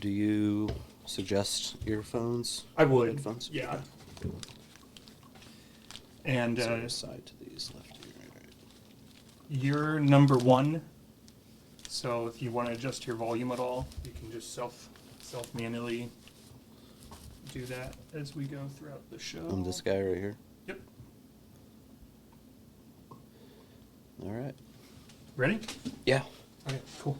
Do you suggest earphones? I would. Headphones? Yeah. Okay. And So side to these, left and right. you're number one. So if you want to adjust your volume at all, you can just self manually do that as we go throughout the show. I'm this guy right here. Yep. All right. Ready? Yeah. Okay, cool.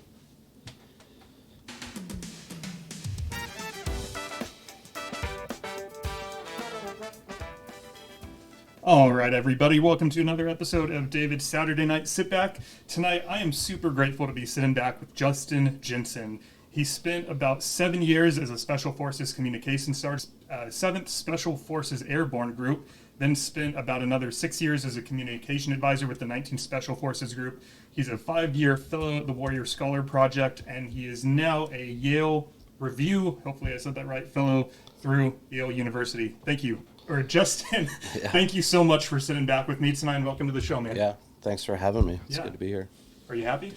All right, everybody, welcome to another episode of David's Saturday Night Sit Back. Tonight, I am super grateful to be sitting back with Justin Jensen. He spent about 7 years as a Special Forces Communications Sergeant, 7th Special Forces Airborne Group, then spent about another 6 years as a communication advisor with the 19th Special Forces Group. He's a 5-year fellow at the Warrior Scholar Project, and he is now a Yale Review, hopefully I said that right, fellow through Yale University. Thank you. Or Justin, Yeah. Thank you so much for sitting back with me tonight, and welcome to the show, man. Yeah. Thanks for having me. It's Yeah. good to be here. Are you happy?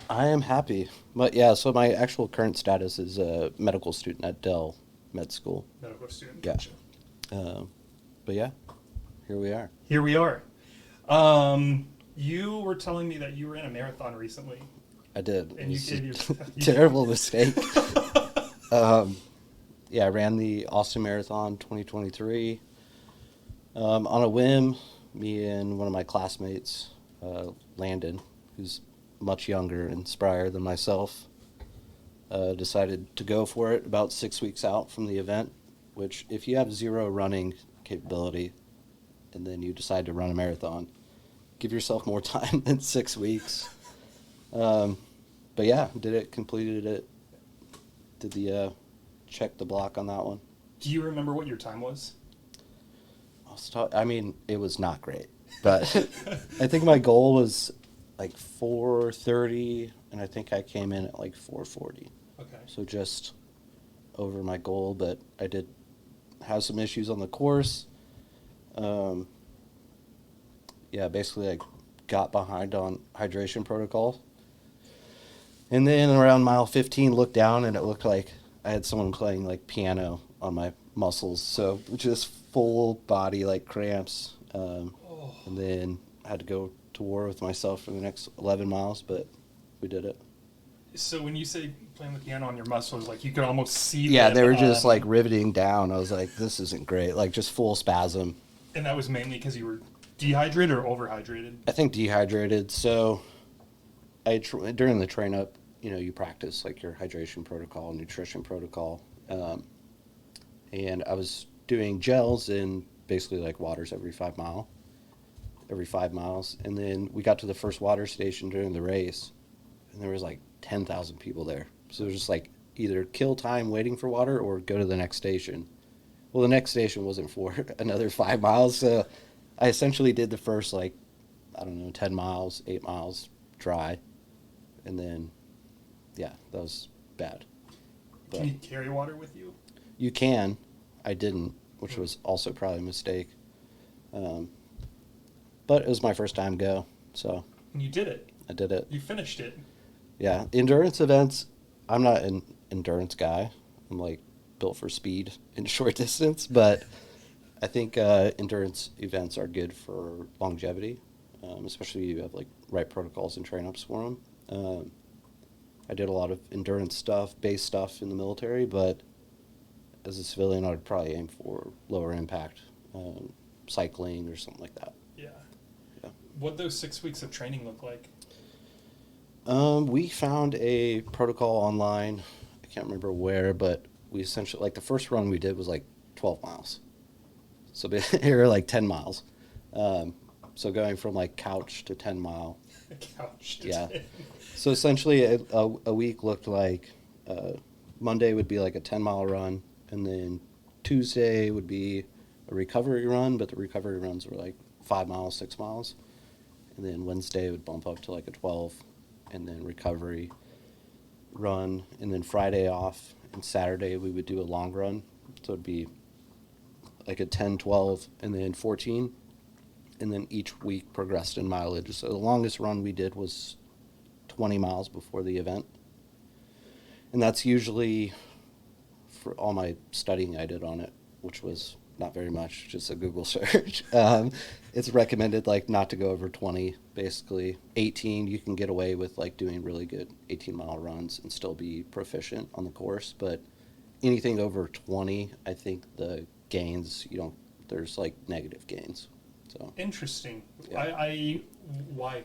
I am happy. But yeah, so my actual current status is a medical student at Dell Med School. Medical student. Yeah. Gotcha. But yeah, here we are. Here we are. You were telling me that you were in a marathon recently. I did. And you It gave was your... a terrible mistake. Yeah, I ran the Austin Marathon 2023 on a whim. Me and one of my classmates, Landon, who's much younger and sprier than myself, decided to go for it about 6 weeks out from the event, which if you have zero running capability and then you decide to run a marathon, give yourself more time than 6 weeks. But yeah, did it, completed it, did the check the block on that one. Do you remember what your time was? I mean, it was not great, but I think my goal was like 4:30, and I think I came in at like 4:40. Okay. So just over my goal, but I did have some issues on the course. Yeah, basically I got behind on hydration protocol. And then around mile 15, looked down, and it looked like I had someone playing like piano on my muscles. So just full body like cramps. And then I had to go to war with myself for the next 11 miles, but we did it. So when you say playing the piano on your muscles, like you could almost see Yeah, them, they were just like riveting down. I was like, this isn't great. Like just full spasm. And that was mainly because you were dehydrated or overhydrated? I think dehydrated. So during the train up, you know, you practice like your hydration protocol, nutrition protocol. And I was doing gels in basically like waters every 5 miles. And then we got to the first water station during the race, and there was like 10,000 people there. So it was just like either kill time waiting for water or go to the next station. Well, the next station wasn't for another 5 miles. So I essentially did the first, like, I don't know, 10 miles, 8 miles dry. And then, yeah, that was bad. But Can you carry water with you? you can. I didn't, which was also probably a mistake. But it was my first time go, so And you did it. I did it. You finished it. Yeah, endurance events, I'm not an endurance guy. I'm like built for speed in short distance, but I think endurance events are good for longevity, especially if you have like right protocols and train-ups for them. I did a lot of endurance stuff, base stuff in the military, but as a civilian, I would probably aim for lower impact, cycling or something like that. Yeah. Yeah. What'd those 6 weeks of training look like? We found a protocol online. I can't remember where, but we essentially, like the first run we did was like 12 miles. So here are like 10 miles. So going from like couch to 10 mile. Couch. Yeah. So essentially a week looked like Monday would be like a 10-mile run, and then Tuesday would be a recovery run, but the recovery runs were like 5 miles, 6 miles. And then Wednesday would bump up to like a 12, and then recovery run, and then Friday off, and Saturday we would do a long run. So it'd be like a 10, 12, and then 14, and then each week progressed in mileage. So the longest run we did was 20 miles before the event. And that's usually for all my studying I did on it, which was not very much, just a Google search. It's recommended like not to go over 20, basically. 18, you can get away with like doing really good 18-mile runs and still be proficient on the course. But anything over 20, I think the gains, there's like negative gains. So Interesting. Yeah. Why?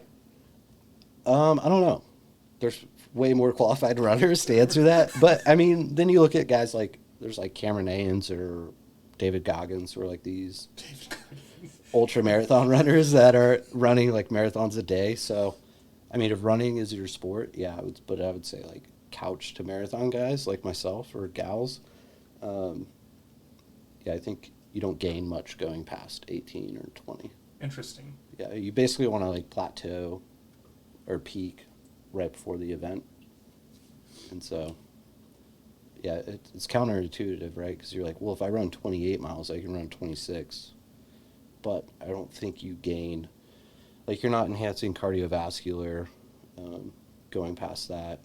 I don't know. There's way more qualified runners to answer that. But I mean, then you look at guys like there's like Cameron Ayans or David Goggins, who are like these ultra marathon runners that are running like marathons a day. So, I mean, if running is your sport, yeah, but I would say like couch to marathon guys like myself or gals. Um, yeah, I think you don't gain much going past 18 or 20. Interesting. Yeah, you basically want to like plateau or peak right before the event. And so, yeah, it's counterintuitive, right? Because you're like, well, if I run 28 miles, I can run 26. But I don't think you gain, like, you're not enhancing cardiovascular going past that.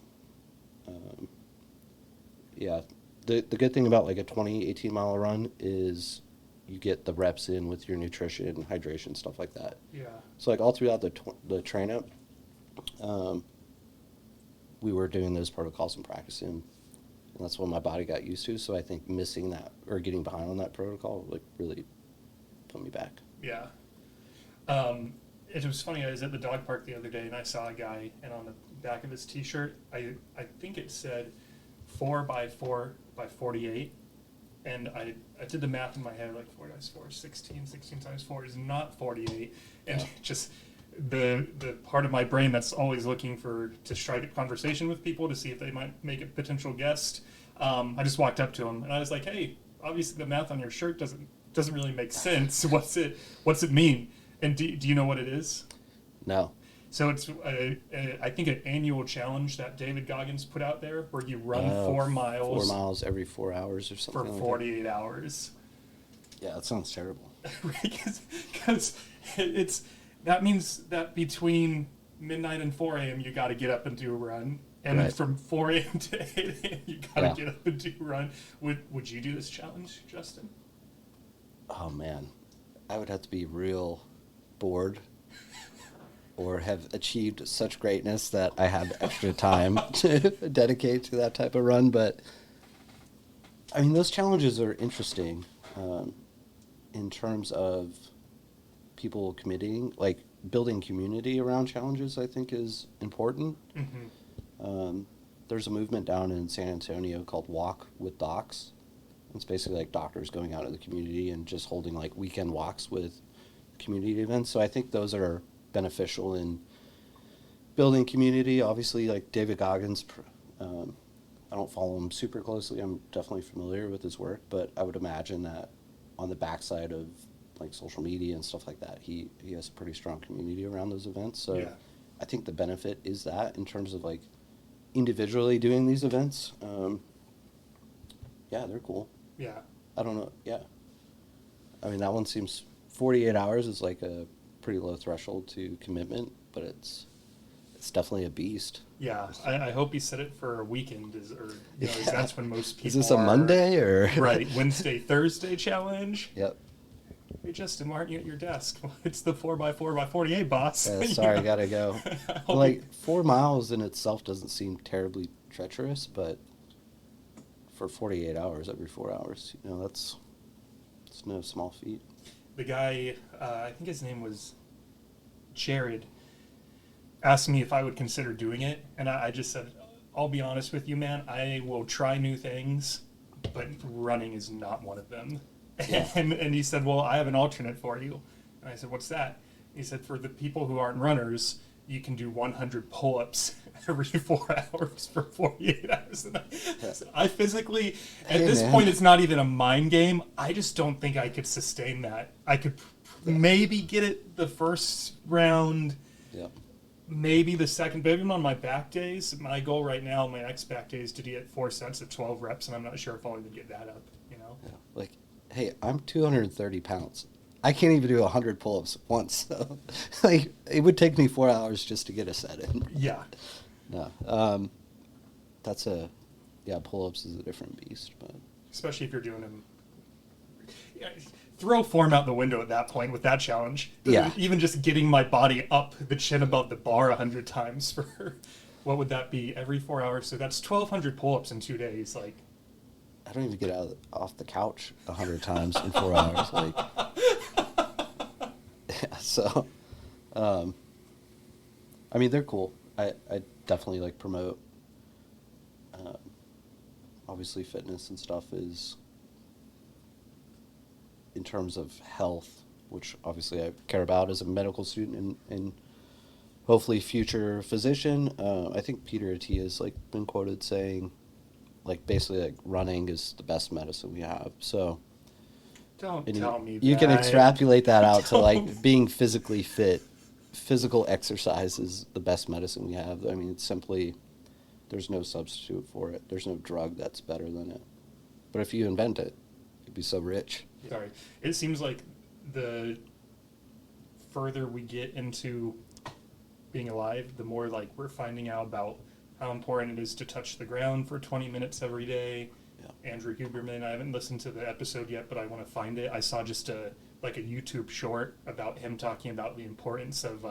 Yeah, the good thing about like a 18-mile run is you get the reps in with your nutrition, hydration, stuff like that. Yeah. So like all throughout the train up, we were doing those protocols and practicing, and that's what my body got used to. So I think missing that or getting behind on that protocol like really put me back. Yeah. It was funny. I was at the dog park the other day and I saw a guy, and on the back of his T-shirt, I think it said 4x4x48, and I did the math in my head, like 4 times 4 is 16, 16 times 4 is not 48, and just the part of my brain that's always looking to strike a conversation with people to see if they might make a potential guest. I just walked up to him and I was like, hey, obviously the math on your shirt doesn't really make sense. What's it mean? And do you know what it is? No. So it's I think an annual challenge that David Goggins put out there, where you run 4 miles. 4 miles every 4 hours or something. For like 48 hours. Yeah, that sounds terrible. Because that means that between midnight and 4 a.m. you got to get up and do a run, and then from 4 a.m. to 8 a.m. you got to get up and do a run. Would you do this challenge, Justin? Oh man, I would have to be real bored or have achieved such greatness that I have extra time to dedicate to that type of run. But I mean, those challenges are interesting in terms of people committing, like building community around challenges, I think is important. Mm-hmm. There's a movement down in San Antonio called Walk with Docs. It's basically like doctors going out in the community and just holding like weekend walks with community events. So I think those are beneficial in building community. Obviously, like David Goggins, I don't follow him super closely. I'm definitely familiar with his work, but I would imagine that on the backside of like social media and stuff like that, he has a pretty strong community around those events. So yeah. I think the benefit is that in terms of like individually doing these events. Yeah, they're cool. Yeah. I don't know. Yeah. I mean, that one seems 48 hours is like a pretty low threshold to commitment, but it's definitely a beast. Yeah, I hope he set it for a weekend, that's when most people. Is this a Monday or right? Wednesday, Thursday challenge. Yep. Hey Justin, why aren't you at your desk? It's the 4x4x48, boss. Sorry, I gotta go. Like 4 miles in itself doesn't seem terribly treacherous, but for 48 hours every 4 hours, it's no small feat. The guy, I think his name was Jared, asked me if I would consider doing it, and I just said, I'll be honest with you, man, I will try new things, but running is not one of them. Yeah. And he said, well, I have an alternate for you. And I said, what's that? He said, for the people who aren't runners, you can do 100 pull-ups every 4 hours for 48 hours. And I physically, at this point, it's not even a mind game. I just don't think I could sustain that. I could maybe get it the first round, maybe the second. But even on my back days, my goal right now, my next back day is to get 4 sets of 12 reps, and I'm not sure if I'll even get that up, Yeah. Like, hey, I'm 230 pounds. I can't even do 100 pull-ups once. So, like, it would take me 4 hours just to get a set in. Yeah. No. That's a Yeah, pull-ups is a different beast, but especially if you're doing them. Yeah, throw form out the window at that point with that challenge. Yeah. Even just getting my body up the chin above the bar 100 times for what would that be every 4 hours? So that's 1,200 pull-ups in 2 days. Like, I don't even get off the couch 100 times in 4 hours. Like, yeah, so, I mean, they're cool. I definitely like promote. Obviously, fitness and stuff is, in terms of health, which obviously I care about as a medical student and hopefully future physician. I think Peter Attia has like been quoted saying, like basically like running is the best medicine we have. So don't tell me you that. can extrapolate that out to Don't. like being physically fit. Physical exercise is the best medicine we have. I mean, it's simply, there's no substitute for it. There's no drug that's better than it. But if you invent it, you'd be so rich. Sorry. It seems like the further we get into being alive, the more like we're finding out about how important it is to touch the ground for 20 minutes every day. Yeah. Andrew Huberman, I haven't listened to the episode yet, but I want to find it. I saw just a YouTube short about him talking about the importance of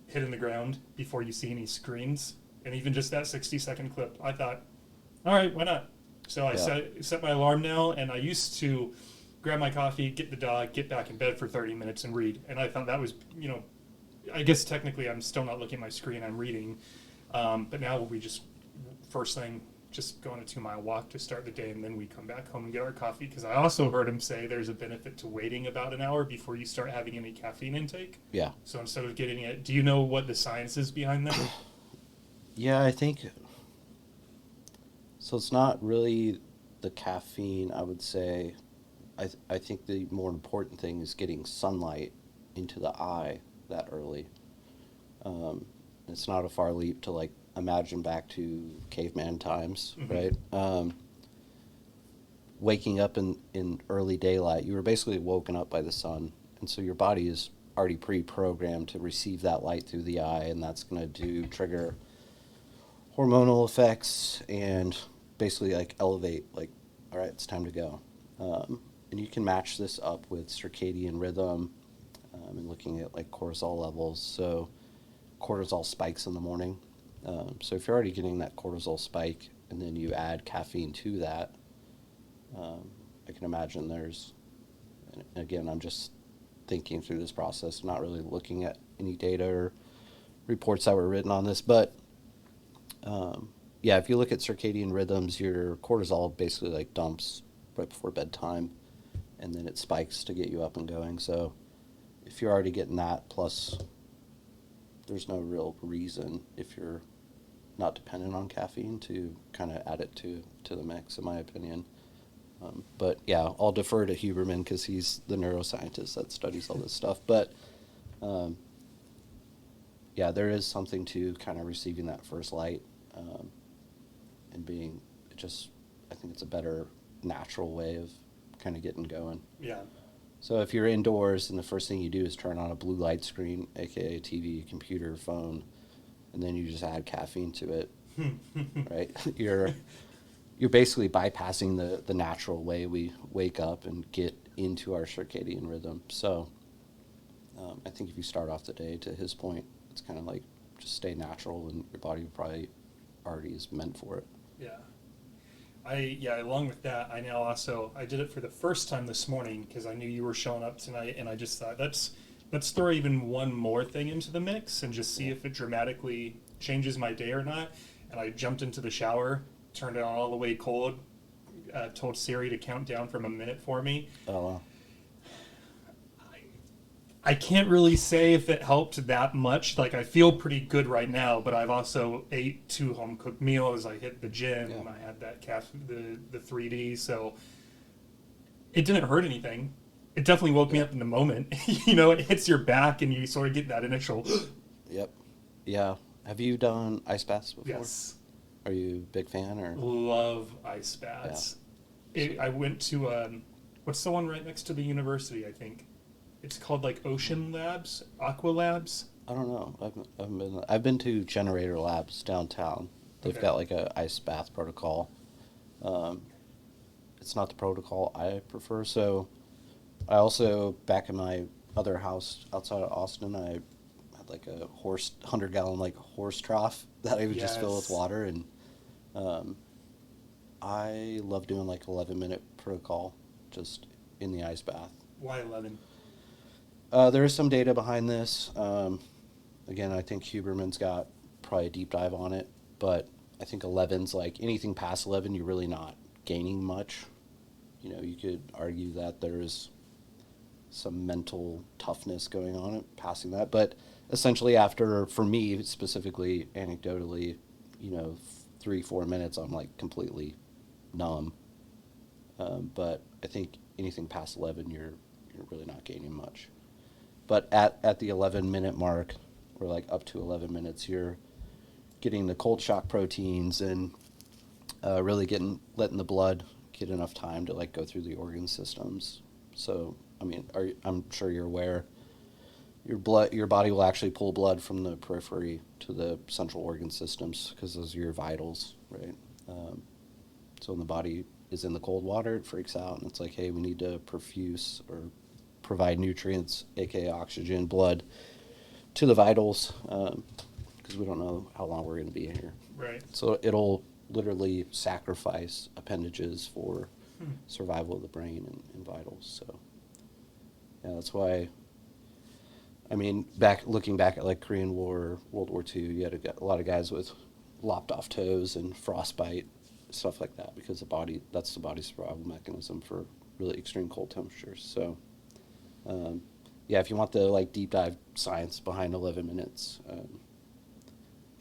hitting the ground before you see any screens. And even just that 60-second clip, I thought, all right, why not? So I set my alarm now, and I used to grab my coffee, get the dog, get back in bed for 30 minutes and read. And I thought that was, I guess technically I'm still not looking at my screen, I'm reading. But now we just, first thing, just go on a 2-mile walk to start the day, and then we come back home and get our coffee. Because I also heard him say there's a benefit to waiting about an hour before you start having any caffeine intake. Yeah. So instead of getting it, do you know what the science is behind that? Yeah, I think so. It's not really the caffeine, I would say. I think the more important thing is getting sunlight into the eye that early. It's not a far leap to like imagine back to caveman times, right? Waking up in early daylight, you were basically woken up by the sun, and so your body is already pre-programmed to receive that light through the eye, and that's going to trigger hormonal effects and basically like elevate, like, all right, it's time to go. And you can match this up with circadian rhythm and looking at like cortisol levels. So cortisol spikes in the morning. So if you're already getting that cortisol spike and then you add caffeine to that, I can imagine there's, and again, I'm just thinking through this process, not really looking at any data or reports that were written on this, but yeah, if you look at circadian rhythms, your cortisol basically like dumps right before bedtime, and then it spikes to get you up and going. So if you're already getting that, plus there's no real reason, if you're not dependent on caffeine, to kind of add it to the mix, in my opinion. But yeah, I'll defer to Huberman because he's the neuroscientist that studies all this stuff. But yeah, there is something to kind of receiving that first light and being just, I think it's a better natural way of kind of getting going. Yeah. So if you're indoors and the first thing you do is turn on a blue light screen, aka TV, computer, phone, and then you just add caffeine to it, right? You're basically bypassing the natural way we wake up and get into our circadian rhythm. So I think if you start off the day, to his point, it's kind of like just stay natural, and your body probably already is meant for it. Yeah. Along with that, I did it for the first time this morning because I knew you were showing up tonight, and I just thought let's throw even one more thing into the mix and just see if it dramatically changes my day or not. And I jumped into the shower, turned it on all the way cold, told Siri to count down from a minute for me. Oh, wow. I can't really say if it helped that much. Like, I feel pretty good right now, but I've also ate 2 home-cooked meals. I hit the gym. Yeah. I had that the 3D, so it didn't hurt anything. It definitely woke me up in the moment. It hits your back, and you sort of get that initial... Yep. Yeah. Have you done ice baths before? Yes. Are you a big fan, or? Love ice baths. Yeah. I went to, what's the one right next to the university, I think? It's called like Ocean Labs, Aqua Labs. I don't know. I've been to Generator Labs downtown. They've got like a ice bath protocol. It's not the protocol I prefer. So I also, back in my other house outside of Austin, I had like a 100-gallon like horse trough that I would just fill with Yes. water, and um, I love doing like 11-minute protocol just in the ice bath. Why 11? There is some data behind this. Again, I think Huberman's got probably a deep dive on it, but I think 11's like anything past 11, you're really not gaining much. You know, you could argue that there's some mental toughness going on passing that, but essentially after, for me specifically, anecdotally, 3-4 minutes, I'm like completely numb. But I think anything past 11, you're really not gaining much. But at the 11-minute mark, or like up to 11 minutes, you're getting the cold shock proteins and really letting the blood get enough time to like go through the organ systems. So I mean, I'm sure you're aware, your body will actually pull blood from the periphery to the central organ systems because those are your vitals, right? So when the body is in the cold water, it freaks out and it's like, hey, we need to perfuse or provide nutrients, aka oxygen, blood, to the vitals, because we don't know how long we're going to be here. Right. So it'll literally sacrifice appendages for survival of the brain and vitals. So yeah, that's why. I mean, looking back at like Korean War, World War II, you had a lot of guys with lopped off toes and frostbite, stuff like that, because that's the body's survival mechanism for really extreme cold temperatures. So yeah, if you want the like deep dive science behind 11 minutes,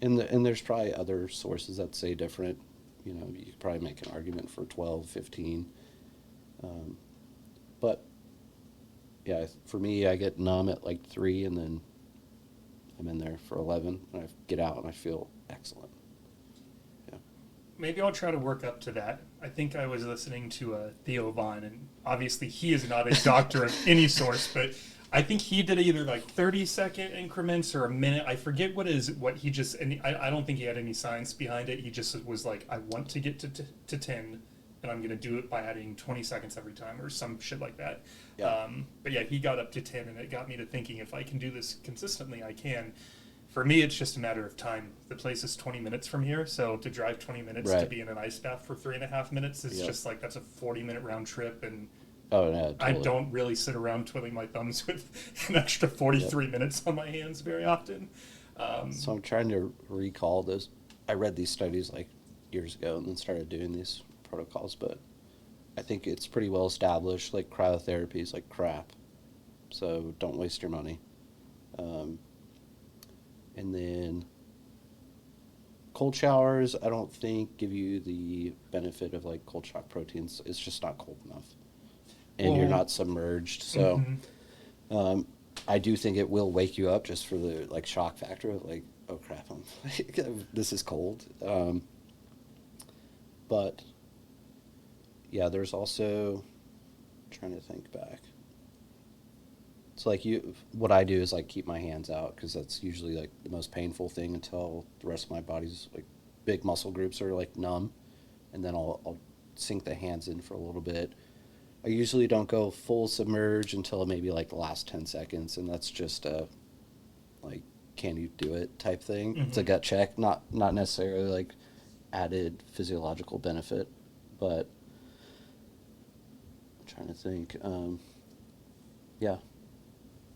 and there's probably other sources that say different. You know, you could probably make an argument for 12, 15. But yeah, for me, I get numb at like 3, and then I'm in there for 11, and I get out and I feel excellent. Yeah. Maybe I'll try to work up to that. I think I was listening to Theo Vaughn, and obviously he is not a doctor of any source, but I think he did either like 30-second increments or a minute. I forget what he just, and I don't think he had any science behind it. He just was like, I want to get to 10, and I'm going to do it by adding 20 seconds every time or some shit like that. Yeah. But yeah, he got up to 10, and it got me to thinking, if I can do this consistently, I can. For me, it's just a matter of time. The place is 20 minutes from here, so to drive 20 minutes to Right. be in an ice bath for 3.5 minutes is Yep. just like, that's a 40-minute round trip, and Oh, yeah, I totally. don't really sit around twiddling my thumbs with an extra 43 minutes on my hands very often. So I'm trying to recall those. I read these studies like years ago and then started doing these protocols, but I think it's pretty well established. Like cryotherapy is like crap, so don't waste your money. And then cold showers, I don't think give you the benefit of like cold shock proteins. It's just not cold enough, and you're Well, not submerged. So I do think it will wake you up just for the like shock factor of like, oh crap, this is cold. But yeah, there's also, trying to think back. So like what I do is like keep my hands out because that's usually like the most painful thing until the rest of my body's like big muscle groups are like numb, and then I'll sink the hands in for a little bit. I usually don't go full submerge until maybe like the last 10 seconds, and that's just a like, can you do it type thing. It's a gut check, not necessarily like added physiological benefit, but I'm trying to think. Yeah.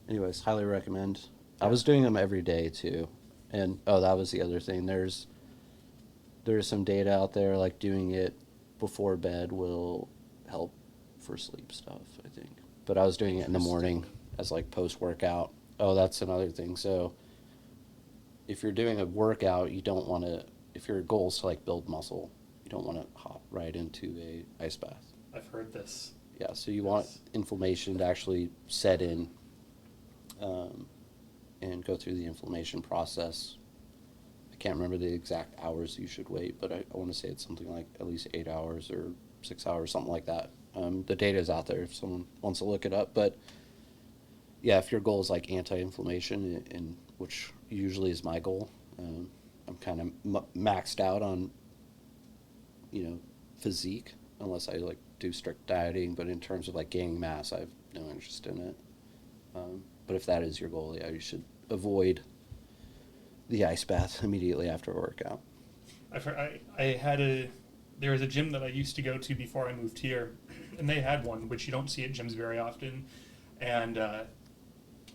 Anyways, highly recommend. I was doing them every day too, and that was the other thing. There's some data out there like doing it before bed will help for sleep stuff, I think. But I was doing it in the morning as like post workout. Oh, that's another thing. So if you're doing a workout, you don't want to. If your goal is to like build muscle, you don't want to hop right into a ice bath. I've heard this. Yeah, so you want inflammation to actually set in, and go through the inflammation process. I can't remember the exact hours you should wait, but I want to say it's something like at least 8 hours or 6 hours, something like that. The data is out there if someone wants to look it up. But yeah, if your goal is like anti-inflammation, and which usually is my goal, I'm kind of maxed out on, physique unless I like do strict dieting. But in terms of like gaining mass, I have no interest in it. But if that is your goal, yeah, you should avoid the ice bath immediately after a workout. There was a gym that I used to go to before I moved here, and they had one, which you don't see at gyms very often. And I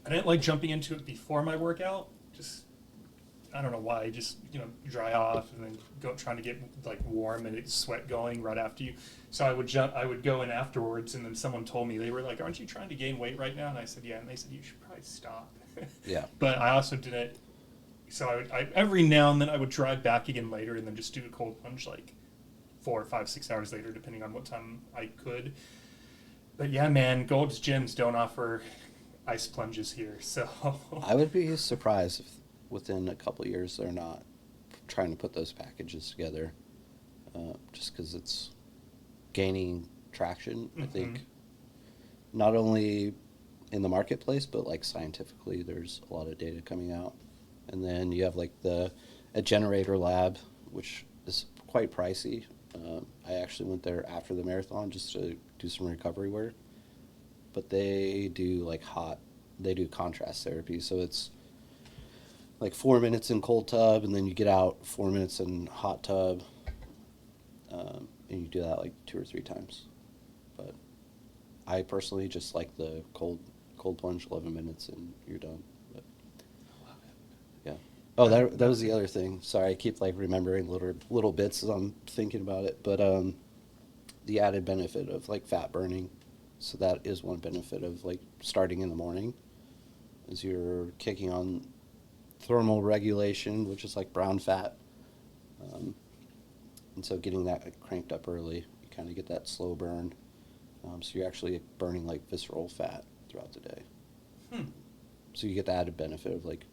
didn't like jumping into it before my workout. Just, I don't know why, just, dry off and then trying to get like warm and it's sweat going right after you. So I would go in afterwards, and then someone told me, they were like, "Aren't you trying to gain weight right now?" And I said, "Yeah." And they said, "You should probably stop." Yeah. But I also didn't. So I every now and then I would drive back again later and then just do a cold plunge like 4 or 5, 6 hours later, depending on what time I could. But yeah, man, Gold's gyms don't offer ice plunges here, so I would be surprised if within a couple of years they're not trying to put those packages together, just because it's gaining traction. I think not only in the marketplace, but like scientifically, there's a lot of data coming out. And then you have like a generator lab, which is quite pricey. I actually went there after the marathon just to do some recovery work. But they do they do contrast therapy. So it's like 4 minutes in cold tub, and then you get out 4 minutes in hot tub. And you do that like 2 or 3 times. But I personally just like the cold plunge, 11 minutes, and you're done. But yeah. Oh, that was the other thing. Sorry, I keep like remembering little bits as I'm thinking about it. But the added benefit of like fat burning. So that is one benefit of like starting in the morning, is you're kicking on thermal regulation, which is like brown fat. And so getting that cranked up early, you kind of get that slow burn. So you're actually burning like visceral fat throughout the day. So you get the added benefit of like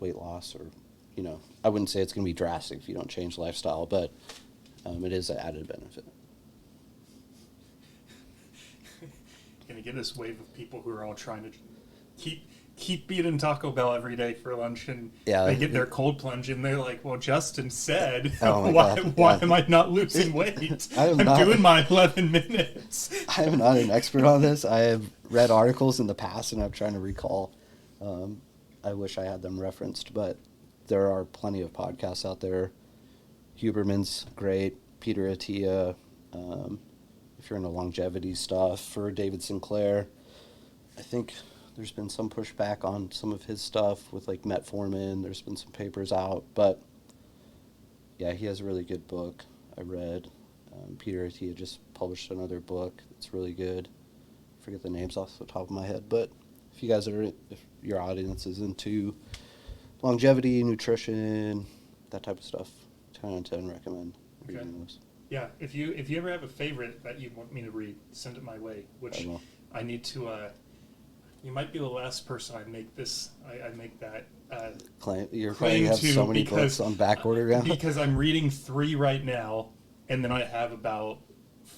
weight loss, or, I wouldn't say it's going to be drastic if you don't change lifestyle, but it is an added benefit. Gonna get this wave of people who are all trying to keep beating Taco Bell every day for lunch, and they get their cold plunge, and they're like, "Well, Justin said, why am I not losing weight? I'm doing my 11 minutes." I am not an expert on this. I have read articles in the past, and I'm trying to recall. I wish I had them referenced, but there are plenty of podcasts out there. Huberman's great, Peter Attia. If you're into longevity stuff, for David Sinclair. I think there's been some pushback on some of his stuff with like metformin. There's been some papers out, but yeah, he has a really good book I read. Peter Attia just published another book that's really good. I forget the names off the top of my head, but if your audience is into longevity, nutrition, that type of stuff, 10 out of 10 recommend reading those. Yeah, if you ever have a favorite that you want me to read, send it my way. Which I need to. You might be the last person I make that claim. You're claiming to have so many books on back order now. Because I'm reading 3 right now, and then I have about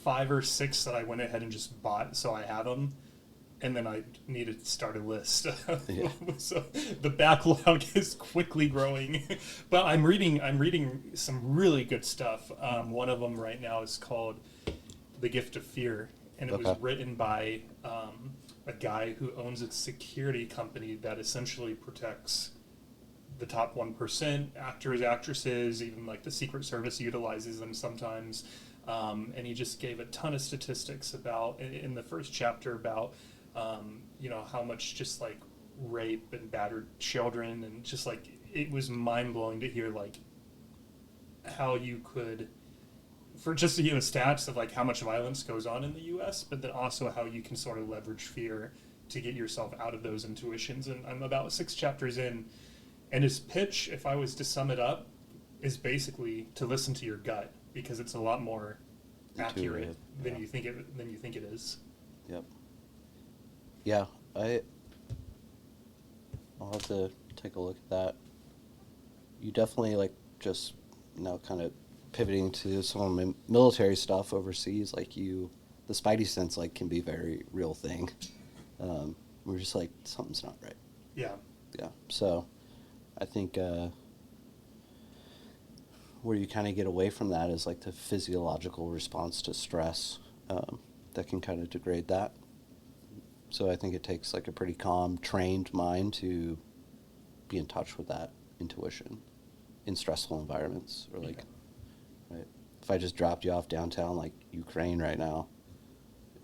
5 or 6 that I went ahead and just bought, so I have them. And then I need to start a list. Yeah. So the backlog is quickly growing. But I'm reading some really good stuff. One of them right now is called The Gift of Fear. And it was written by a guy who owns a security company that essentially protects the top 1%, actors, actresses, even like the Secret Service utilizes them sometimes. And he just gave a ton of statistics about, in the first chapter, about how much just like rape and battered children, and just like it was mind blowing to hear like how you could, for just stats of like how much violence goes on in the U.S., but then also how you can sort of leverage fear to get yourself out of those intuitions. And I'm about 6 chapters in, and his pitch, if I was to sum it up, is basically to listen to your gut, because it's a lot more accurate than you think it is. Yep. Yeah, I'll have to take a look at that. You definitely like just kind of pivoting to some of my military stuff overseas. Like the spidey sense like can be a very real thing. We're just like, something's not right. Yeah. Yeah. So I think where you kind of get away from that is like the physiological response to stress that can kind of degrade that. So I think it takes like a pretty calm, trained mind to be in touch with that intuition in stressful environments. Or like, right, if I just dropped you off downtown like Ukraine right now,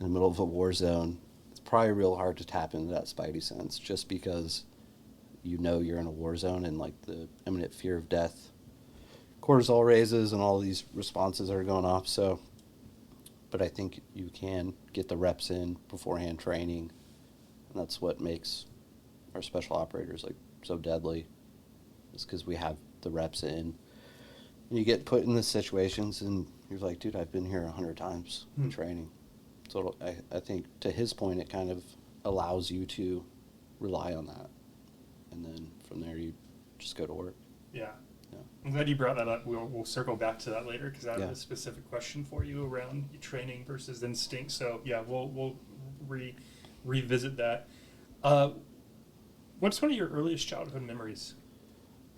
in the middle of a war zone, it's probably real hard to tap into that spidey sense just because you know you're in a war zone and like the imminent fear of death, cortisol raises and all these responses are going off. So, but I think you can get the reps in beforehand training, and that's what makes our special operators like so deadly, is because we have the reps in. And you get put in the situations and you're like, dude, I've been here 100 times in training. So I think to his point, it kind of allows you to rely on that. And then from there, you just go to work. Yeah. Yeah. I'm glad you brought that up. We'll circle back to that later because I have a specific question for you around training versus instinct. So yeah, we'll revisit that. What's one of your earliest childhood memories?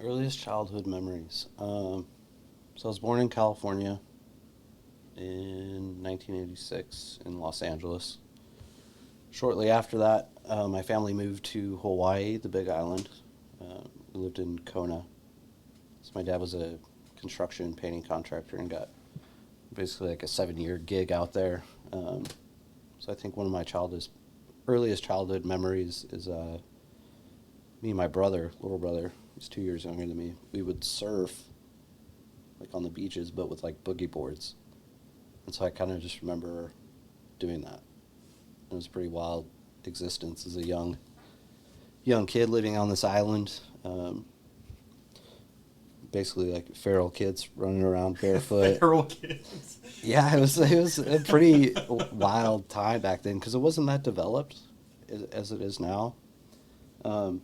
Earliest childhood memories. So I was born in California in 1986 in Los Angeles. Shortly after that, my family moved to Hawaii, the Big Island. We lived in Kona. So my dad was a construction painting contractor and got basically like a 7-year gig out there. So I think one of my earliest childhood memories is me and my brother, little brother, he's 2 years younger than me. We would surf like on the beaches, but with like boogie boards. And so I kind of just remember doing that. It was a pretty wild existence as a young kid living on this island. Basically like feral kids running around barefoot. Feral kids. Yeah, it was a pretty wild time back then because it wasn't that developed as it is now. And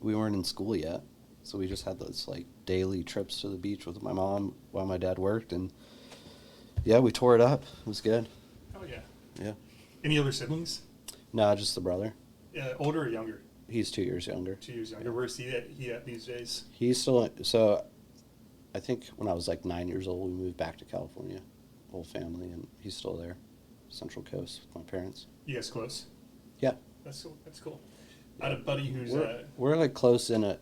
we weren't in school yet, so we just had those like daily trips to the beach with my mom while my dad worked, and yeah, we tore it up. It was good. Oh yeah. Yeah. Any other siblings? No, just the brother. Older or younger? He's 2 years younger. 2 years younger. Where's he at these days? He's still, so I think when I was like 9 years old, we moved back to California, whole family, and he's still there, Central Coast with my parents. You guys close? Yeah. That's cool. I had a buddy who's... We're like close in a,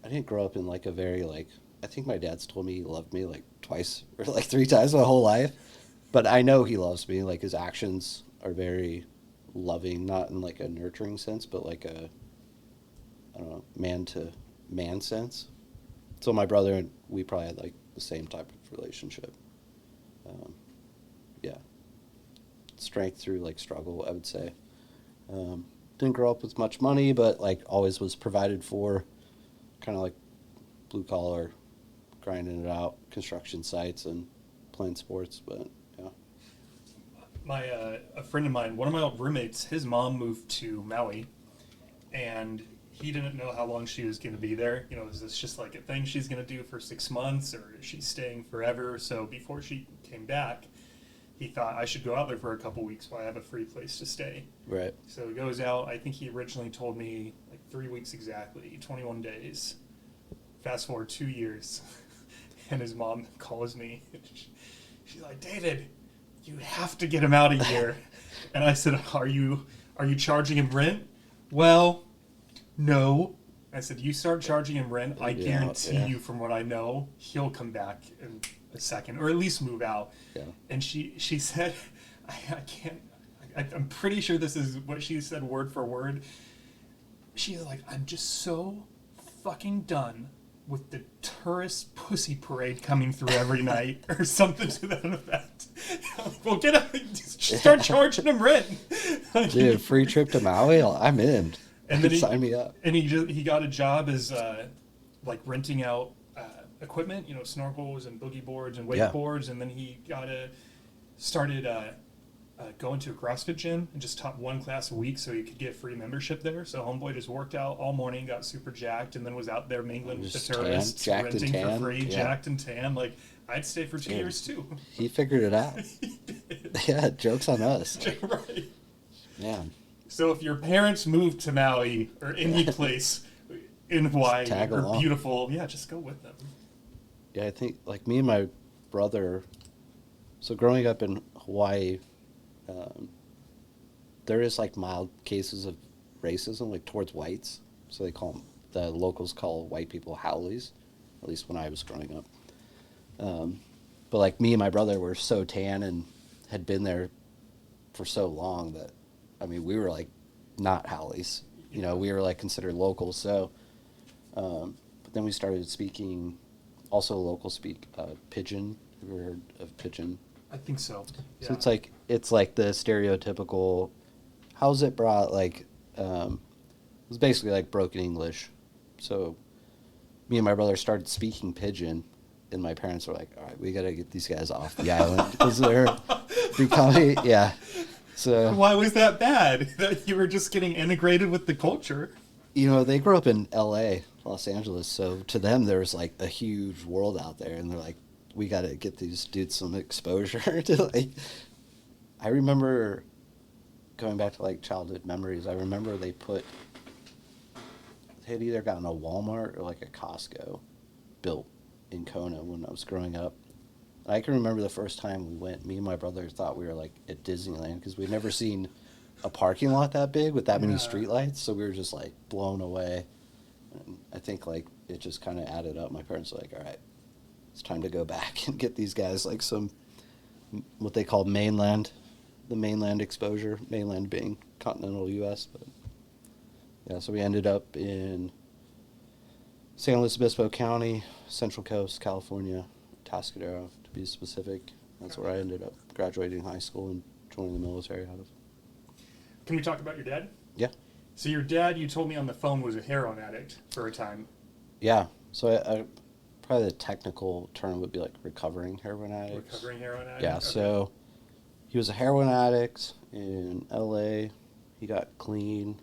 I didn't grow up in like a very like, I think my dad's told me he loved me like twice or like 3 times my whole life, but I know he loves me. Like his actions are very loving, not in like a nurturing sense, but like a, I don't know, man to man sense. So my brother and we probably had like the same type of relationship. Yeah. Strength through like struggle, I would say. Didn't grow up with much money, but like always was provided for, kind of like blue collar, grinding it out, construction sites and playing sports, but yeah. A friend of mine, one of my old roommates, his mom moved to Maui, and he didn't know how long she was going to be there. You know, is this just like a thing she's going to do for 6 months, or is she staying forever? So before she came back, he thought I should go out there for a couple weeks while I have a free place to stay. Right. So he goes out. I think he originally told me like 3 weeks exactly, 21 days. Fast forward 2 years, and his mom calls me. She's like, David, you have to get him out of here. And I said, are you charging him rent? Well, no. I said, you start charging him rent, I guarantee you from what I know, he'll come back in a second, or at least move out. Yeah. And she said, I'm pretty sure this is what she said word for word. She's like, I'm just so fucking done with the tourist pussy parade coming through every night, or something to that effect. Well, get him, start charging him rent. Dude, free trip to Maui? I'm in. And then sign me up. And he got a job as like renting out equipment, you know, snorkels and boogie boards and wakeboards, and then he started going to a CrossFit gym and just taught one class a week so he could get free membership there. So homeboy just worked out all morning, got super jacked, and then was out there mingling with the tourists, renting for free, jacked and tan. Like, I'd stay for 2 years too. He figured it out. He did. Yeah, joke's on us. Right. Yeah. So if your parents moved to Maui or any place, in Hawaii tag or along. beautiful, yeah, just go with them. Yeah, I think like me and my brother. So growing up in Hawaii, um, there is like mild cases of racism like towards whites. So they call them, the locals call white people haoles, at least when I was growing up. Um, but like me and my brother were so tan and had been there for so long that, I mean, we were like not haoles. You know, we were like considered locals. So, but then we started speaking, also local speak pidgin. Have you ever heard of pidgin? I think so. So Yeah. it's like the stereotypical. How's it brought like? It was basically like broken English. So me and my brother started speaking pidgin, and my parents were like, "All right, we gotta get these guys off the island because they're becoming yeah." So Why was that bad? That you were just getting integrated with the culture? they grew up in L.A., Los Angeles, so to them there's like a huge world out there, and they're like, "We gotta get these dudes some exposure to like." I remember going back to like childhood memories. I remember they had either gotten a Walmart or like a Costco built in Kona when I was growing up. And I can remember the first time we went, me and my brother thought we were like at Disneyland because we'd never seen a parking lot that big with that many Yeah. streetlights. So we were just like blown away. And I think like it just kind of added up. My parents were like, all right, it's time to go back and get these guys like some, what they call the mainland exposure, mainland being continental U.S. But yeah, so we ended up in San Luis Obispo County, Central Coast, California, Tascadero to be specific. That's where I ended up graduating high school and joining the military out of. Can we talk about your dad? Yeah. So your dad, you told me on the phone, was a heroin addict for a time. Yeah. So I probably the technical term would be like recovering heroin addict. Recovering heroin addict? Yeah. Okay. So he was a heroin addict in L.A. He got clean,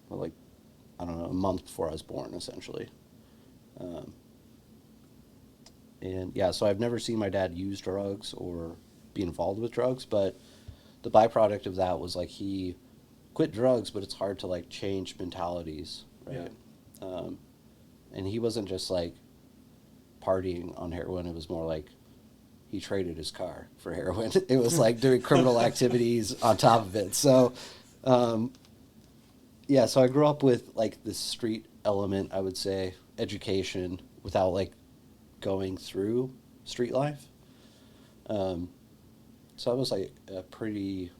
well, like, I don't know, a month before I was born, essentially. Um, and yeah, so I've never seen my dad use drugs or be involved with drugs, but the byproduct of that was like he quit drugs, but it's hard to like change mentalities, right? And he wasn't just like partying on heroin, it was more like he traded his car for heroin. It was like doing criminal activities on top of it. So, yeah, so I grew up with like the street element, I would say, education without like going through street life. Um, so that was like a pretty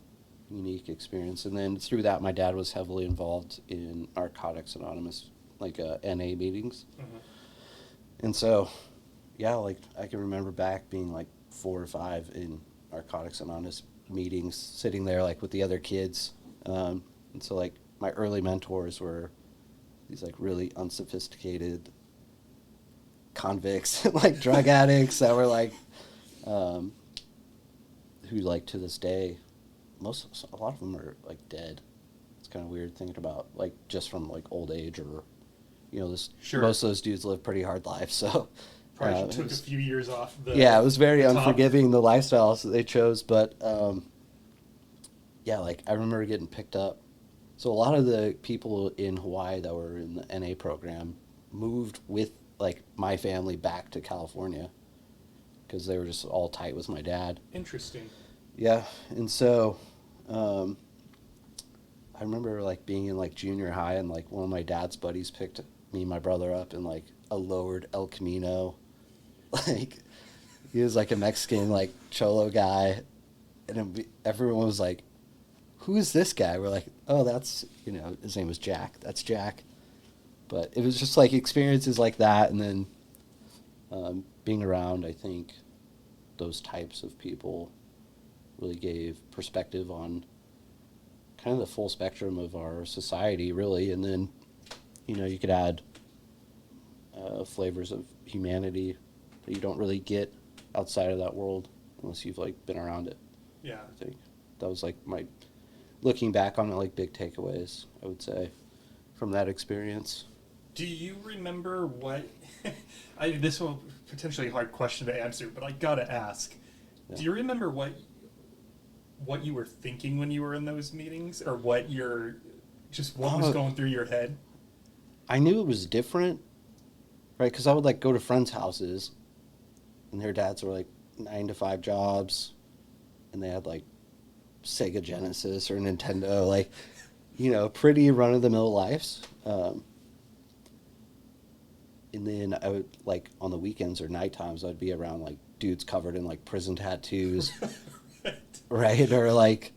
unique experience. And then through that, my dad was heavily involved in Narcotics Anonymous, like NA meetings. Mhm. And so, yeah, like I can remember back being like 4 or 5 in Narcotics Anonymous meetings, sitting there like with the other kids. And so like my early mentors were these like really unsophisticated convicts, like drug addicts that were like, who like to this day, a lot of them are like dead. It's kind of weird thinking about like just from like old age or, Sure. most of those dudes live pretty hard lives. So Probably it took was- a few years off the yeah, it was very the top. unforgiving, the lifestyles that they chose. But yeah, like I remember getting picked up. So a lot of the people in Hawaii that were in the NA program moved with like my family back to California because they were just all tight with my dad. Interesting. Yeah, and so I remember like being in like junior high and like one of my dad's buddies picked me and my brother up in like a lowered El Camino. Like he was like a Mexican like cholo guy, and everyone was like, "Who is this guy?" We're like, "Oh, that's his name was Jack. That's Jack." But it was just like experiences like that, and then being around, I think those types of people really gave perspective on kind of the full spectrum of our society, really. And then, you could add flavors of humanity that you don't really get outside of that world unless you've like been around it. Yeah. I think that was like my looking back on it, like big takeaways, I would say, from that experience. Do you remember what? This will potentially a hard question to answer, but I gotta ask. Yeah. Do you remember what you were thinking when you were in those meetings, or what was going through your head? I knew it was different, right? Because I would like go to friends' houses, and their dads were like 9 to 5 jobs, and they had like Sega Genesis or Nintendo, like, pretty run of the mill lives. And then I would like on the weekends or night times, I'd be around like dudes covered in like prison tattoos, Right. right? Or like,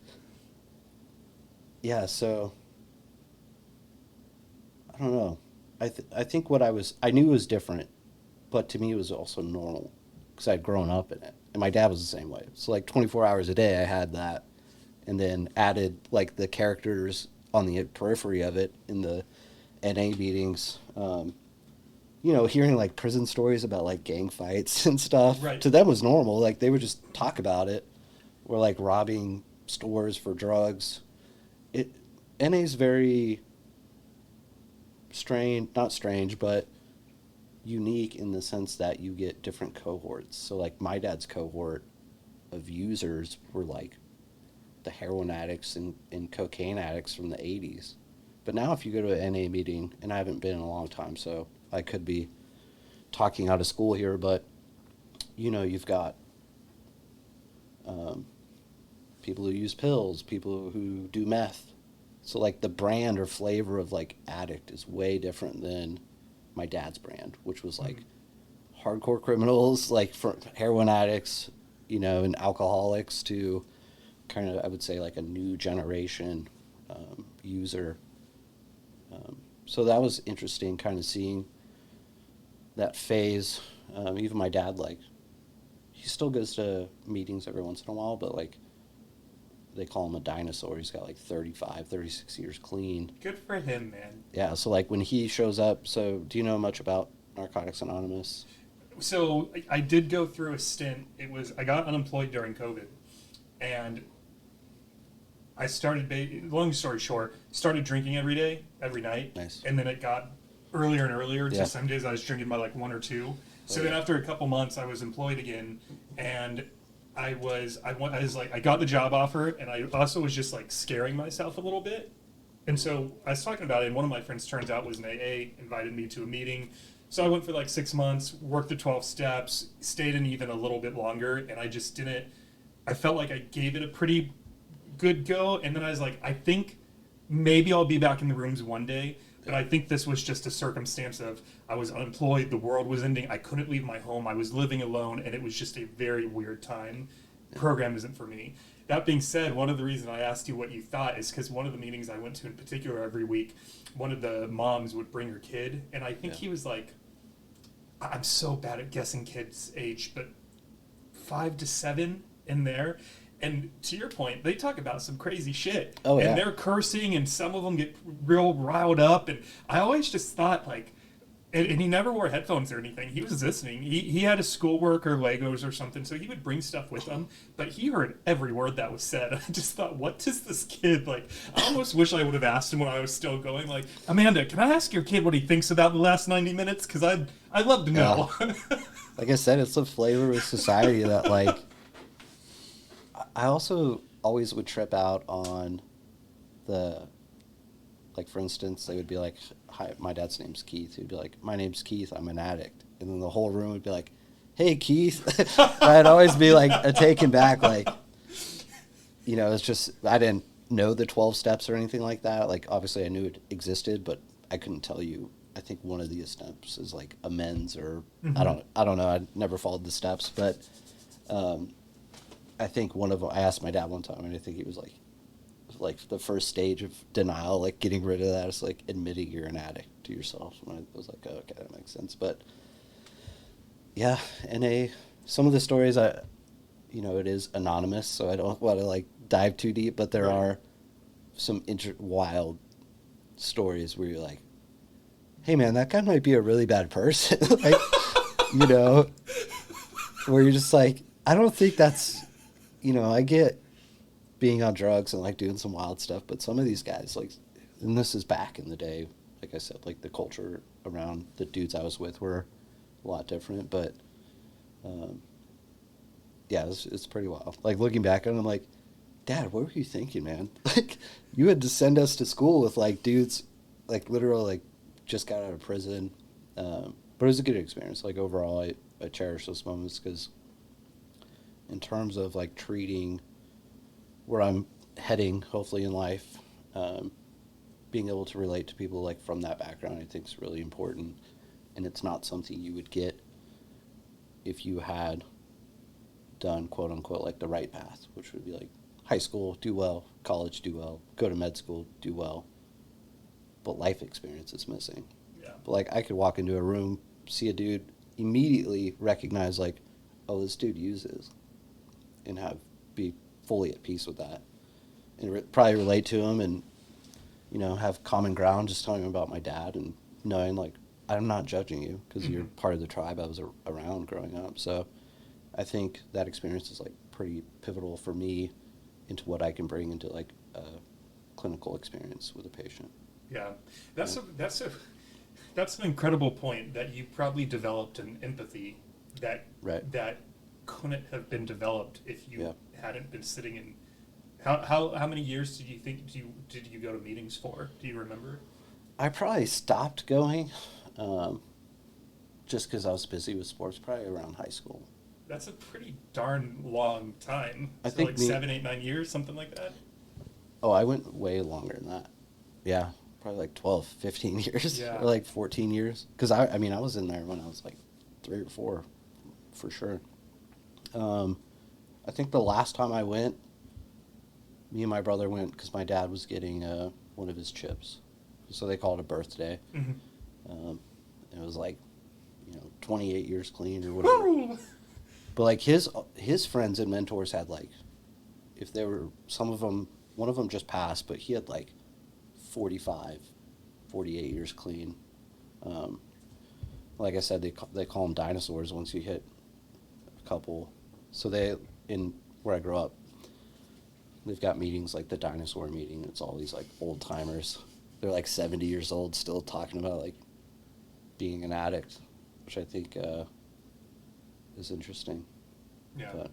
yeah. So I don't know. I think I knew it was different, but to me it was also normal because I'd grown up in it, and my dad was the same way. So like 24 hours a day, I had that, and then added like the characters on the periphery of it in the NA meetings. Hearing like prison stories about like gang fights and stuff Right. to them was normal. Like they would just talk about it, or like robbing stores for drugs. It NA's very strange, not strange, but unique in the sense that you get different cohorts. So like my dad's cohort of users were like the heroin addicts and cocaine addicts from the 80s. But now if you go to an NA meeting, and I haven't been in a long time, so I could be talking out of school here, but you've got people who use pills, people who do meth. So like the brand or flavor of like addict is way different than my dad's brand, which was like hardcore criminals, like for heroin addicts, and alcoholics to kind of, I would say, like a new generation user. So that was interesting, kind of seeing that phase. Even my dad, like, he still goes to meetings every once in a while, but like they call him a dinosaur. He's got like 35, 36 years clean. Good for him, man. Yeah, so like when he shows up, so do you know much about Narcotics Anonymous? So I did go through a stint. I got unemployed during COVID, and I started, long story short, started drinking every day, every night. Nice. And then it got earlier and earlier. Yeah. To some days I was drinking by like 1 or 2. So Okay. then after a couple months, I was employed again, and I got the job offer, and I also was just like scaring myself a little bit. And so I was talking about it, and one of my friends, turns out, was an AA, invited me to a meeting. So I went for like 6 months, worked the 12 steps, stayed in even a little bit longer, and I just didn't. I felt like I gave it a pretty good go, and then I was like, I think maybe I'll be back in the rooms one day, but I think this was just a circumstance of I was unemployed, the world was ending, I couldn't leave my home, I was living alone, and it was just a very weird time. Program isn't for me. That being said, one of the reasons I asked you what you thought is because one of the meetings I went to in particular every week, one of the moms would bring her kid, and I think he was like, I'm so bad at guessing kids' age, but 5 to 7 in there. And to your point, they talk about some crazy shit. Oh, yeah. And they're cursing, and some of them get real riled up. And I always just thought, like, and he never wore headphones or anything. He was listening. He had his schoolwork or Legos or something, so he would bring stuff with him. But he heard every word that was said. I just thought, what does this kid, like, I almost wish I would have asked him when I was still going, like, Amanda, can I ask your kid what he thinks about the last 90 minutes? Because I'd love to know. Yeah. Like I said, it's a flavor of society that, like, I also always would trip out on like, for instance, they would be like, hi, my dad's name's Keith. He'd be like, my name's Keith, I'm an addict. And then the whole room would be like, hey, Keith. I'd always be like taken back, like, it's just, I didn't know the 12 steps or anything like that. Like, obviously I knew it existed, but I couldn't tell you. I think one of the steps is like amends, or I don't know. I never followed the steps, but I think one of them, I asked my dad one time, and I think he was like the first stage of denial, like getting rid of that is like admitting you're an addict to yourself. And I was like, oh, okay, that makes sense. But yeah, some of the stories, it is anonymous, so I don't want to like dive too deep, but there are some wild stories where you're like, hey man, that guy might be a really bad person. Like, where you're just like, I don't think that's, I get being on drugs and like doing some wild stuff, but some of these guys, like, and this is back in the day, like I said, like the culture around the dudes I was with were a lot different, but yeah, it's pretty wild. Like looking back on it, I'm like, Dad, what were you thinking, man? Like, you had to send us to school with like dudes, like literal like just got out of prison. But it was a good experience. Like, overall, I cherish those moments because in terms of, like, treating where I'm heading, hopefully, in life, being able to relate to people, like, from that background, I think is really important. And it's not something you would get if you had done, quote unquote, like, the right path, which would be like high school, do well, college, do well, go to med school, do well. But life experience is missing. Yeah. But, like, I could walk into a room, see a dude, immediately recognize, like, oh, this dude uses, and be fully at peace with that. And probably relate to him and, have common ground, just telling him about my dad and knowing, like, I'm not judging you because you're part of the tribe I was around growing up. So I think that experience is, like, pretty pivotal for me into what I can bring into, like, a clinical experience with a patient. Yeah, that's an incredible point, that you probably developed an empathy that couldn't have been developed if you hadn't been sitting in. How many years did you think did you go to meetings for? Do you remember? I probably stopped going, just because I was busy with sports. Probably around high school. That's a pretty darn long time. I think like 7, 8, 9 years, something like that. Oh, I went way longer than that. Yeah, probably like 12, 15 years, or like 14 years. Because I was in there when I was like 3 or 4, for sure. I think the last time I went, me and my brother went because my dad was getting one of his chips, so they call it a birthday. Mm-hmm. It was like, 28 years clean or whatever. Woo! But, like, his friends and mentors had, like, if there were some of them, one of them just passed, but he had like 45, 48 years clean. Like I said, they call them dinosaurs once you hit a couple. So in where I grew up, they've got meetings like the dinosaur meeting. It's all these, like, old timers. They're like 70 years old, still talking about, like, being an addict, which I think is interesting. Yeah. But,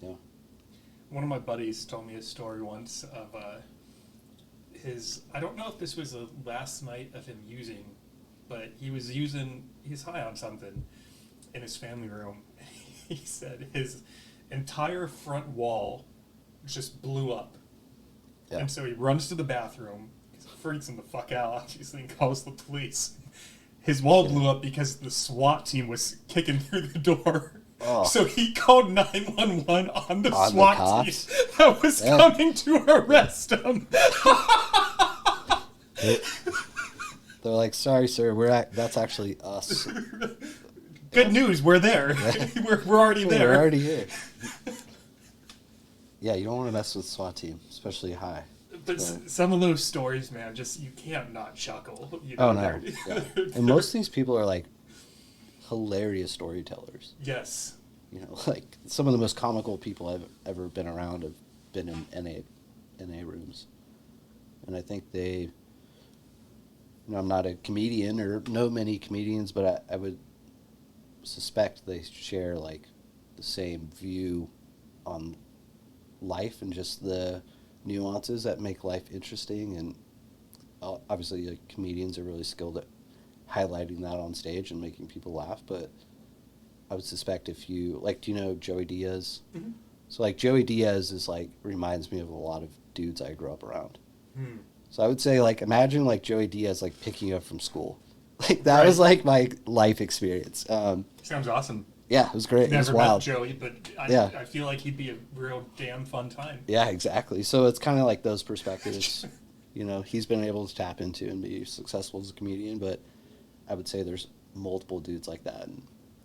yeah. One of my buddies told me a story once of I don't know if this was the last night of him using, but he's high on something in his family room. He said his entire front wall just blew up. Yeah. And so he runs to the bathroom, because it freaks him the fuck out, obviously, and calls the police. His wall blew up because the SWAT team was kicking through the door. Oh. So he called 911 on the SWAT team that was coming to arrest him. They're like, sorry, sir, that's actually us. Good news, we're there. we're already there. We're already here. Yeah, you don't want to mess with the SWAT team, especially high. But some of those stories, man, just you can't not chuckle. Oh, no. Yeah. And most of these people are, like, hilarious storytellers. Yes. Like, some of the most comical people I've ever been around have been in NA rooms. And I think I'm not a comedian or know many comedians, but I would suspect they share, like, the same view on life and just the nuances that make life interesting. And obviously, like, comedians are really skilled at highlighting that on stage and making people laugh, but I would suspect if you, like, do you know Joey Diaz? Mm-hmm. So, like, Joey Diaz is, like, reminds me of a lot of dudes I grew up around. Hmm. So I would say, like, imagine, like, Joey Diaz, like, picking you up from school. Like, that was, like, my life experience. Sounds awesome. Yeah, it was great. Never it was wild. Met Joey, but I feel like he'd be a real damn fun time. Yeah, exactly. So it's kind of like those perspectives, he's been able to tap into and be successful as a comedian, but I would say there's multiple dudes like that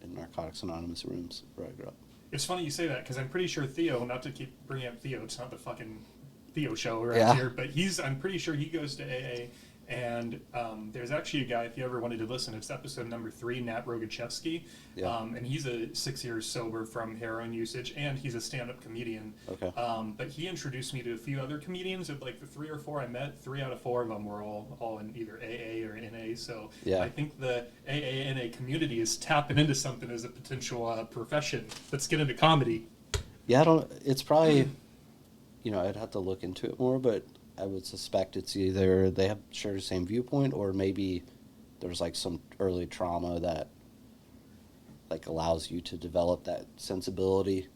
in Narcotics Anonymous rooms where I grew up. It's funny you say that, because I'm pretty sure Theo, not to keep bringing up Theo, it's not the fucking Theo show around here, but I'm pretty sure he goes to AA, and there's actually a guy, if you ever wanted to listen, it's episode number 3, Nat Rogachevsky, and he's 6 years sober from heroin usage, and he's a stand-up comedian. Okay. But he introduced me to a few other comedians. Of, like, the 3 or 4 I met, 3 out of 4 of them were all in either AA or NA, so I think the AA-NA community is tapping into something as a potential profession. Let's get into comedy. Yeah, it's probably, I'd have to look into it more, but I would suspect it's either they share the same viewpoint, or maybe there's like some early trauma that like allows you to develop that sensibility,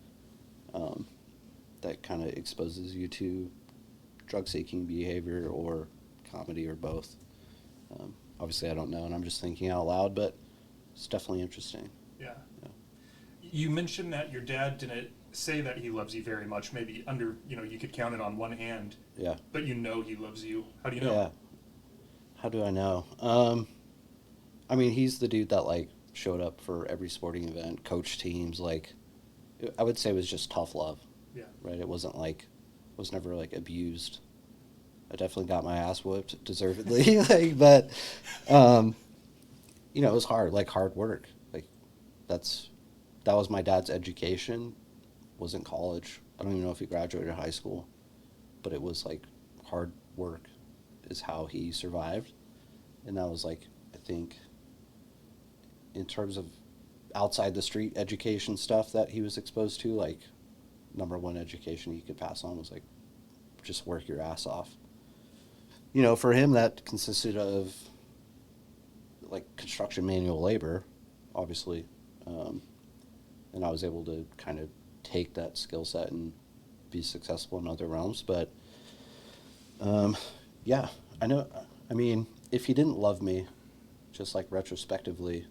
that kind of exposes you to drug-seeking behavior or comedy or both. Obviously, I don't know, and I'm just thinking out loud, but it's definitely interesting. Yeah. Yeah. You mentioned that your dad didn't say that he loves you very much. Maybe you could count it on one hand. Yeah. But you know he loves you. How do you know? Yeah. How do I know? I mean, he's the dude that like showed up for every sporting event, coached teams. Like, I would say it was just tough love, Yeah. right? It wasn't like, was never like abused. I definitely got my ass whooped deservedly, like, but it was hard, like hard work. Like, that was my dad's education. Wasn't college. I don't even know if he graduated high school, but it was like hard work is how he survived, and that was like, I think, in terms of outside the street education stuff that he was exposed to, like number one education he could pass on was like just work your ass off. For him that consisted of like construction manual labor, obviously, and I was able to kind of take that skill set and be successful in other realms. But yeah, I know. I mean, if he didn't love me, just like retrospectively,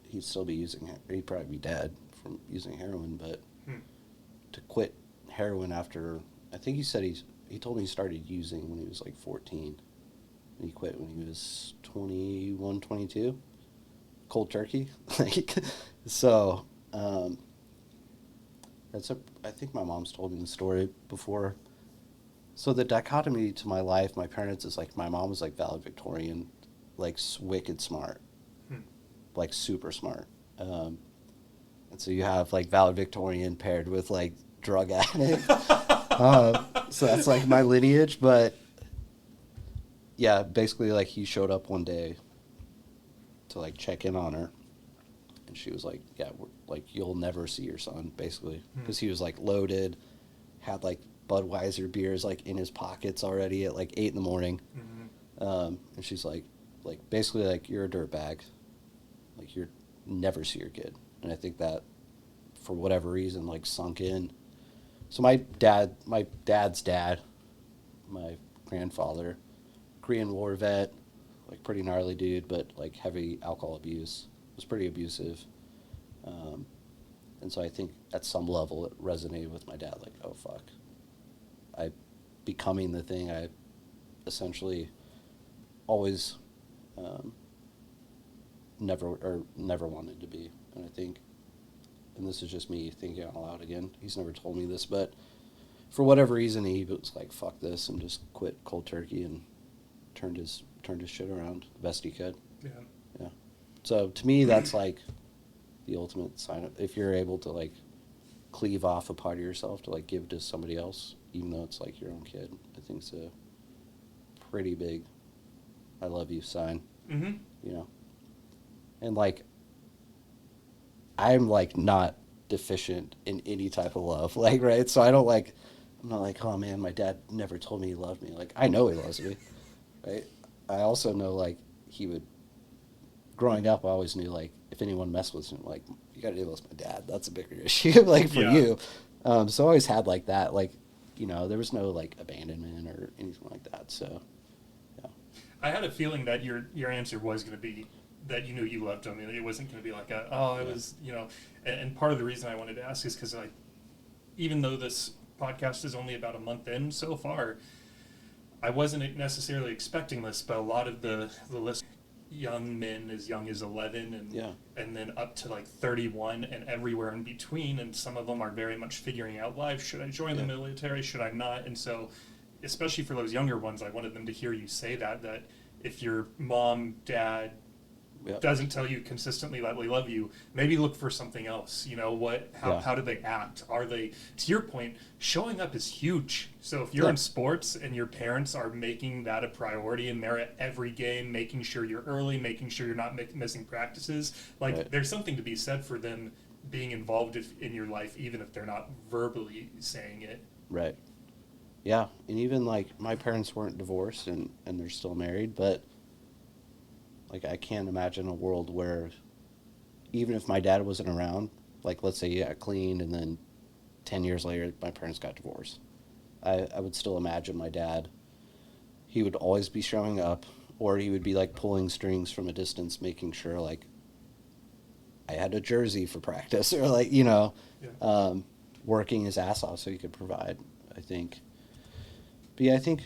he'd still be using. He'd probably be dead from using heroin. But to quit heroin after, I think he said he told me he started using when he was like 14, and he quit when he was 21, 22. Cold turkey, like so. I think my mom's told me the story before. So the dichotomy to my life, my parents, is like my mom was like valedictorian, like wicked smart, like super smart. And so you have like valedictorian paired with like drug addict. So that's like my lineage. But yeah, basically like he showed up one day to like check in on her. And she was like, yeah, like you'll never see your son, basically. Because he was like loaded, had like Budweiser beers like in his pockets already at like 8 in the morning. And she's like basically like you're a dirtbag. Like you're never see your kid. And I think that for whatever reason like sunk in. So my dad's dad, my grandfather, Korean War vet, like pretty gnarly dude, but like heavy alcohol abuse. Was pretty abusive. And so I think at some level it resonated with my dad, like, oh fuck. I becoming the thing I essentially always never wanted to be. And I think, and this is just me thinking out loud again, he's never told me this, but for whatever reason he was like, fuck this, and just quit cold turkey and turned his shit around the best he could. Yeah. Yeah. So to me, that's like the ultimate sign of, if you're able to like cleave off a part of yourself to like give to somebody else, even though it's like your own kid, I think it's a pretty big I love you sign. And like I'm like not deficient in any type of love, like, right? So I'm not like, oh man, my dad never told me he loved me. Like, I know he loves me, right? I also know like he would, growing up, I always knew like if anyone messed with him, like you got to deal with my dad. That's a bigger issue, like for you. So I always had like that, like there was no like abandonment or anything like that. So yeah, I had a feeling that your answer was going to be that you knew you loved him. It wasn't going to be like I was, And part of the reason I wanted to ask is because like even though this podcast is only about a month in so far, I wasn't necessarily expecting this, but a lot of the list young men as young as 11 and then up to like 31 and everywhere in between, and some of them are very much figuring out life. Should I join the military? Should I not? And so especially for those younger ones, I wanted them to hear you say that if your mom, dad doesn't tell you consistently that they love you, maybe look for something else. How do they act? Are they, to your point, showing up is huge. So if you're in sports and your parents are making that a priority and they're at every game, making sure you're early, making sure you're not missing practices, there's something to be said for them being involved in your life, even if they're not verbally saying it. Right. Yeah. And even like my parents weren't divorced and they're still married, but Like, I can't imagine a world where even if my dad wasn't around, like, let's say he got clean and then 10 years later my parents got divorced. I would still imagine my dad, he would always be showing up, or he would be like pulling strings from a distance, making sure like I had a jersey for practice, or like, working his ass off so he could provide, I think. But yeah, I think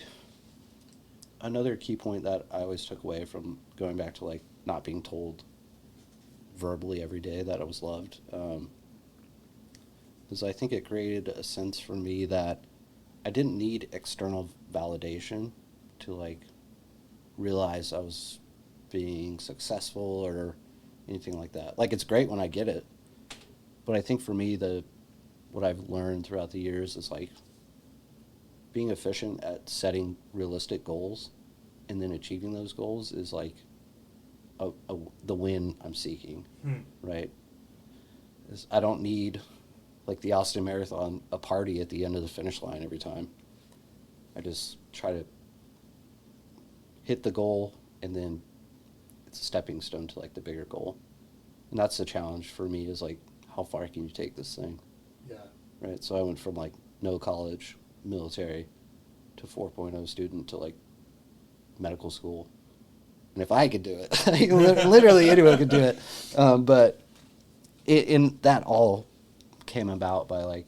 another key point that I always took away from going back to like not being told verbally every day that I was loved, is I think it created a sense for me that I didn't need external validation to like realize I was being successful or anything like that. Like, it's great when I get it, but I think for me, what I've learned throughout the years is like being efficient at setting realistic goals and then achieving those goals is like the win I'm seeking, right? I don't need, like the Austin Marathon, a party at the end of the finish line every time. I just try to hit the goal, and then it's a stepping stone to like the bigger goal. And that's the challenge for me, is like, how far can you take this thing? Yeah. Right. So I went from like no college, military, to 4.0 student to like medical school. And if I could do it, literally anyone could do it. But that all came about by like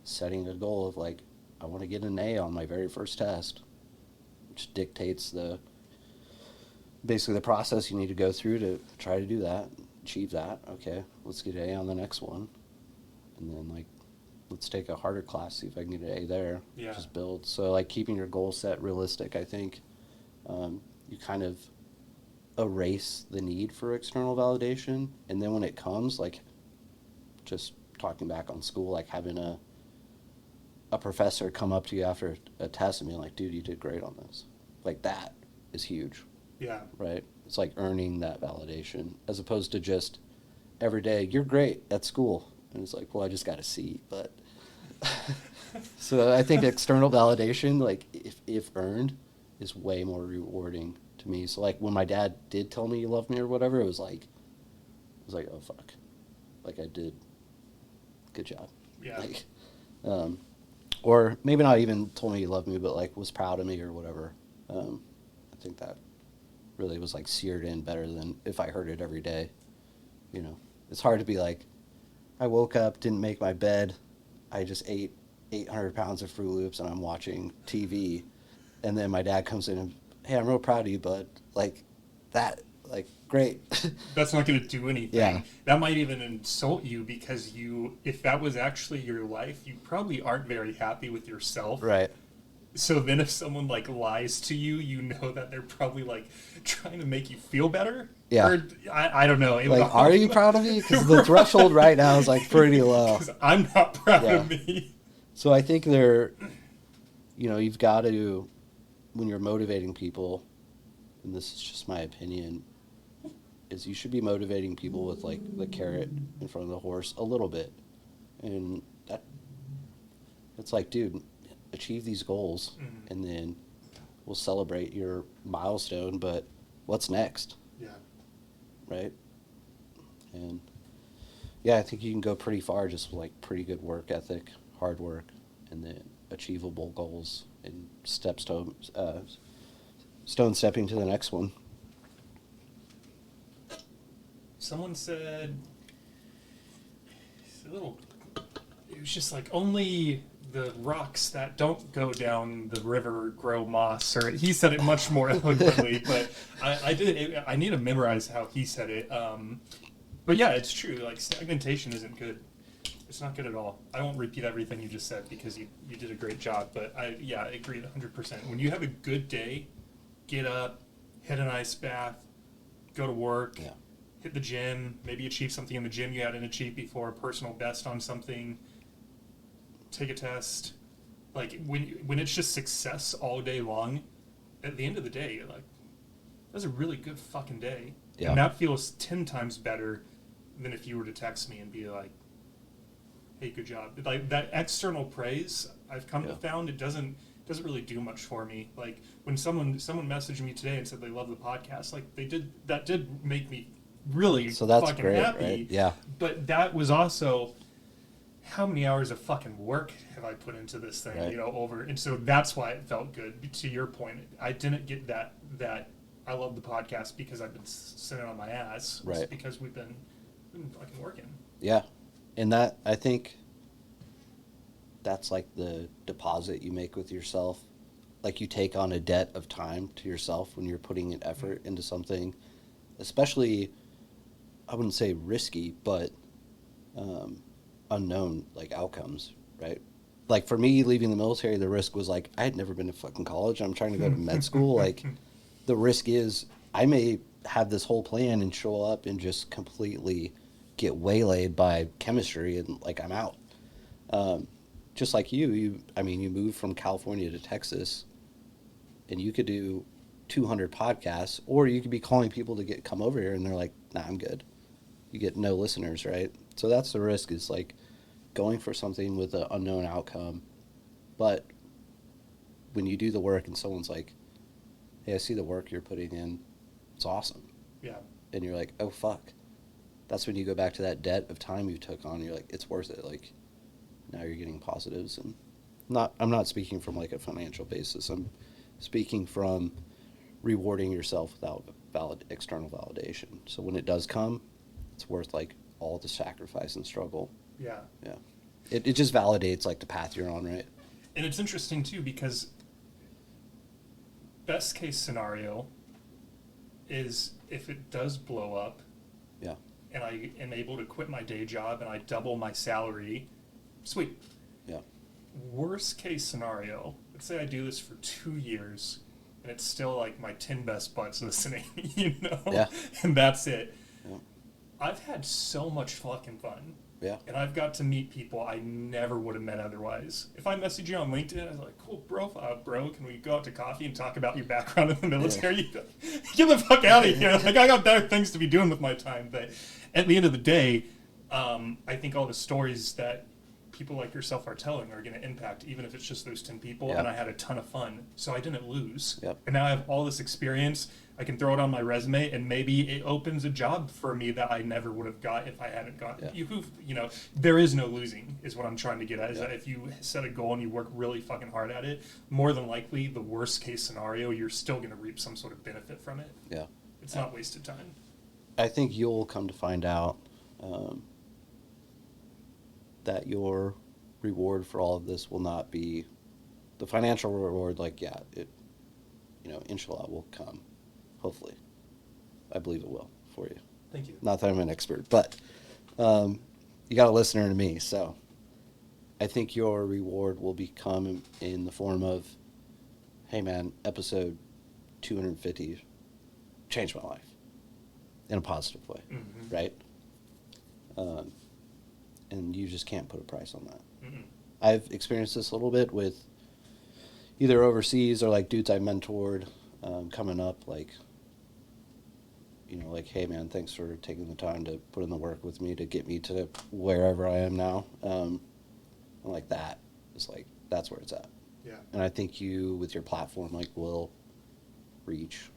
setting a goal of like, I want to get an A on my very first test, which dictates basically the process you need to go through to try to do that, achieve that. Okay, let's get an A on the next one. And then like, let's take a harder class, see if I can get an A there. Yeah. Just build. So like keeping your goal set realistic, I think you kind of erase the need for external validation. And then when it comes, like just talking back on school, like having a professor come up to you after a test and be like, dude, you did great on this. Like, that is huge. Yeah. Right? It's like earning that validation, as opposed to just every day, you're great at school. And it's like, well, I just got a C. But so I think external validation, like if earned, is way more rewarding to me. So like when my dad did tell me he loved me or whatever, it was like, oh fuck, like I did good job. Yeah. Like, or maybe not even told me he loved me, but like was proud of me or whatever. I think that really was like seared in better than if I heard it every day. You know, it's hard to be like, I woke up, didn't make my bed, I just ate 800 pounds of Fruit Loops and I'm watching TV, and then my dad comes in and, hey, I'm real proud of you, bud. Like that, like, great. That's not going to do anything. Yeah. That might even insult you, because if that was actually your life, you probably aren't very happy with yourself. Right. So then if someone like lies to you, you know that they're probably like trying to make you feel better. Yeah. Or, I don't know. Like, are you proud of me? Because the threshold right now is like pretty low. 'Cause I'm not proud Yeah. of me. So I think you've got to, when you're motivating people, and this is just my opinion, is you should be motivating people with like the carrot in front of the horse a little bit. And it's like, dude, achieve these goals, and then we'll celebrate your milestone, but what's next? Yeah. Right? And yeah, I think you can go pretty far just with like pretty good work ethic, hard work, and then achievable goals, and stone stepping to the next one. Someone said, it was just like, only the rocks that don't go down the river grow moss, or he said it much more eloquently, but I need to memorize how he said it. But yeah, it's true. Like, stagnation isn't good. It's not good at all. I won't repeat everything you just said because you did a great job, but I agree 100%. When you have a good day, get up, hit an ice bath, go to work, hit the gym, maybe achieve something in the gym you hadn't achieved before, personal best on something, take a test. Like, when it's just success all day long, at the end of the day, you're like, that was a really good fucking day. Yeah. And that feels 10 times better than if you were to text me and be like, hey, good job. Like, that external praise, I've come to found, it doesn't doesn't really do much for me. Like when someone messaged me today and said they love the podcast, like that did make me really So that's fucking great, happy. right? Yeah. But that was also how many hours of fucking work have I put into this thing, Right. over, and so that's why it felt good. To your point, I didn't get that I love the podcast because I've been sitting on my ass. It's Right. because we've been fucking working. Yeah. And that, I think that's like the deposit you make with yourself. Like you take on a debt of time to yourself when you're putting an effort into something, especially, I wouldn't say risky, but unknown, like outcomes, right? Like for me, leaving the military, the risk was like, I had never been to fucking college. I'm trying to go to med school. Like the risk is I may have this whole plan and show up and just completely get waylaid by chemistry and like I'm out. Just like you moved from California to Texas and you could do 200 podcasts, or you could be calling people to come over here and they're like, nah, I'm good. You get no listeners, right? So that's the risk, is like going for something with an unknown outcome. But when you do the work and someone's like, hey, I see the work you're putting in, it's awesome. Yeah. And you're like, oh, fuck. That's when you go back to that debt of time you took on. You're like, it's worth it. Like, now you're getting positives. And I'm not speaking from like a financial basis. I'm speaking from rewarding yourself without external validation. So when it does come, it's worth like all the sacrifice and struggle. Yeah. Yeah. It just validates like the path you're on, right? And it's interesting too because best case scenario is if it does blow up, Yeah. and I am able to quit my day job and I double my salary, sweet. Yeah. Worst case scenario, let's say I do this for 2 years and it's still like my 10 best buds listening, Yeah. And that's it. Yeah. I've had so much fucking fun. Yeah. And I've got to meet people I never would have met otherwise. If I message you on LinkedIn, I was like, cool, bro, can we go out to coffee and talk about your background in the military? Yeah. Get the fuck out of here. Like, I got better things to be doing with my time. But at the end of the day, I think all the stories that people like yourself are telling are going to impact, even if it's just those 10 people. Yeah. And I had a ton of fun. So I didn't lose. Yep. And now I have all this experience. I can throw it on my resume, and maybe it opens a job for me that I never would have got if I hadn't gotten. Yeah. There is no losing, is what I'm trying to get at. Is Yeah. that if you set a goal and you work really fucking hard at it, more than likely, the worst case scenario, you're still going to reap some sort of benefit from it. Yeah. It's not wasted time. I think you'll come to find out that your reward for all of this will not be the financial reward. Like, yeah, inshallah will come. Hopefully. I believe it will for you. Thank you. Not that I'm an expert, but you got a listener to me, so I think your reward will become in the form of, hey man, episode 250 changed my life in a positive way, right? And you just can't put a price on that. Mm-mm. I've experienced this a little bit with either overseas or like dudes I mentored coming up, like, like, hey man, thanks for taking the time to put in the work with me to get me to wherever I am now. And like that is like, that's where it's at. Yeah. And I think you, with your platform, like, will reach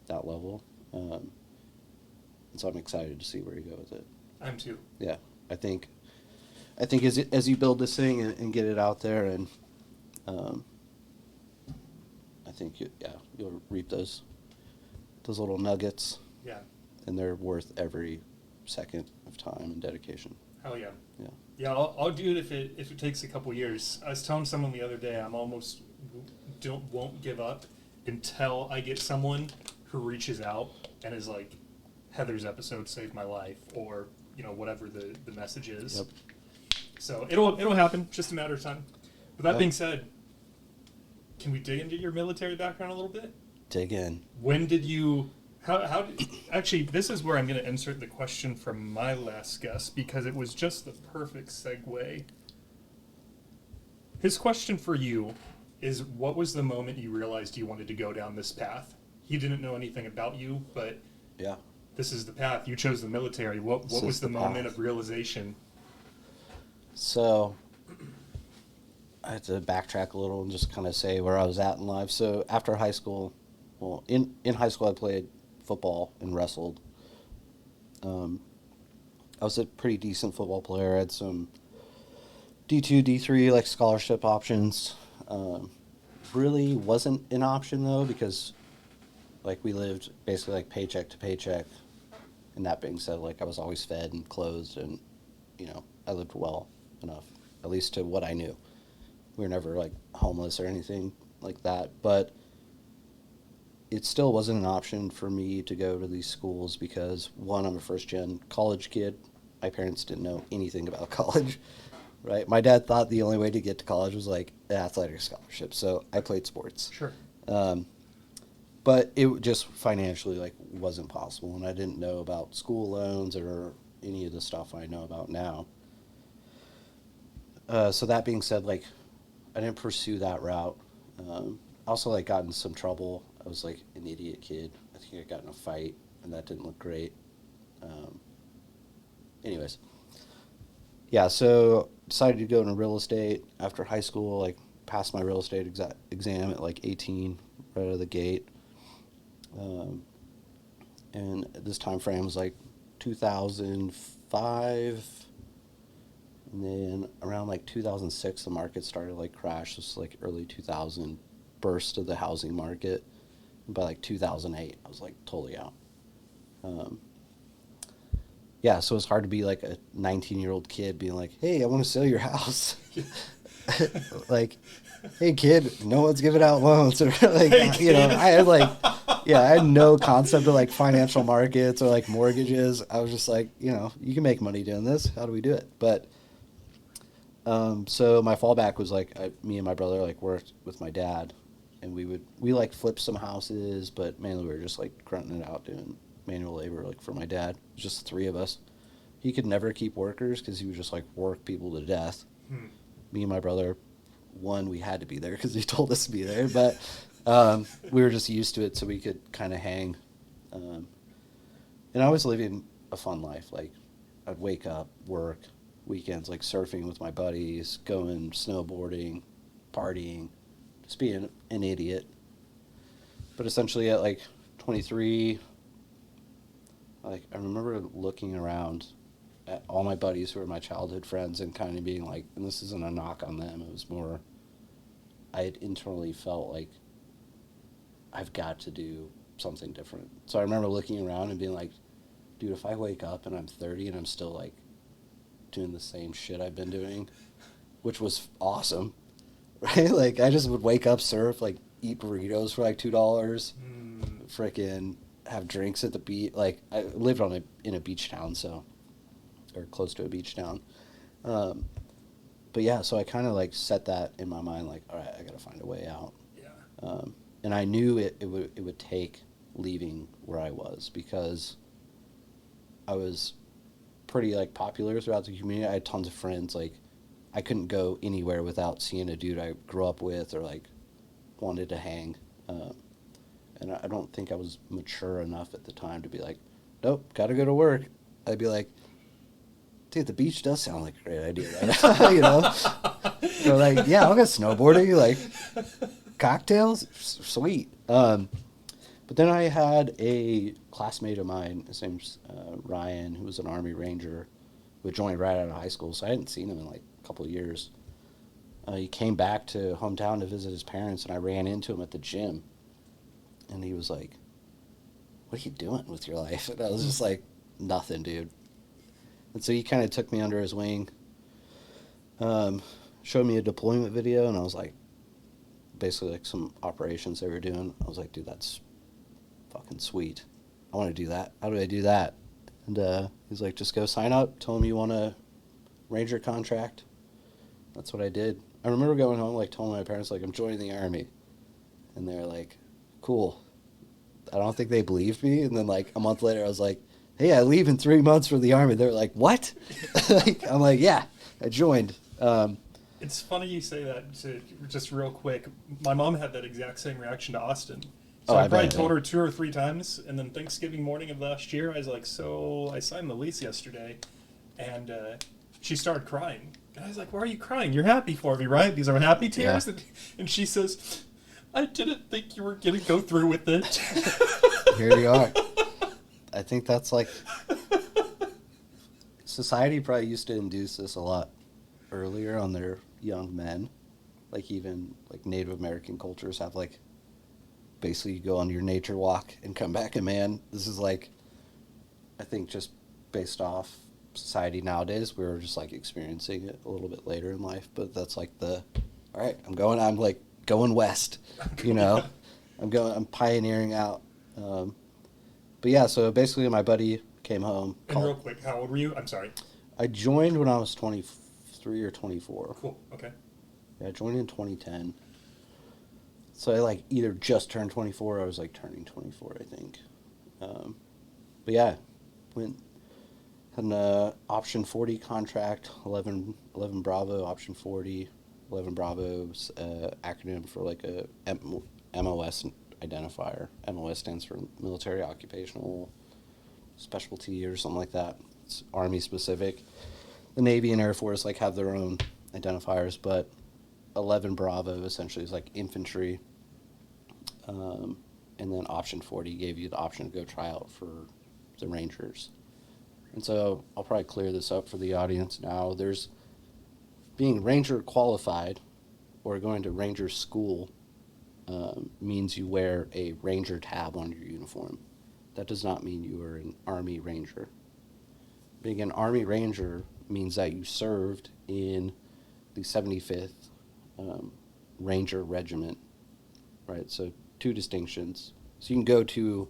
that level. And so I'm excited to see where you go with it. I'm too. Yeah. I think as you build this thing and get it out there, and I think you'll reap those little nuggets. Yeah. And they're worth every second of time and dedication. Hell yeah. Yeah. Yeah, I'll do it if it takes a couple years. I was telling someone the other day I'm almost won't give up until I get someone who reaches out and is like, Heather's episode saved my life, or whatever the message is. Yep. So it'll happen, just a matter of time. With that Yep. being said, can we dig into your military background a little bit? Dig in. When did you? How did, actually, this is where I'm going to insert the question from my last guest, because it was just the perfect segue. His question for you is, what was the moment you realized you wanted to go down this path? He didn't know anything about you, but Yeah. this is the path. You chose the military. What This was is the the moment path. of realization? So I had to backtrack a little and just kind of say where I was at in life. So after high school, well, in high school I played football and wrestled. Um, I was a pretty decent football player. I had some D2, D3 like scholarship options. Really wasn't an option though because like we lived basically like paycheck to paycheck. And that being said, like I was always fed and clothed, and I lived well enough, at least to what I knew. We were never like homeless or anything like that, but it still wasn't an option for me to go to these schools because one, I'm a first gen college kid. My parents didn't know anything about college, right? My dad thought the only way to get to college was like an athletic scholarship, so I played sports. Sure. But it just financially like wasn't possible, and I didn't know about school loans or any of the stuff I know about now. So that being said, like I didn't pursue that route. I also like got in some trouble. I was like an idiot kid. I think I got in a fight, and that didn't look great. Anyways, yeah. So decided to go into real estate after high school. Like passed my real estate exam at like 18, right out of the gate. And this time frame was like 2005, and then around like 2006 the market started like crash. This was like early 2000 burst of the housing market, and by like 2008 I was like totally out. Yeah, so it's hard to be like a 19-year-old kid being like, hey, I want to sell your house. Like, hey kid, no one's giving out loans. Or like, I had like, I had no concept of like financial markets or like mortgages. I was just like, you can make money doing this. How do we do it? But so my fallback was like, me and my brother like worked with my dad, and we like flipped some houses, but mainly we were just like grunting it out doing manual labor like for my dad. It was just the three of us. He could never keep workers because he would just like work people to death. Me and my brother, one, we had to be there because he told us to be there, but we were just used to it, so we could kind of hang. And I was living a fun life. Like I'd wake up, work, weekends like surfing with my buddies, going snowboarding, partying, just being an idiot. But essentially at like 23, like I remember looking around at all my buddies who were my childhood friends and kind of being like, and this isn't a knock on them, it was more, I had internally felt like I've got to do something different. So I remember looking around and being like, dude, if I wake up and I'm 30 and I'm still like doing the same shit I've been doing, which was awesome, right? Like I just would wake up, surf, like eat burritos for like $2, frickin' have drinks at the beach. Like I lived in a beach town, so, or close to a beach town. But yeah, so I kind of like set that in my mind, like, all right, I got to find a way out. Yeah. And I knew it would take leaving where I was, because I was pretty like popular throughout the community. I had tons of friends. Like I couldn't go anywhere without seeing a dude I grew up with or like wanted to hang. And I don't think I was mature enough at the time to be like, nope, got to go to work. I'd be like, dude, the beach does sound like a great idea right now, you know? So like, yeah, I'll go snowboarding, like cocktails, sweet. But then I had a classmate of mine, his name's Ryan, who was an Army Ranger, who had joined right out of high school, so I hadn't seen him in like a couple of years. He came back to hometown to visit his parents, and I ran into him at the gym. And he was like, what are you doing with your life? And I was just like, nothing, dude. And so he kind of took me under his wing, showed me a deployment video, and I was like, basically like some operations they were doing. I was like, dude, that's fucking sweet. I want to do that. How do I do that? And he's like, just go sign up. Tell him you want a Ranger contract. That's what I did. I remember going home, like, telling my parents, like, I'm joining the Army. And they're like, cool. I don't think they believed me. And then, like, a month later, I was like, hey, I leave in 3 months for the Army. They're like, what? I'm like, yeah, I joined. It's funny you say that. Just real quick, my mom had that exact same reaction to Austin. So I probably told her 2 or 3 times, and then Thanksgiving morning of last year, I was like, so I signed the lease yesterday, and she started crying. And I was like, why are you crying? You're happy for me, right? These are happy tears? Yeah. And she says, I didn't think you were going to go through with it. Here you are. I think that's like society probably used to induce this a lot earlier on their young men. Like even like Native American cultures have like basically you go on your nature walk and come back a man. This is like I think just based off society nowadays, we're just like experiencing it a little bit later in life. But that's like all right, I'm like going west, you know, I'm pioneering out. But yeah, so basically my buddy came home. And real quick, how old were you? I'm sorry. I joined when I was 23 or 24. Cool. Okay. Yeah, I joined in 2010. So I like either just turned 24 or I was like turning 24, I think. But yeah, had an option 40 contract, 11 Bravo, option 40, 11 Bravo's acronym for like a MOS identifier. MOS stands for Military Occupational Specialty or something like that. It's Army specific. The Navy and Air Force like have their own identifiers, but 11 Bravo essentially is like infantry. And then option 40 gave you the option to go try out for the Rangers. And so I'll probably clear this up for the audience now. There's being Ranger qualified or going to Ranger school means you wear a Ranger tab on your uniform. That does not mean you are an Army Ranger. Being an Army Ranger means that you served in the 75th Ranger Regiment, right? So two distinctions. So you can go to,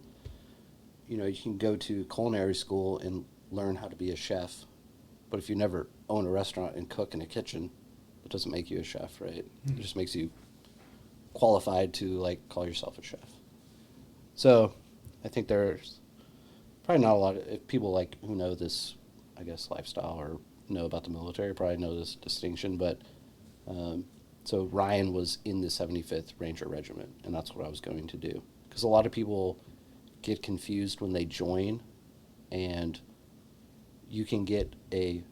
culinary school and learn how to be a chef, but if you never own a restaurant and cook in a kitchen, it doesn't make you a chef, right? It just makes you qualified to like call yourself a chef. So I think there's probably not a lot of people like who know this, I guess, lifestyle or know about the military probably know this distinction, but so Ryan was in the 75th Ranger Regiment, and that's what I was going to do. Because a lot of people get confused when they join, and you can get a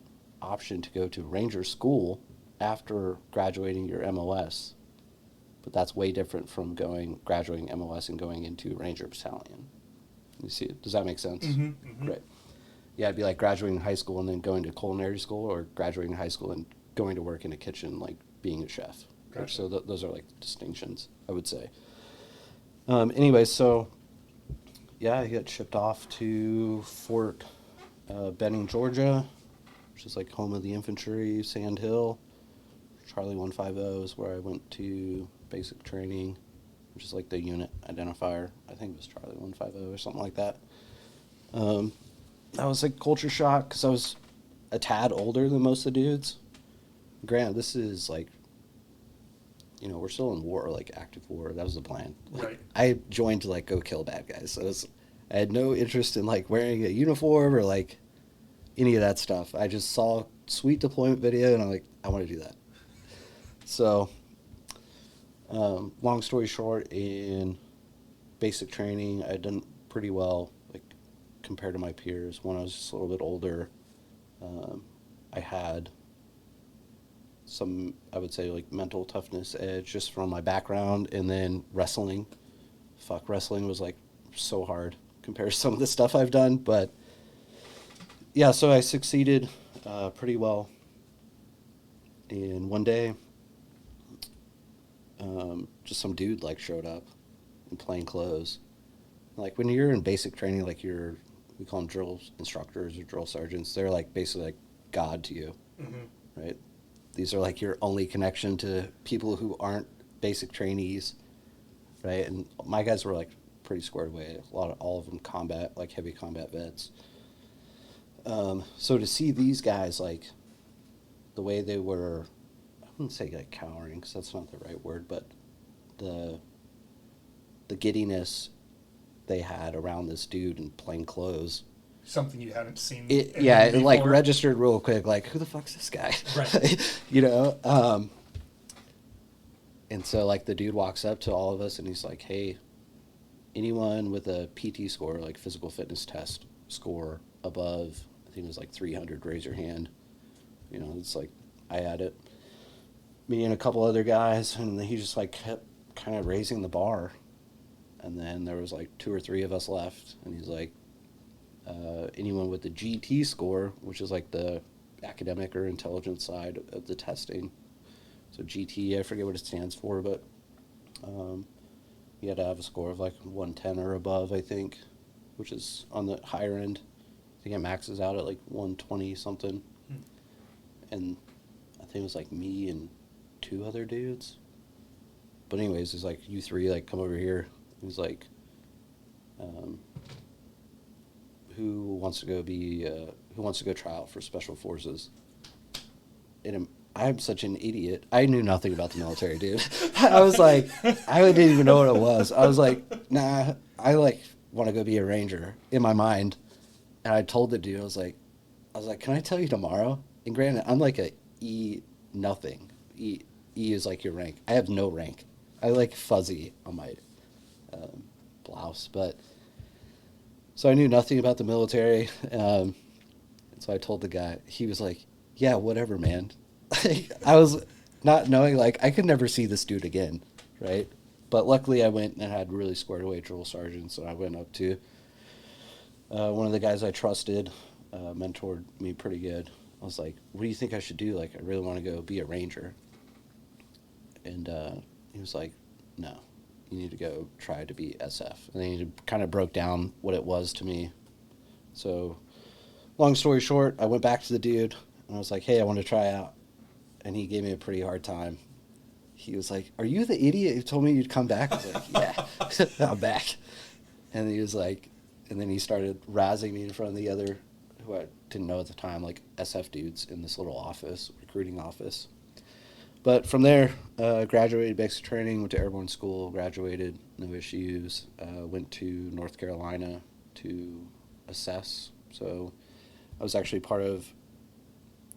option to go to Ranger school after graduating your MOS, but that's way different from graduating MOS and going into Ranger Battalion. You see it? Does that make sense? Mm-hmm, mm-hmm. Great. Yeah, it'd be like graduating high school and then going to culinary school, or graduating high school and going to work in a kitchen, like being a chef. Gotcha. So those are like distinctions, I would say. Anyway, so yeah, I got shipped off to Fort Benning, Georgia, which is like home of the infantry, Sand Hill. Charlie 150 is where I went to basic training, which is like the unit identifier. I think it was Charlie 150 or something like that. That was like culture shock because I was a tad older than most of the dudes. Granted, this is like, we're still in war, like active war. That was the plan. Right. I joined to like go kill bad guys. So I had no interest in like wearing a uniform or like any of that stuff. I just saw sweet deployment video and I'm like, I want to do that. So, long story short, in basic training, I'd done pretty well, like compared to my peers. When I was just a little bit older, I had some, I would say, like mental toughness edge just from my background, and then wrestling. Wrestling was like so hard compared to some of the stuff I've done, but yeah, so I succeeded pretty well. And one day, just some dude like showed up in plain clothes. Like when you're in basic training, like we call them drill instructors or drill sergeants. They're like basically like God to you, right? These are like your only connection to people who aren't basic trainees, right? And my guys were like pretty squared away. All of them like heavy combat vets. So to see these guys, like the way they were, I wouldn't say like cowering because that's not the right word, but the giddiness they had around this dude in plain clothes. Something you haven't seen. It like registered real quick, like, who the fuck's this guy? Right. And so like the dude walks up to all of us and he's like, hey, anyone with a PT score, like physical fitness test score above, I think it was like 300, raise your hand. It's like I had it. Me and a couple other guys, and he just like kept kind of raising the bar. And then there was like 2 or 3 of us left, and he's like, anyone with the GT score, which is like the academic or intelligence side of the testing. So GT, I forget what it stands for, but you had to have a score of like 110 or above, I think, which is on the higher end. I think it maxes out at like 120 something. And I think it was like me and 2 other dudes. But anyways, he's like, you 3, like, come over here. He's like, who wants to go try out for special forces? And I'm such an idiot. I knew nothing about the military, dude. I was like, I didn't even know what it was. I was like, nah, I like want to go be a ranger in my mind. And I told the dude, I was like, can I tell you tomorrow? And granted, I'm like a E nothing. E is like your rank. I have no rank. I like fuzzy on my blouse, but so I knew nothing about the military. And so I told the guy. He was like, "Yeah, whatever, man." I was not knowing, like, I could never see this dude again, right? But luckily, I went and had really squared away drill sergeants, and I went up to one of the guys I trusted, mentored me pretty good. I was like, "What do you think I should do? Like, I really want to go be a ranger." And he was like, "No, you need to go try to be SF." And then he kind of broke down what it was to me. So, long story short, I went back to the dude and I was like, "Hey, I want to try out." And he gave me a pretty hard time. He was like, "Are you the idiot who told me you'd come back?" I was like, "Yeah, I'm back." And he was like, and then he started razzing me in front of the other, who I didn't know at the time, like SF dudes in this little office, recruiting office. But from there, graduated basic training, went to Airborne school, graduated, no issues, went to North Carolina to assess. So I was actually part of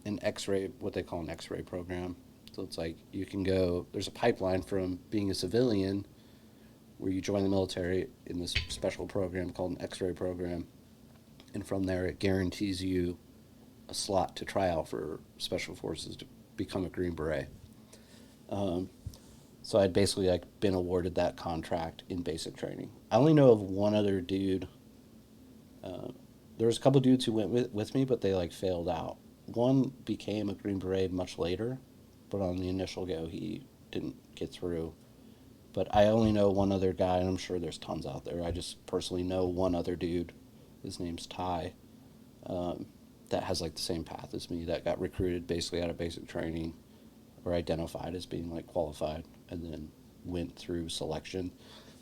an X-ray, what they call an X-ray program. So it's like you can go, there's a pipeline from being a civilian where you join the military in this special program called an X-ray program. And from there, it guarantees you a slot to try out for special forces to become a Green Beret. So I'd basically like been awarded that contract in basic training. I only know of one other dude. There was a couple dudes who went with me, but they like failed out. One became a Green Beret much later, but on the initial go, he didn't get through. But I only know one other guy, and I'm sure there's tons out there. I just personally know one other dude. His name's Ty. That has like the same path as me. That got recruited basically out of basic training, or identified as being like qualified, and then went through selection.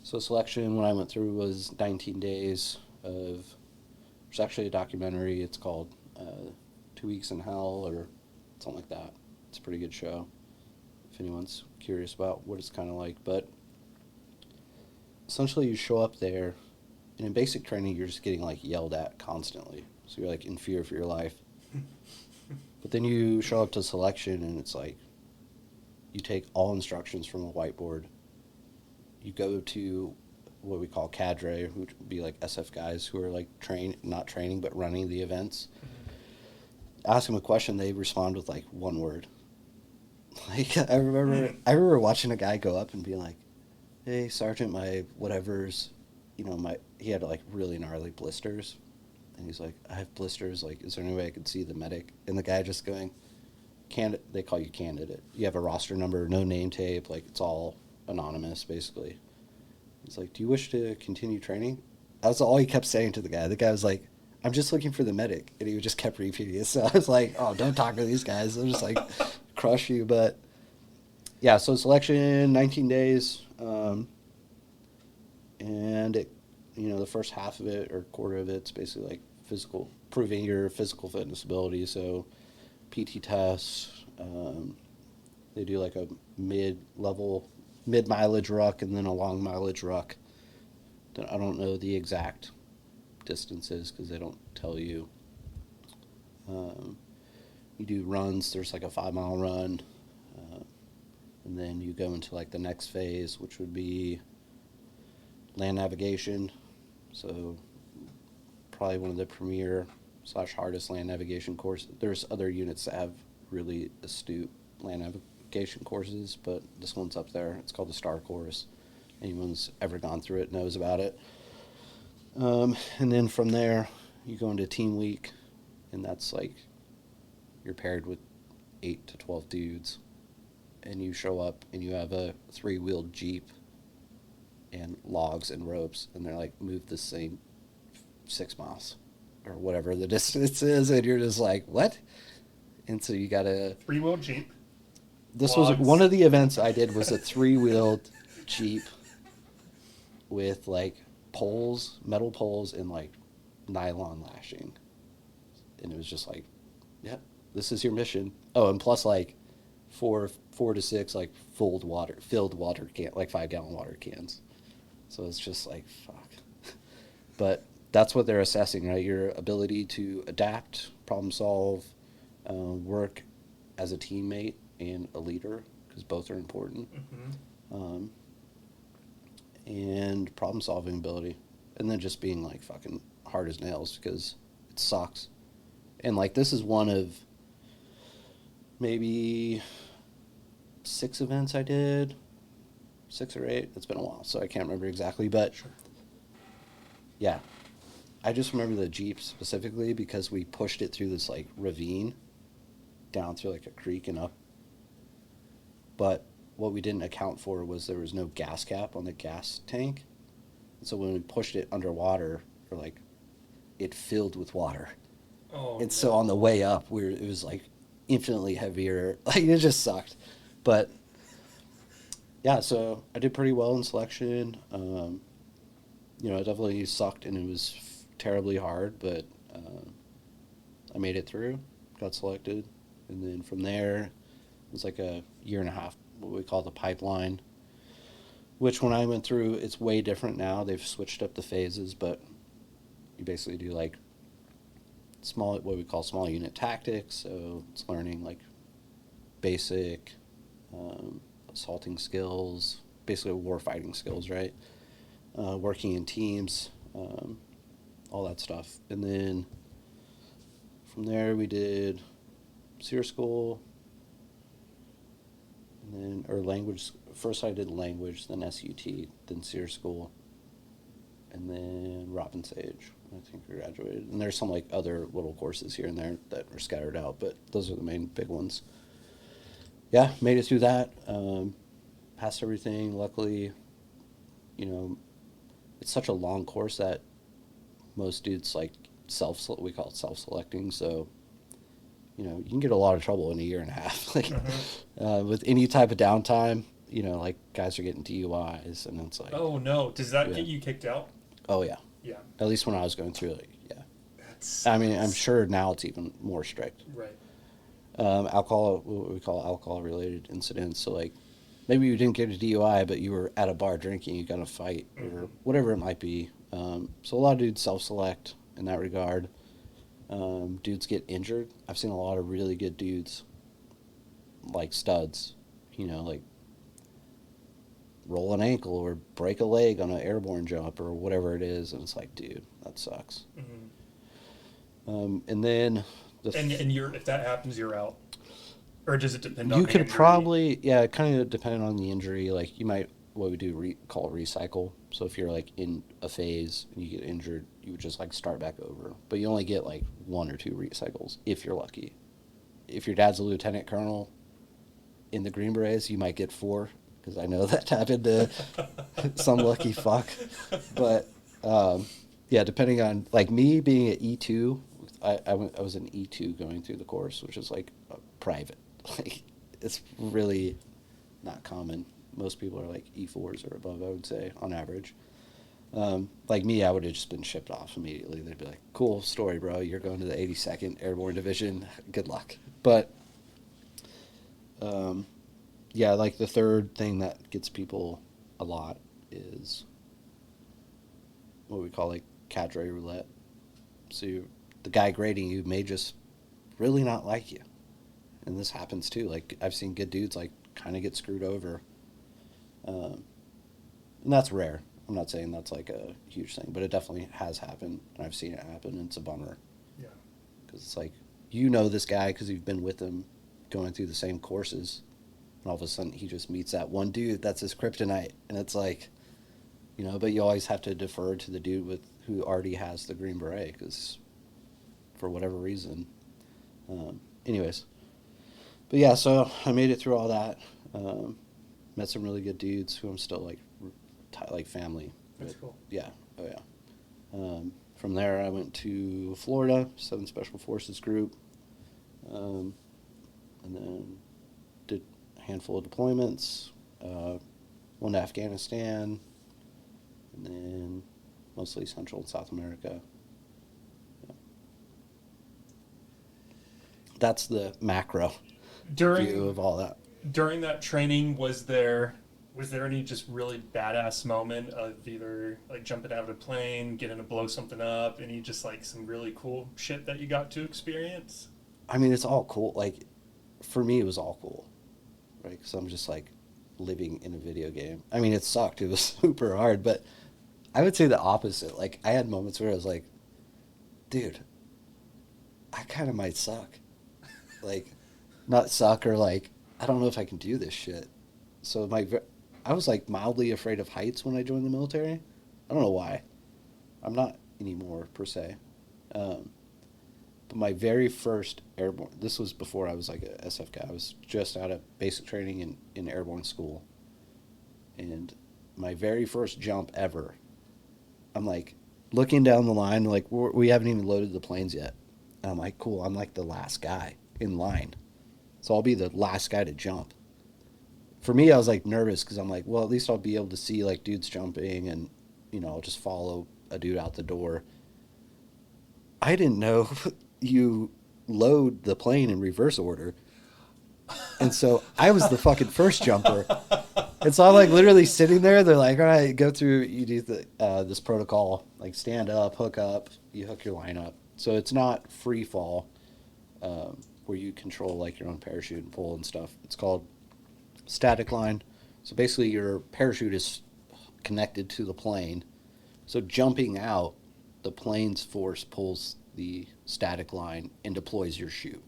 So selection, when I went through, was 19 days of. There's actually a documentary. It's called 2 Weeks in Hell or something like that. It's a pretty good show if anyone's curious about what it's kind of like. But essentially, you show up there, and in basic training, you're just getting like yelled at constantly. So you're like in fear for your life. But then you show up to selection, and it's like you take all instructions from a whiteboard. You go to what we call cadre, who would be like SF guys who are like not training, but running the events. Ask them a question, they respond with like one word. Like I remember watching a guy go up and being like, "Hey, Sergeant, my whatever's, he had like really gnarly blisters." And he's like, "I have blisters, like, is there any way I could see the medic?" And the guy just going, they call you candidate. You have a roster number, no name tape, like it's all anonymous, basically. He's like, "Do you wish to continue training?" That's all he kept saying to the guy. The guy was like, "I'm just looking for the medic." And he just kept repeating it. So I was like, "Oh, don't talk to these guys. They'll just like crush you." But yeah, so selection, 19 days. And it, the first half of it or quarter of it's basically like proving your physical fitness ability. So PT tests. They do like a mid-mileage ruck and then a long mileage ruck. I don't know the exact distances because they don't tell you. You do runs. There's like a 5-mile run. And then you go into like the next phase, which would be land navigation. So probably one of the premier / hardest land navigation courses. There's other units that have really astute land navigation courses, but this one's up there. It's called the Star Course. Anyone's ever gone through it knows about it. And then from there, you go into team week, and that's like you're paired with 8 to 12 dudes, and you show up and you have a 3-wheeled Jeep and logs and ropes, and they're like, move this thing 6 miles or whatever the distance is, and you're just like, what? And so you gotta 3-wheel Jeep. This Logs. was one of the events I did was a 3-wheeled Jeep with like poles, metal poles, and like nylon lashing, and it was just like, yeah, this is your mission. Oh, and plus like four to six like filled water can, like 5-gallon water cans. So it's just like fuck. But that's what they're assessing, right? Your ability to adapt, problem solve, work as a teammate and a leader, because both are important. And problem solving ability, and then just being like fucking hard as nails, because it sucks. And like this is one of maybe 6 events I did, 6 or 8. It's been a while, so I can't remember exactly, but Sure. yeah, I just remember the Jeep specifically because we pushed it through this like ravine down through like a creek and up. But what we didn't account for was there was no gas cap on the gas tank. And so when we pushed it underwater, or like it filled with water. Oh, And so on the way up, it was like infinitely heavier. Like it just sucked. But yeah, so I did pretty well in selection. You know, it definitely sucked, and it was terribly hard, but I made it through, got selected, and then from there, it was like a year and a half, what we call the pipeline, which when I went through, it's way different now. They've switched up the phases, but you basically do like what we call small unit tactics. So it's learning like basic assaulting skills, basically war fighting skills, right? Working in teams, all that stuff. And then from there we did SEER school, and then, or language. First I did language, then SUT, then SEER school, and then Robin Sage. I think we graduated. And there's some like other little courses here and there that are scattered out, but those are the main big ones. Yeah, made it through that. Passed everything. Luckily, you know, it's such a long course that most dudes like we call it self-selecting. So, you know, you can get a lot of trouble in a year and a half. Like with any type of downtime, you know, like guys are getting DUIs, and it's like, oh no, does that yeah. get you kicked out? Oh yeah. Yeah. At least when I was going through it, yeah. That's. I mean, I'm sure now it's even more strict. Right. Alcohol, what we call alcohol-related incidents. So like, maybe you didn't get a DUI, but you were at a bar drinking, you got in a fight, or whatever it might be. So a lot of dudes self-select in that regard. Dudes get injured. I've seen a lot of really good dudes, like studs, you know, like roll an ankle or break a leg on an airborne jump or whatever it is, and it's like, dude, that sucks. And then And if that happens, you're out. Or does it depend on you the could injury? probably, yeah, kind of depending on the injury. Like you might, what we do call recycle. So if you're like in a phase and you get injured, you would just like start back over. But you only get like 1 or 2 recycles if you're lucky. If your dad's a lieutenant colonel in the Green Berets, you might get 4, because I know that happened to some lucky fuck. But yeah, depending on like me being at E2, I was an E2 going through the course, which is like private. Like it's really not common. Most people are like E4s or above, I would say, on average. Like me, I would have just been shipped off immediately. They'd be like, cool story, bro. You're going to the 82nd Airborne Division. Good luck. But yeah, like the third thing that gets people a lot is what we call like cadre roulette. So the guy grading you may just really not like you. And this happens too. Like I've seen good dudes like kind of get screwed over. And that's rare. I'm not saying that's like a huge thing, but it definitely has happened. And I've seen it happen, and it's a bummer. Yeah. Because it's like, you know this guy because you've been with him going through the same courses, and all of a sudden he just meets that one dude that's his kryptonite, and it's like, you know, but you always have to defer to the dude who already has the Green Beret, because for whatever reason. Anyways, but yeah, so I made it through all that. Met some really good dudes who I'm still like family. That's cool. Yeah, oh yeah. From there, I went to Florida, 7 Special Forces Group, and then did a handful of deployments, one to Afghanistan, and then mostly Central and South America. Yeah. That's the macro view of all that. During that training, was there any just really badass moment of either like jumping out of a plane, getting to blow something up, any just like some really cool shit that you got to experience? I mean, it's all cool. Like, for me, it was all cool, right? Because I'm just like living in a video game. I mean, it sucked. It was super hard, but I would say the opposite. Like, I had moments where I was like, dude, I kind of might suck. Like, not suck, or like, I don't know if I can do this shit. So I was like mildly afraid of heights when I joined the military. I don't know why. I'm not anymore per se. But my very first Airborne, this was before I was like a SF guy. I was just out of basic training in Airborne school. And my very first jump ever, I'm like looking down the line, like we haven't even loaded the planes yet. And I'm like, cool, I'm like the last guy in line. So I'll be the last guy to jump. For me, I was like nervous because I'm like, well, at least I'll be able to see like dudes jumping, and, you know, I'll just follow a dude out the door. I didn't know you load the plane in reverse order. And so I was the fucking first jumper. And so I'm like literally sitting there. They're like, all right, go through, you do this protocol, like stand up, you hook your line up. So it's not free fall, where you control like your own parachute and pull and stuff. It's called static line. So basically your parachute is connected to the plane. So jumping out, the plane's force pulls the static line and deploys your chute.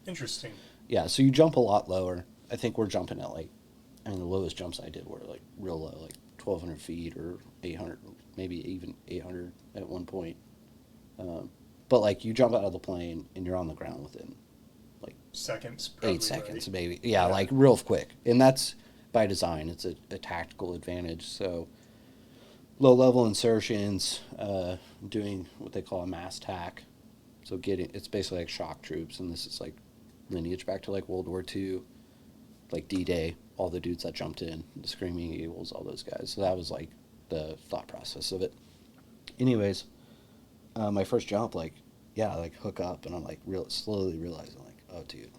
Interesting. Yeah, so you jump a lot lower. I think we're jumping at the lowest jumps I did were like real low, like 1,200 feet or 800, maybe even 800 at one point. But like you jump out of the plane and you're on the ground within like seconds, probably, 8 seconds, right? maybe. Yeah, like real quick. And that's by design. It's a tactical advantage. So low-level insertions, doing what they call a mass tack. So it's basically like shock troops, and this is like lineage back to like World War II, like D-Day, all the dudes that jumped in, the Screaming Eagles, all those guys. So that was like the thought process of it. Anyways, my first jump, like hook up, and I'm like slowly realizing like, oh dude,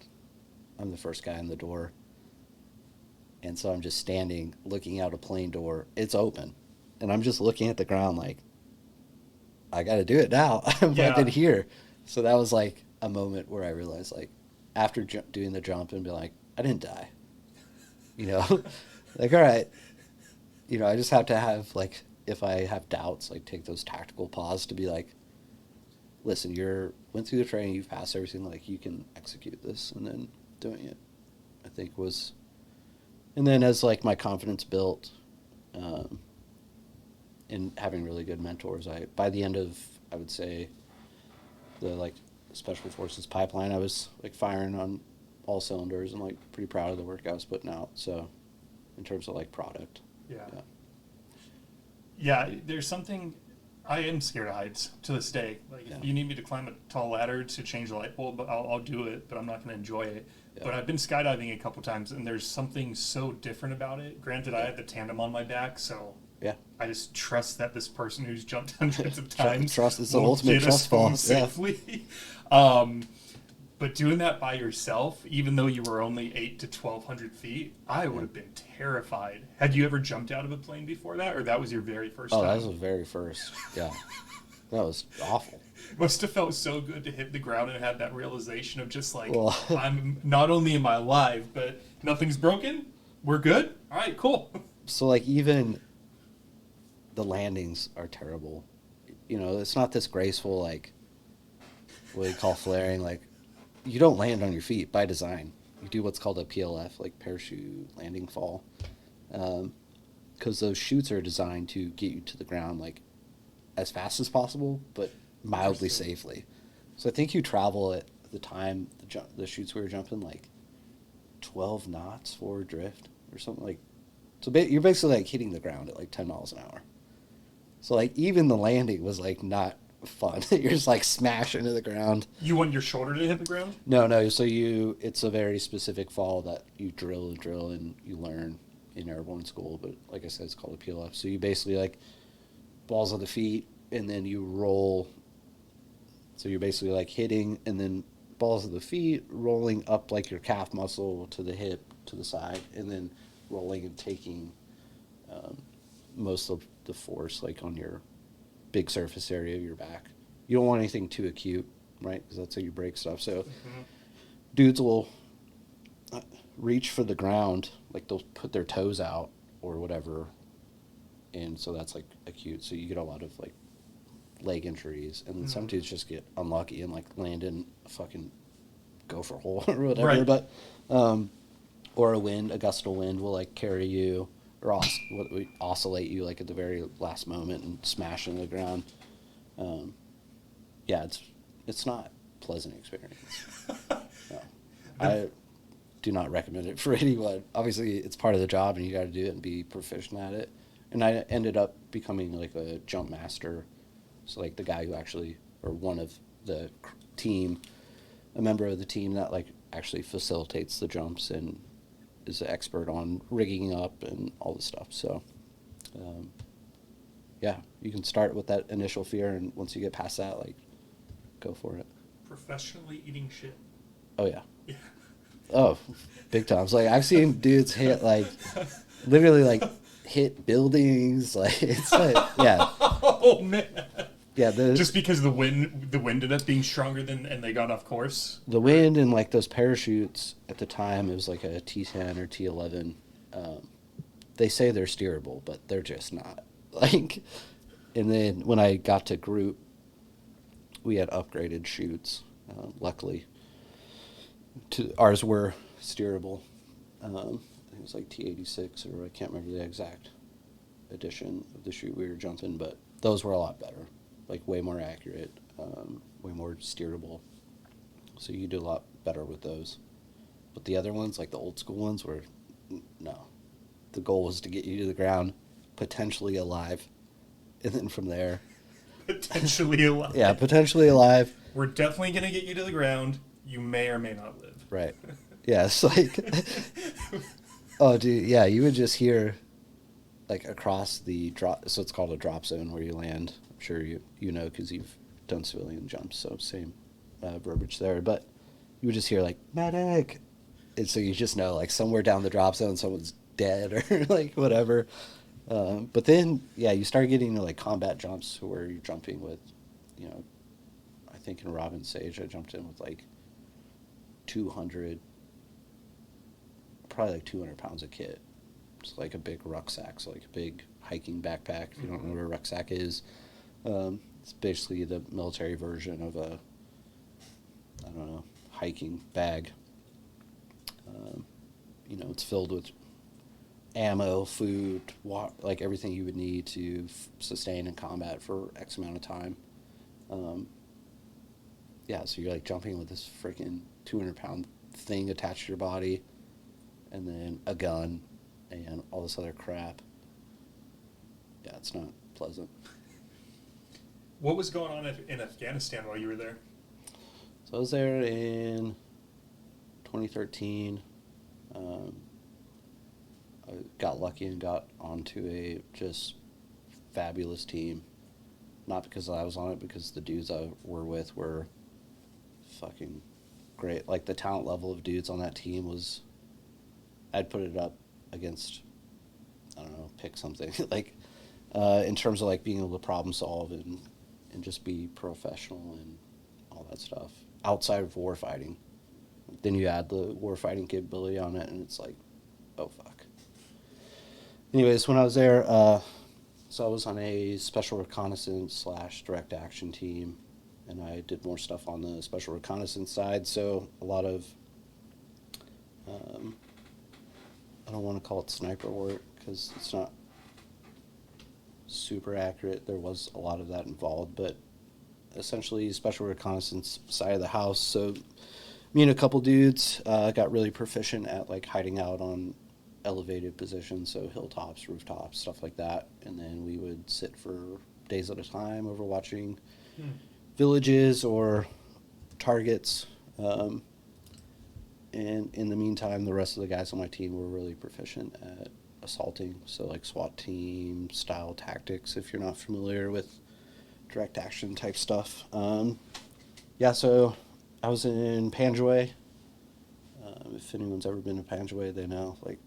I'm the first guy in the door. And so I'm just standing looking out a plane door. It's open. And I'm just looking at the ground like, I got to do it now. I'm fucking here. So that was like a moment where I realized, like, after doing the jump and be like, I didn't die. You know? Like, all right. You know, I just have to have, like, if I have doubts, like, take those tactical pause to be like, listen, went through the training, you've passed everything, like, you can execute this. And then doing it, I think was... And then as, like, my confidence built... and having really good mentors, by the end of, I would say, the like Special Forces pipeline, I was like firing on all cylinders and like pretty proud of the work I was putting out. So, in terms of like product, yeah, there's something. I am scared of heights to this day. Like, if you need me to climb a tall ladder to change the light bulb, I'll do it, but I'm not going to enjoy it. Yeah. But I've been skydiving a couple times, and there's something so different about it. Granted, I had the tandem on my back, so. Yeah, I just trust that this person who's jumped hundreds of times trust is the ultimate trust fall safely. But doing that by yourself, even though you were only 800 to 1,200 feet, I would have been terrified. Had you ever jumped out of a plane before that, or that was your very first time? Oh, that was the very first. Yeah, that was awful. It must have felt so good to hit the ground and have that realization of just like, I'm not only am I alive, but nothing's broken. We're good. All right, cool. So like even. The landings are terrible. You know, it's not this graceful, like, what you call flaring. Like, you don't land on your feet by design. you do what's called a PLF, like parachute landing fall, because those chutes are designed to get you to the ground like as fast as possible, but mildly safely. So I think you travel at the time the chutes we were jumping like 12 knots forward drift or something like. So you're basically like hitting the ground at like 10 miles an hour. So like even the landing was like not fun. You're just like smash into the ground. You want your shoulder to hit the ground? No. So it's a very specific fall that you drill and you learn in airborne school. But like I said, it's called a PLF. So you basically like balls on the feet and then you roll. So you're basically like hitting and then balls of the feet, rolling up like your calf muscle to the hip, to the side, and then rolling and taking most of the force like on your big surface area of your back. You don't want anything too acute, right? Because that's how you break stuff. So dudes will reach for the ground, like they'll put their toes out or whatever, and so that's like acute. So you get a lot of like leg injuries, and then some dudes just get unlucky and like land in a fucking gopher hole or whatever. Right. But or a gust of wind will like carry you or oscillate you like at the very last moment and smash into the ground. Yeah, it's not a pleasant experience. No. I do not recommend it for anyone. Obviously, it's part of the job, and you got to do it and be proficient at it. And I ended up becoming like a jump master. So like the guy who actually, or one of the team, a member of the team that like actually facilitates the jumps and is an expert on rigging up and all this stuff. So, yeah, you can start with that initial fear, and once you get past that, like, go for it. Professionally eating shit. Oh yeah. Yeah. Oh, big times. Like I've seen dudes hit like, literally like hit buildings. Like it's like yeah. Oh man. Yeah, just because the wind ended up being stronger and they got off course. The wind and like those parachutes at the time, it was like a T10 or T11. They say they're steerable, but they're just not. Like, and then when I got to group, we had upgraded chutes. Luckily, ours were steerable. I think it was like T86 or I can't remember the exact edition of the chute we were jumping, but those were a lot better. Like way more accurate, way more steerable. So you do a lot better with those. But the other ones, like the old school ones, were no. The goal was to get you to the ground, potentially alive, and then from there. Potentially alive. Yeah, potentially alive. We're definitely gonna get you to the ground. You may or may not live. Right. Yeah, it's like, oh, dude, yeah, you would just hear, like across the drop. So it's called a drop zone where you land. Sure you know because you've done civilian jumps, so same verbiage there. But you would just hear like medic, and so you just know like somewhere down the drop zone someone's dead or like whatever. But then yeah, you start getting to like combat jumps where you're jumping with, you know, I think in Robin Sage I jumped in with like 200, probably like 200 pounds of kit. It's like a big rucksack, so like a big hiking backpack. If you don't know what a rucksack is. It's basically the military version of a, I don't know, hiking bag. You know, it's filled with ammo, food, like everything you would need to sustain in combat for X amount of time. Yeah, so you're like jumping with this freaking 200-pound thing attached to your body, and then a gun, and all this other crap. Yeah, it's not pleasant. What was going on in Afghanistan while you were there? So I was there in 2013. I got lucky and got onto a just fabulous team. Not because I was on it, because the dudes I were with were fucking great. Like the talent level of dudes on that team was, I'd put it up against, I don't know, pick something. Like in terms of like being able to problem solve and just be professional and all that stuff outside of war fighting. Then you add the war fighting capability on it, and it's like, oh fuck. Anyways, when I was there, so I was on a special reconnaissance / direct action team, and I did more stuff on the special reconnaissance side. So a lot of I don't want to call it sniper work because it's not super accurate. There was a lot of that involved, but essentially special reconnaissance side of the house. So me and a couple dudes got really proficient at like hiding out on elevated positions, so hilltops, rooftops, stuff like that. And then we would sit for days at a time overwatching villages or targets. And in the meantime, the rest of the guys on my team were really proficient at assaulting, so like SWAT team style tactics, if you're not familiar with direct action type stuff. Yeah, so I was in Panjwai. If anyone's ever been to Panjwai, they know, like,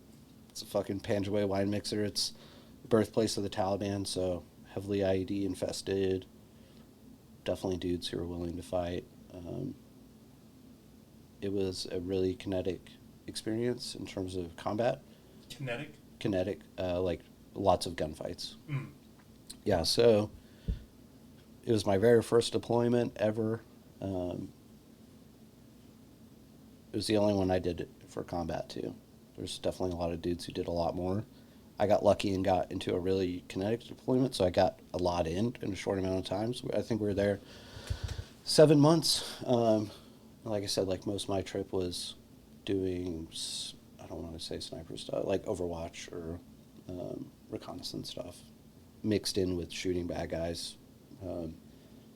it's a fucking Panjwai wine mixer. It's the birthplace of the Taliban, so heavily IED infested. Definitely dudes who are willing to fight. It was a really kinetic experience in terms of combat. Kinetic? Kinetic, like lots of gunfights. Mm. Yeah, so it was my very first deployment ever. It was the only one I did it for combat too. There's definitely a lot of dudes who did a lot more. I got lucky and got into a really kinetic deployment, so I got a lot in a short amount of time. So I think we were there 7 months. Like I said, like most of my trip was doing, I don't want to say sniper stuff, like Overwatch or reconnaissance stuff, mixed in with shooting bad guys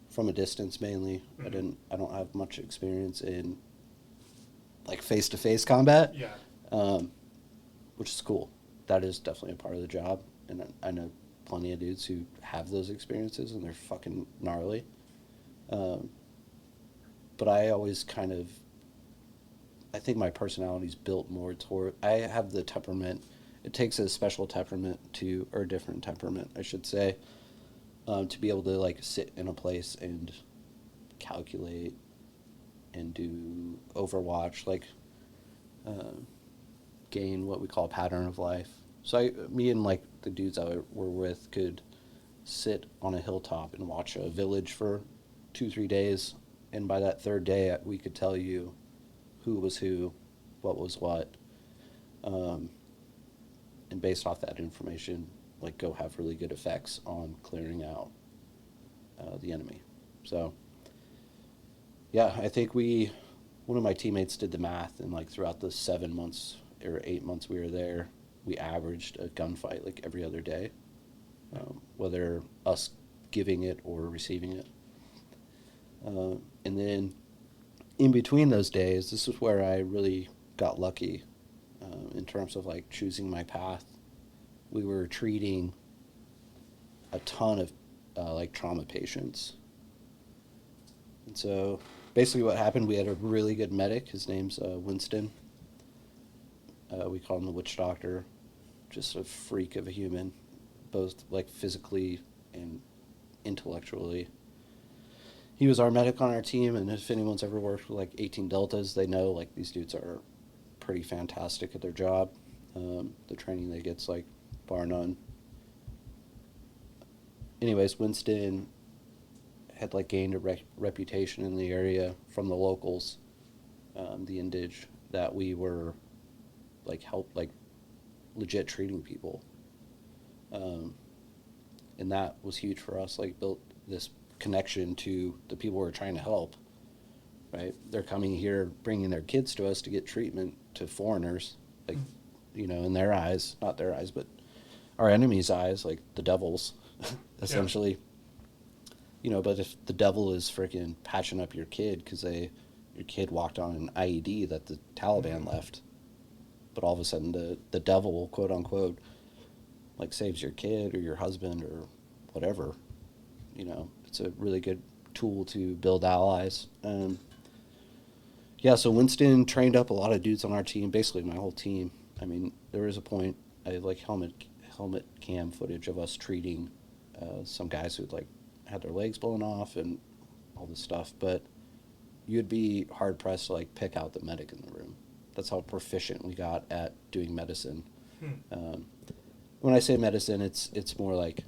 from a distance mainly. Mm-hmm. I don't have much experience in like face-to-face combat. Yeah. Which is cool. That is definitely a part of the job, and I know plenty of dudes who have those experiences, and they're fucking gnarly. But I always kind of, I think my personality's built more toward, I have the temperament. It takes a special temperament to, or a different temperament, I should say, to be able to like sit in a place and calculate and do Overwatch, like gain what we call a pattern of life. So me and like the dudes I were with could sit on a hilltop and watch a village for 2-3 days, and by that third day we could tell you who was who, what was what, and based off that information, like go have really good effects on clearing out the enemy. So yeah, I think one of my teammates did the math, and like throughout the 7 months or 8 months we were there, we averaged a gunfight like every other day, whether us giving it or receiving it. And then in between those days, this is where I really got lucky in terms of like choosing my path. We were treating a ton of like trauma patients. And so basically what happened, we had a really good medic. His name's Winston. We call him the witch doctor. Just a freak of a human, both like physically and intellectually. He was our medic on our team, and if anyone's ever worked with like 18 Deltas, they know like these dudes are pretty fantastic at their job. The training they get's like bar none. Anyways, Winston had like gained a reputation in the area from the locals, the indige, that we were like legit treating people, and that was huge for us. Like built this connection to the people we're trying to help. Right, they're coming here, bringing their kids to us to get treatment to foreigners, like, you know, in their eyes, not their eyes, but our enemies' eyes, like the devil's, essentially. Yeah. You know, but if the devil is freaking patching up your kid because your kid walked on an IED that the Taliban left, but all of a sudden the devil, quote unquote, like saves your kid or your husband or whatever, you know, it's a really good tool to build allies. Yeah, so Winston trained up a lot of dudes on our team, basically my whole team. I mean, there was a point, I have like helmet cam footage of us treating some guys who'd like had their legs blown off and all this stuff, but you'd be hard pressed to like pick out the medic in the room. That's how proficient we got at doing medicine. When I say medicine, it's more like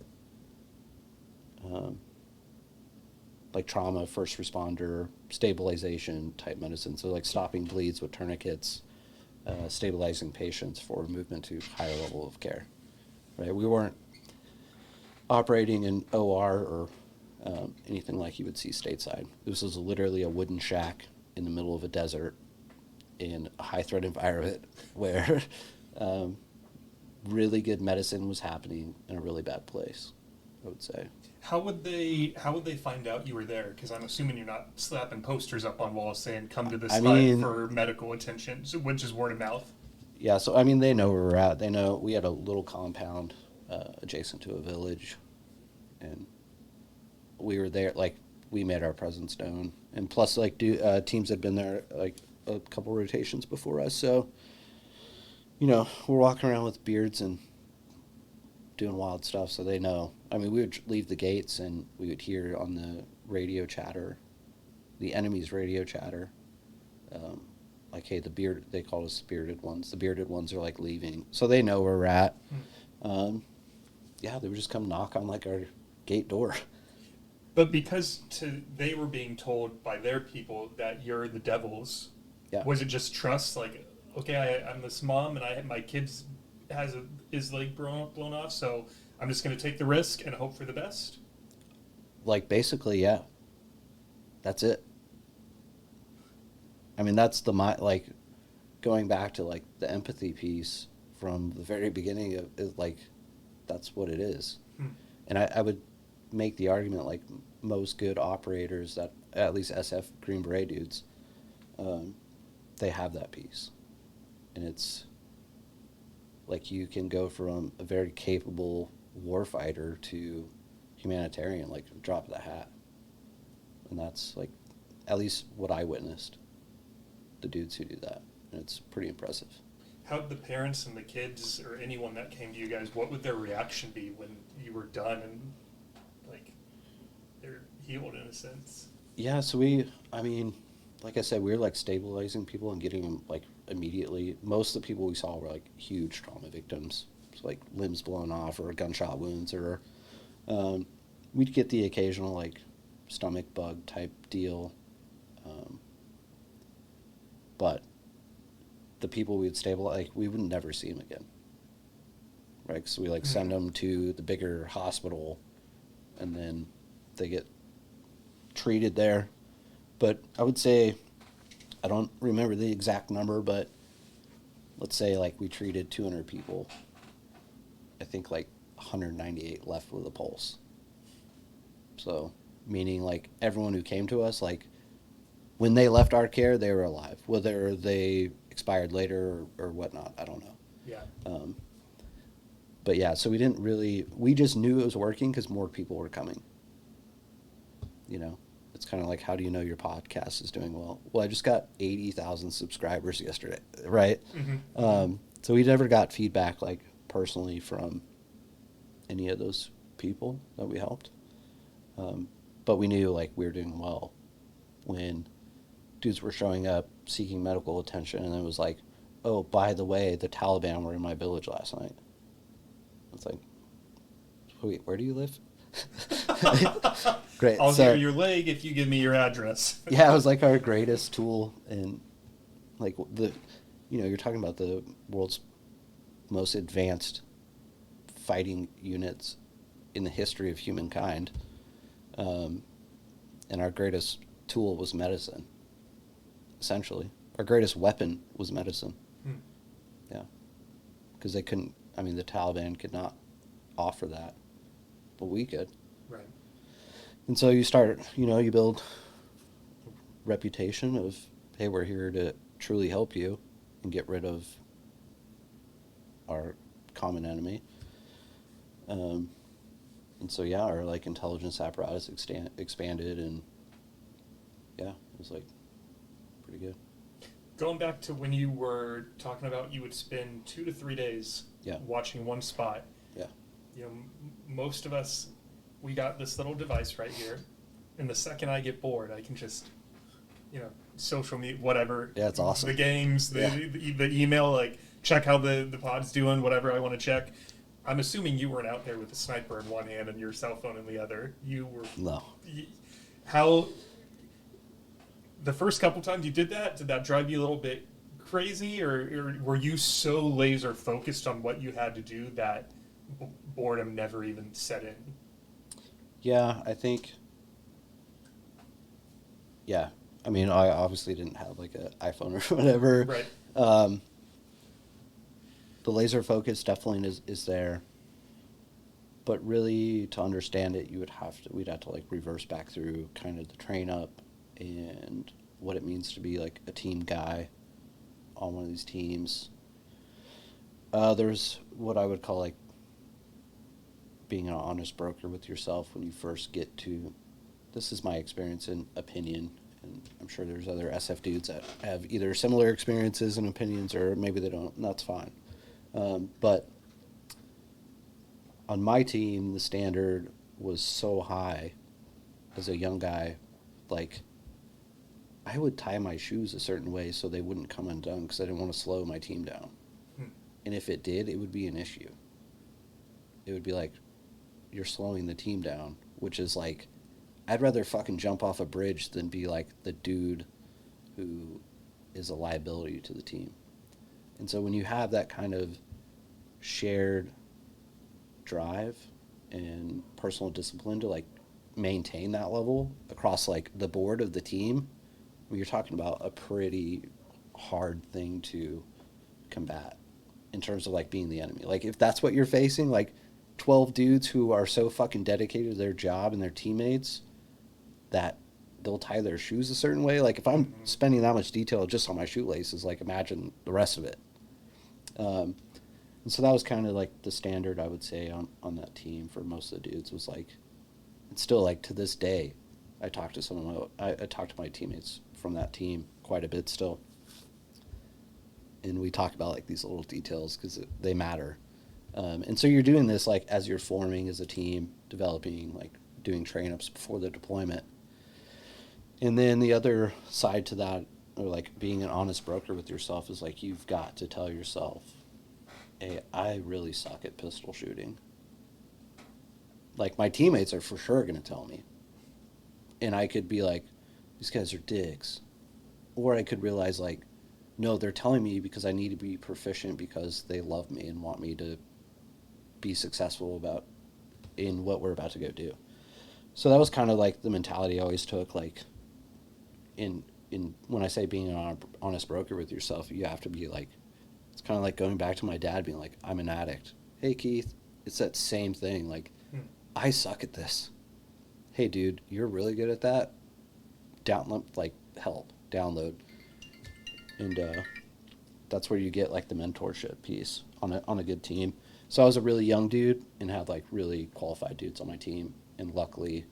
trauma, first responder, stabilization type medicine. So like stopping bleeds with tourniquets, stabilizing patients for movement to higher level of care. Right? We weren't operating in OR or anything like you would see stateside. This was literally a wooden shack in the middle of a desert in a high threat environment where really good medicine was happening in a really bad place, I would say. How would they find out you were there? Because I'm assuming you're not slapping posters up on walls saying "Come to this site for medical attention," which is word of mouth. Yeah, so I mean, they know where we're at. They know we had a little compound adjacent to a village, and we were there. Like, we made our presence known, and plus, like, teams had been there like a couple rotations before us. So, you know, we're walking around with beards and doing wild stuff, so they know. I mean, we would leave the gates, and we would hear on the radio chatter, the enemy's radio chatter, like, hey, they call us bearded ones. The bearded ones are, like, leaving. So they know where we're at. Yeah, they would just come knock on, like, our gate door. But because they were being told by their people that you're the devils, was it just trust? Like, okay, I'm this mom, and my kid's has his leg blown off, so I'm just going to take the risk and hope for the best? Like, basically, yeah. That's it. I mean, that's like, going back to, like, the empathy piece from the very beginning of it, like, that's what it is. And I would make the argument, like, most good operators, that at least SF Green Beret dudes, they have that piece. And it's like, you can go from a very capable warfighter to humanitarian, like, drop of the hat. And that's, like, at least what I witnessed, the dudes who do that. And it's pretty impressive. How did the parents and the kids, or anyone that came to you guys, what would their reaction be when you were done and, like, they're healed in a sense? Yeah, so I mean, like I said, we were, like, stabilizing people and getting them, like, immediately. Most of the people we saw were, like, huge trauma victims, so, like, limbs blown off or gunshot wounds, or we'd get the occasional, like, stomach bug type deal. But the people we would stabilize, like, we would never see them again. Right? So we, like, send them to the bigger hospital, and then they get treated there. But I would say, I don't remember the exact number, but let's say, like, we treated 200 people. I think, like, 198 left with a pulse. So, meaning, like, everyone who came to us, like, when they left our care, they were alive. Whether they expired later or whatnot, I don't know. Yeah. But yeah, so we just knew it was working because more people were coming. You know, it's kind of like, how do you know your podcast is doing well? Well, I just got 80,000 subscribers yesterday, right? Mm-hmm. So we never got feedback, like, personally from any of those people that we helped. But we knew, like, we were doing well when dudes were showing up seeking medical attention, and it was like, oh, by the way, the Taliban were in my village last night. It's like, wait, where do you live? Great. I'll hear your leg if you give me your address. Yeah, it was like our greatest tool, and, like, you're talking about the world's most advanced fighting units in the history of humankind, and our greatest tool was medicine. Essentially, our greatest weapon was medicine. Yeah, because the Taliban could not offer that, but we could. Right. And so you start, you build reputation of, hey, we're here to truly help you and get rid of our common enemy. And so, yeah, our, like, intelligence apparatus expanded, and yeah, it was, like, pretty good. Going back to when you were talking about you would spend 2 to 3 days watching one spot. Yeah. Most of us, we got this little device right here, and the second I get bored, I can just, social media, whatever. Yeah, it's awesome. The games, the email, like, check how the pod's doing, whatever I want to check. I'm assuming you weren't out there with a sniper in one hand and your cell phone in the other. You were... No. How... The first couple times you did that drive you a little bit crazy, or were you so laser focused on what you had to do that boredom never even set in? Yeah, I think. Yeah, I mean, I obviously didn't have like an iPhone or whatever. Right. Um, the laser focus definitely is there, but really to understand it, we'd have to like reverse back through kind of the train up and what it means to be like a team guy on one of these teams. There's what I would call like being an honest broker with yourself when you first get to. This is my experience and opinion, and I'm sure there's other SF dudes that have either similar experiences and opinions, or maybe they don't, and that's fine. But on my team, the standard was so high as a young guy, like I would tie my shoes a certain way so they wouldn't come undone because I didn't want to slow my team down. Hmm. And if it did, it would be an issue. It would be like, you're slowing the team down, which is like, I'd rather fucking jump off a bridge than be like the dude who is a liability to the team. And so when you have that kind of shared drive and personal discipline to like maintain that level across like the board of the team, I mean, you're talking about a pretty hard thing to combat in terms of like being the enemy. Like if that's what you're facing, like 12 dudes who are so fucking dedicated to their job and their teammates that they'll tie their shoes a certain way. Like if I'm spending that much detail just on my shoelaces, like imagine the rest of it. And so that was kind of like the standard, I would say, on that team for most of the dudes was like, it's still like to this day, I talk to I talk to my teammates from that team quite a bit still. And we talk about like these little details because they matter. And so you're doing this like as you're forming as a team, developing, like doing train ups before the deployment. And then the other side to that, or like being an honest broker with yourself, is like you've got to tell yourself, hey, I really suck at pistol shooting. Like my teammates are for sure going to tell me. And I could be like, these guys are dicks. Or I could realize like, no, they're telling me because I need to be proficient because they love me and want me to be successful in what we're about to go do. So that was kind of like the mentality I always took, like in when I say being an honest broker with yourself, you have to be like, it's kind of like going back to my dad being like, I'm an addict. Hey Keith, it's that same thing. Like, I suck at this. Hey dude, you're really good at that. Download. And that's where you get like the mentorship piece on a good team. So I was a really young dude and had like really qualified dudes on my team, and luckily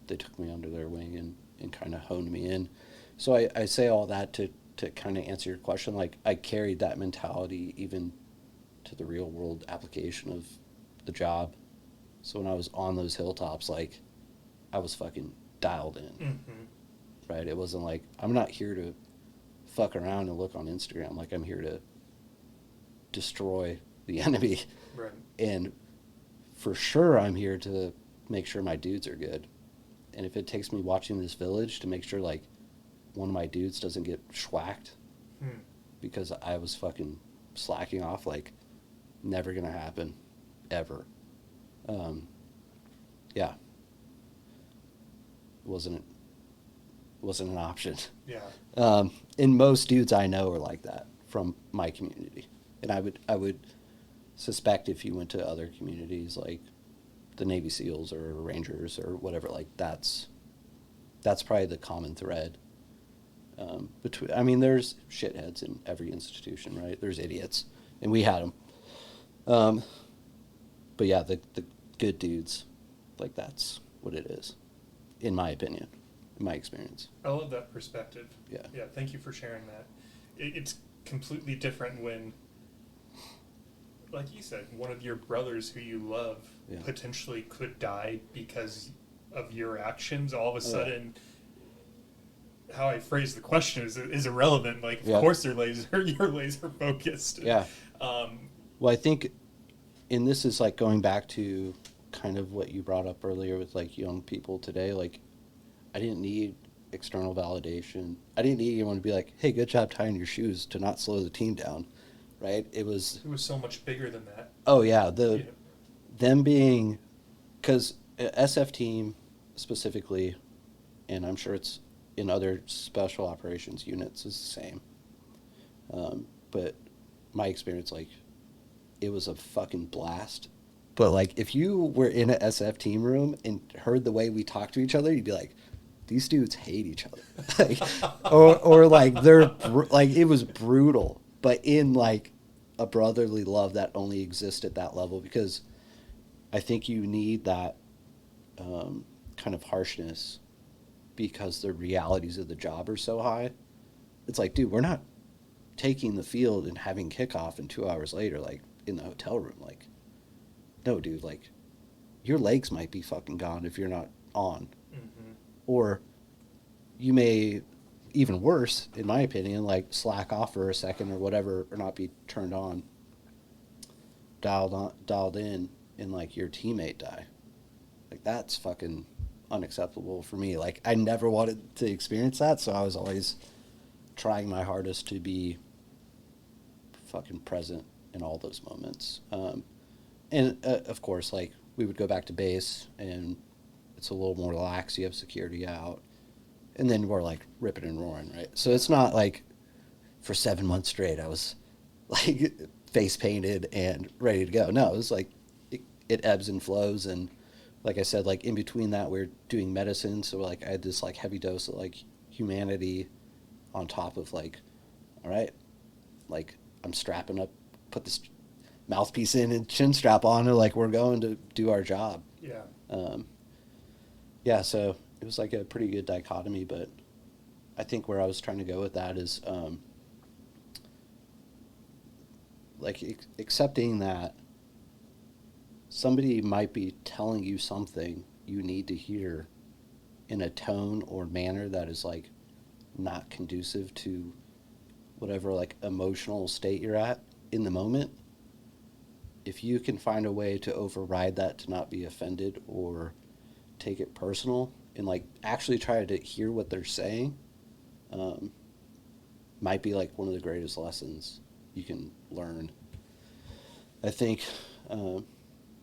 they took me under their wing and kind of honed me in. So I say all that to kind of answer your question. Like I carried that mentality even to the real world application of the job. So when I was on those hilltops, like I was fucking dialed in, right? It wasn't like, I'm not here to fuck around and look on Instagram. Like I'm here to destroy the enemy. Right. And for sure I'm here to make sure my dudes are good. And if it takes me watching this village to make sure like one of my dudes doesn't get schwacked because I was fucking slacking off, like never gonna happen ever. Yeah, wasn't an option. Yeah. And most dudes I know are like that from my community, and I would suspect if you went to other communities like the Navy SEALs or Rangers or whatever, like that's probably the common thread. I mean, there's shitheads in every institution, right? There's idiots, and we had them. But yeah, the good dudes, like that's what it is, in my opinion, in my experience. I love that perspective. Yeah. Yeah, thank you for sharing that. It's completely different when, like you said, one of your brothers who you love potentially could die because of your actions. All of a sudden, how I phrase the question is irrelevant. Like, of course you're laser focused. Yeah. Well, I think, and this is like going back to kind of what you brought up earlier with like young people today, like I didn't need external validation. I didn't need anyone to be like, "Hey, good job tying your shoes," to not slow the team down, right? It was so much bigger than that. oh yeah, Yeah. them being, because SF team specifically, and I'm sure it's in other special operations units is the same. But my experience, like, it was a fucking blast. But like, if you were in an SF team room and heard the way we talk to each other, you'd be like, these dudes hate each other, like, or like like it was brutal, but in like a brotherly love that only exists at that level because I think you need that kind of harshness because the realities of the job are so high. It's like, dude, we're not taking the field and having kickoff and 2 hours later, like in the hotel room. Like, no, dude, like your legs might be fucking gone if you're not on. Mm-hmm. Or you may, even worse, in my opinion, like slack off for a second or whatever, or not be turned on, dialed in, and like your teammate die. Like that's fucking unacceptable for me. Like I never wanted to experience that, so I was always trying my hardest to be fucking present in all those moments. And of course, like we would go back to base, and it's a little more relaxed. You have security out, and then we're like ripping and roaring, right? So it's not like for 7 months straight I was like face painted and ready to go. No, it was like it ebbs and flows, and like I said, like in between that we're doing medicine, so like I had this like heavy dose of like humanity on top of like, all right, like I'm strapping up, put this mouthpiece in and chin strap on, and like we're going to do our job. Yeah. Yeah, so it was like a pretty good dichotomy, but I think where I was trying to go with that is like accepting that somebody might be telling you something you need to hear in a tone or manner that is like not conducive to whatever like emotional state you're at in the moment. If you can find a way to override that, to not be offended or take it personal and like actually try to hear what they're saying, um, might be like one of the greatest lessons you can learn. I think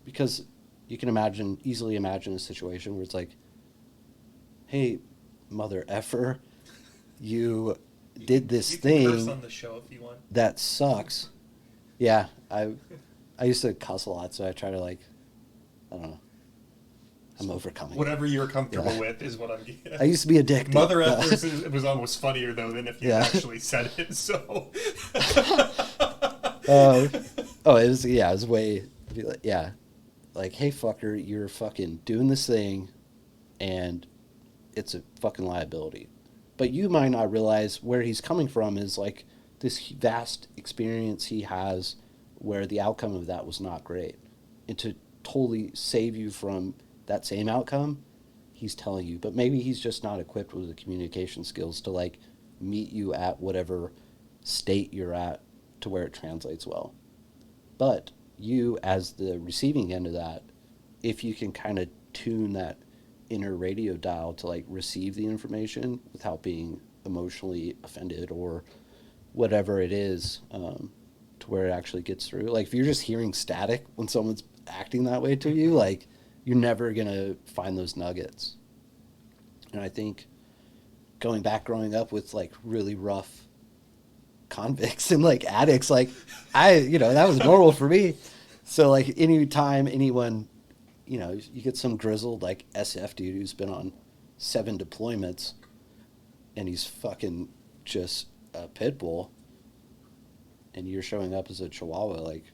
because you can easily imagine a situation where it's like, hey, mother effer, you did this you thing can curse on the show if you want. that sucks. Yeah, I used to cuss a lot, so I try to like, I don't know. I'm overcoming. Whatever you're comfortable with is what I'm getting. I used to be a dick. Mother effers it was almost funnier though than if you actually said it. So. Oh, it was way, yeah, like, hey fucker, you're fucking doing this thing, and it's a fucking liability. But you might not realize where he's coming from is like this vast experience he has where the outcome of that was not great. And to totally save you from that same outcome, he's telling you. But maybe he's just not equipped with the communication skills to like meet you at whatever state you're at to where it translates well. But you, as the receiving end of that, if you can kind of tune that inner radio dial to like receive the information without being emotionally offended or whatever it is, to where it actually gets through. Like if you're just hearing static when someone's acting that way to you, like you're never gonna find those nuggets. And I think growing up with like really rough convicts and like addicts, like that was normal for me. So like anytime anyone, you get some grizzled like SF dude who's been on 7 deployments and he's fucking just a pit bull, and you're showing up as a chihuahua, like,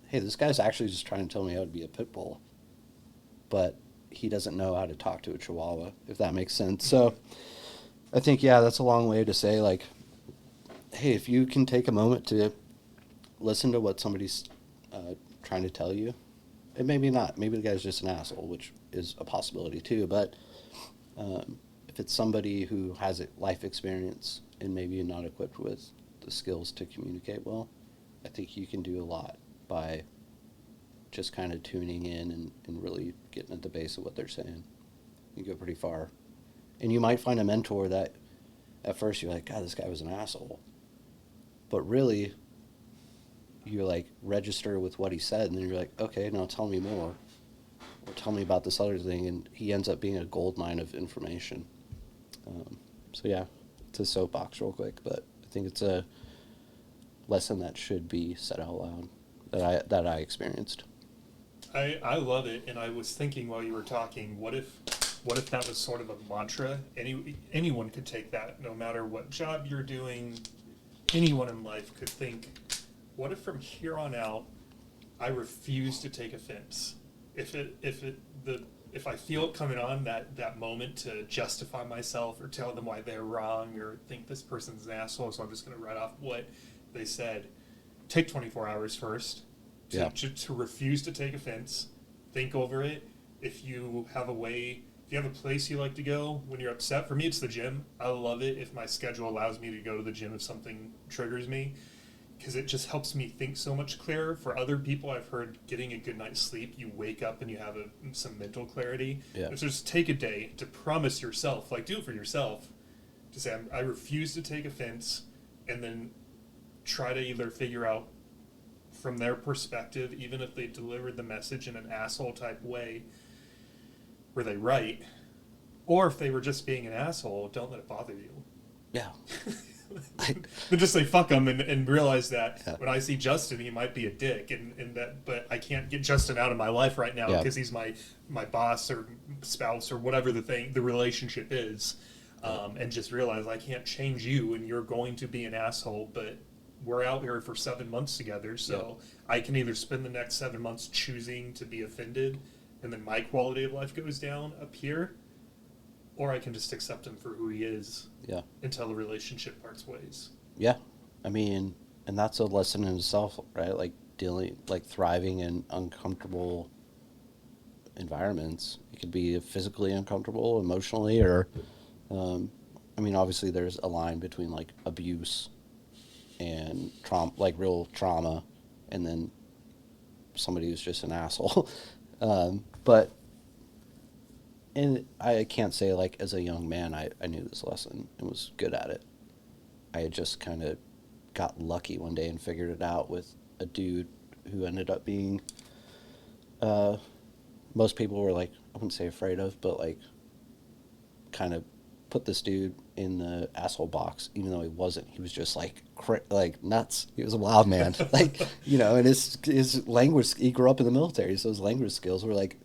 hey, this guy's actually just trying to tell me how to be a pit bull, but he doesn't know how to talk to a chihuahua, if that makes sense. So I think, yeah, that's a long way to say, like, hey, if you can take a moment to listen to what somebody's trying to tell you, and maybe not, maybe the guy's just an asshole, which is a possibility too, but if it's somebody who has a life experience and maybe you're not equipped with the skills to communicate well, I think you can do a lot by just kind of tuning in and really getting at the base of what they're saying. You go pretty far. And you might find a mentor that at first you're like, God, this guy was an asshole. But really, you like register with what he said, and then you're like, okay, now tell me more. Or tell me about this other thing. And he ends up being a gold mine of information. So yeah, it's a soapbox real quick, but I think it's a lesson that should be said out loud that I experienced. I love it, and I was thinking while you were talking, what if that was sort of a mantra? Anyone could take that, no matter what job you're doing. Anyone in life could think, what if from here on out, I refuse to take offense? If I feel it coming on, that moment to justify myself or tell them why they're wrong or think this person's an asshole, so I'm just going to write off what they said. Take 24 hours first to refuse to take offense. Think over it. If you have a place you like to go when you're upset, for me it's the gym. I love it if my schedule allows me to go to the gym if something triggers me, because it just helps me think so much clearer. For other people, I've heard getting a good night's sleep, you wake up and you have some mental clarity. Yeah. So just take a day to promise yourself, like do it for yourself, to say, I refuse to take offense, and then try to either figure out from their perspective, even if they delivered the message in an asshole type way, were they right? Or if they were just being an asshole, don't let it bother you. Yeah. But just say fuck him and realize that Yeah. when I see Justin, he might be a dick, and that, but I can't get Justin out of my life right now because he's my boss or spouse or whatever the relationship is, and just realize I can't change you, and you're going to be an asshole, but we're out here for 7 months together, so I can either spend the next 7 months choosing to be offended, and then my quality of life goes down up here, or I can just accept him for who he is. Yeah. Until the relationship parts ways. Yeah. I mean, and that's a lesson in itself, right? Like thriving in uncomfortable environments. It could be physically uncomfortable, emotionally, or, I mean, obviously there's a line between like abuse and trauma, like real trauma, and then somebody who's just an asshole. But, and I can't say like as a young man, I knew this lesson and was good at it. I had just kind of got lucky one day and figured it out with a dude who ended up being, most people were like, I wouldn't say afraid of, but like kind of put this dude in the asshole box, even though he wasn't. He was just like nuts. He was a wild man, like, you know, and his language, he grew up in the military, so his language skills were like,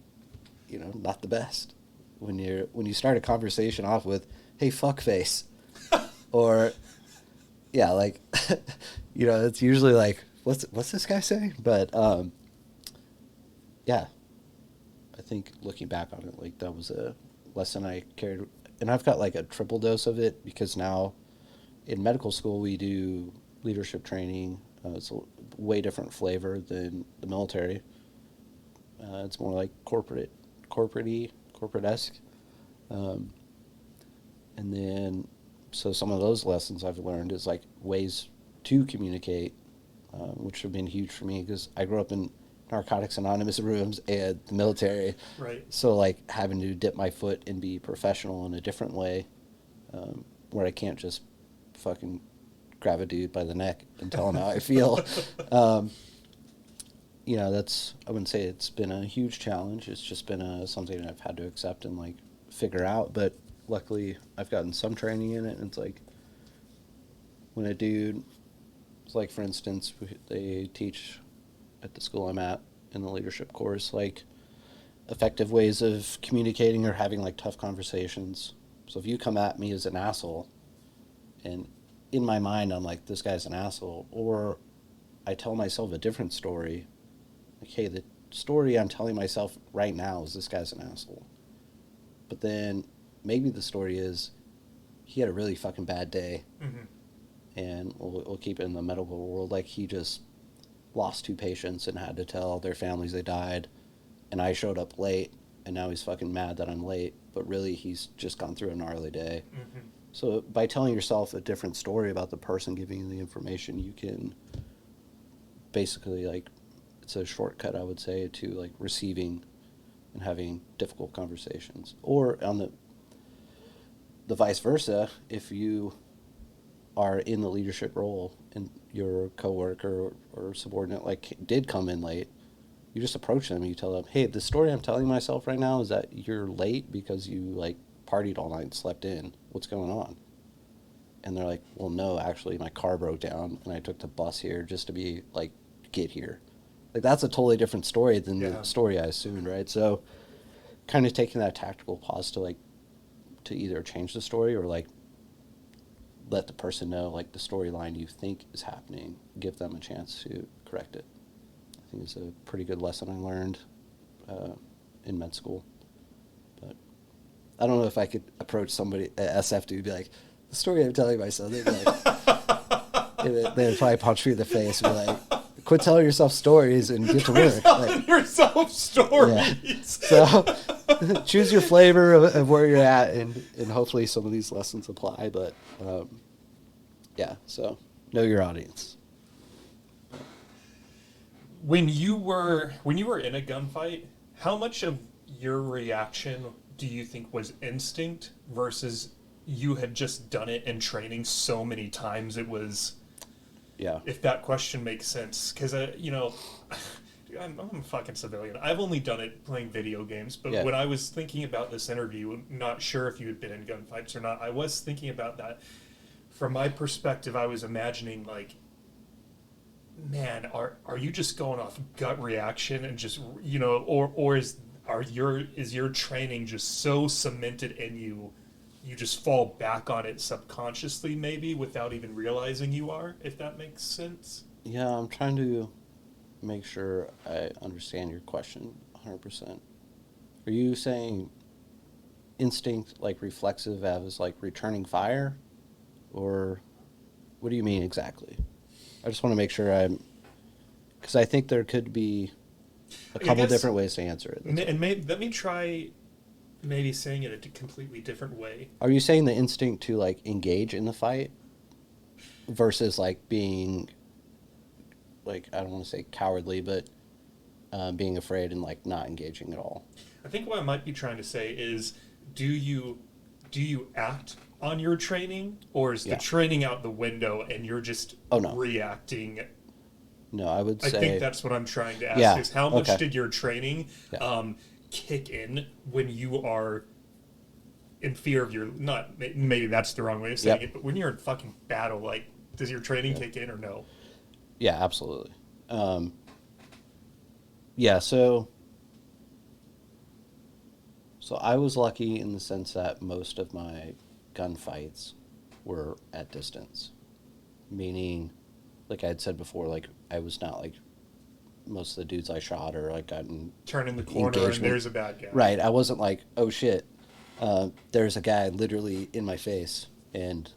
you know, not the best. When you start a conversation off with, hey, fuck face, or yeah, like, you know, it's usually like, what's this guy saying? But yeah, I think looking back on it, like that was a lesson I carried, and I've got like a triple dose of it because now in medical school we do leadership training. It's a way different flavor than the military. It's more like corporate-esque. And then, so some of those lessons I've learned is like ways to communicate, which have been huge for me because I grew up in Narcotics Anonymous rooms and the military. Right. So like having to dip my foot and be professional in a different way, where I can't just fucking grab a dude by the neck and tell him how I feel. You know, I wouldn't say it's been a huge challenge. It's just been something I've had to accept and like figure out. But luckily I've gotten some training in it. And it's like when a dude, it's like for instance, they teach at the school I'm at in the leadership course, like effective ways of communicating or having like tough conversations. So if you come at me as an asshole and in my mind I'm like, this guy's an asshole, or I tell myself a different story, like, hey, the story I'm telling myself right now is this guy's an asshole. But then maybe the story is he had a really fucking bad day. Mm-hmm. And we'll keep it in the medical world. Like he just lost 2 patients and had to tell their families they died. And I showed up late and now he's fucking mad that I'm late. But really he's just gone through a gnarly day. Mm-hmm. So by telling yourself a different story about the person giving you the information, you can basically like, it's a shortcut, I would say, to like receiving and having difficult conversations. Or on the vice versa, if you are in the leadership role and your coworker or subordinate like did come in late, you just approach them and you tell them, hey, the story I'm telling myself right now is that you're late because you like partied all night and slept in. What's going on? And they're like, well, no, actually my car broke down and I took the bus here just to be like, get here. Like that's a totally different story than the story I assumed, right? So kind of taking that tactical pause to like, to either change the story or like let the person know like the storyline you think is happening, give them a chance to correct it. I think it's a pretty good lesson I learned in med school. But I don't know if I could approach somebody at SF to be like, the story I'm telling myself, they'd be like, they'd probably punch me in the face and be like, quit telling yourself stories and get to work. Telling like, yourself stories. Yeah. So choose your flavor of where you're at, and hopefully some of these lessons apply. But yeah, so know your audience. When you were in a gunfight, how much of your reaction do you think was instinct versus you had just done it in training so many times it was? Yeah. If that question makes sense, because I'm a fucking civilian. I've only done it playing video games, but when I was thinking about this interview, not sure if you had been in gunfights or not, I was thinking about that. From my perspective, I was imagining like, man, are you just going off gut reaction and just or is your training just so cemented in you? You just fall back on it subconsciously, maybe, without even realizing you are, if that makes sense. Yeah, I'm trying to make sure I understand your question 100%. Are you saying instinct, like reflexive as like returning fire? Or what do you mean exactly? I just want to make sure because I think there could be a couple different ways to answer it. And let me try maybe saying it a completely different way. Are you saying the instinct to like engage in the fight versus like being like, I don't want to say cowardly, but being afraid and like not engaging at all? I think what I might be trying to say is, do you act on your training, or is the training out the window and you're just reacting? No, I would say... I think that's what I'm trying to ask, is how much did your training kick in when you are in fear of your... Not maybe that's the wrong way of saying it, but when you're in fucking battle, like, does your training kick in or no? Yeah, absolutely. Yeah, so I was lucky in the sense that most of my gunfights were at distance, meaning, like I had said before, like I was not like most of the dudes I shot or like gotten turning the corner and there's a bad guy. Right, I wasn't like, oh shit, there's a guy literally in my face, and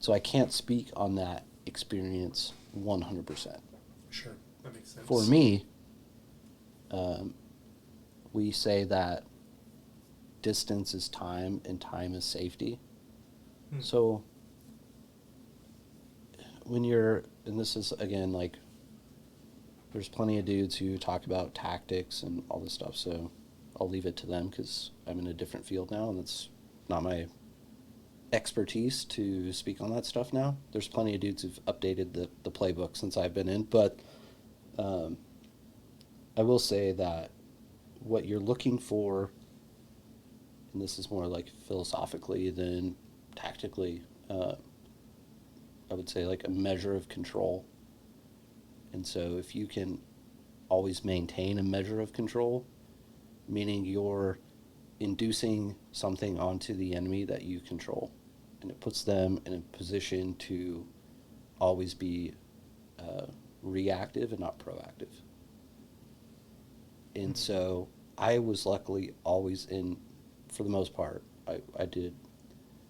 so I can't speak on that experience 100%. Sure, that makes sense. For me, we say that distance is time and time is safety. So when you're, and this is again like, there's plenty of dudes who talk about tactics and all this stuff, so I'll leave it to them because I'm in a different field now and it's not my expertise to speak on that stuff now. There's plenty of dudes who've updated the playbook since I've been in, but I will say that what you're looking for, and this is more like philosophically than tactically, I would say like a measure of control. And so if you can always maintain a measure of control, meaning you're inducing something onto the enemy that you control, and it puts them in a position to always be reactive and not proactive. And so I was luckily always in, for the most part, I did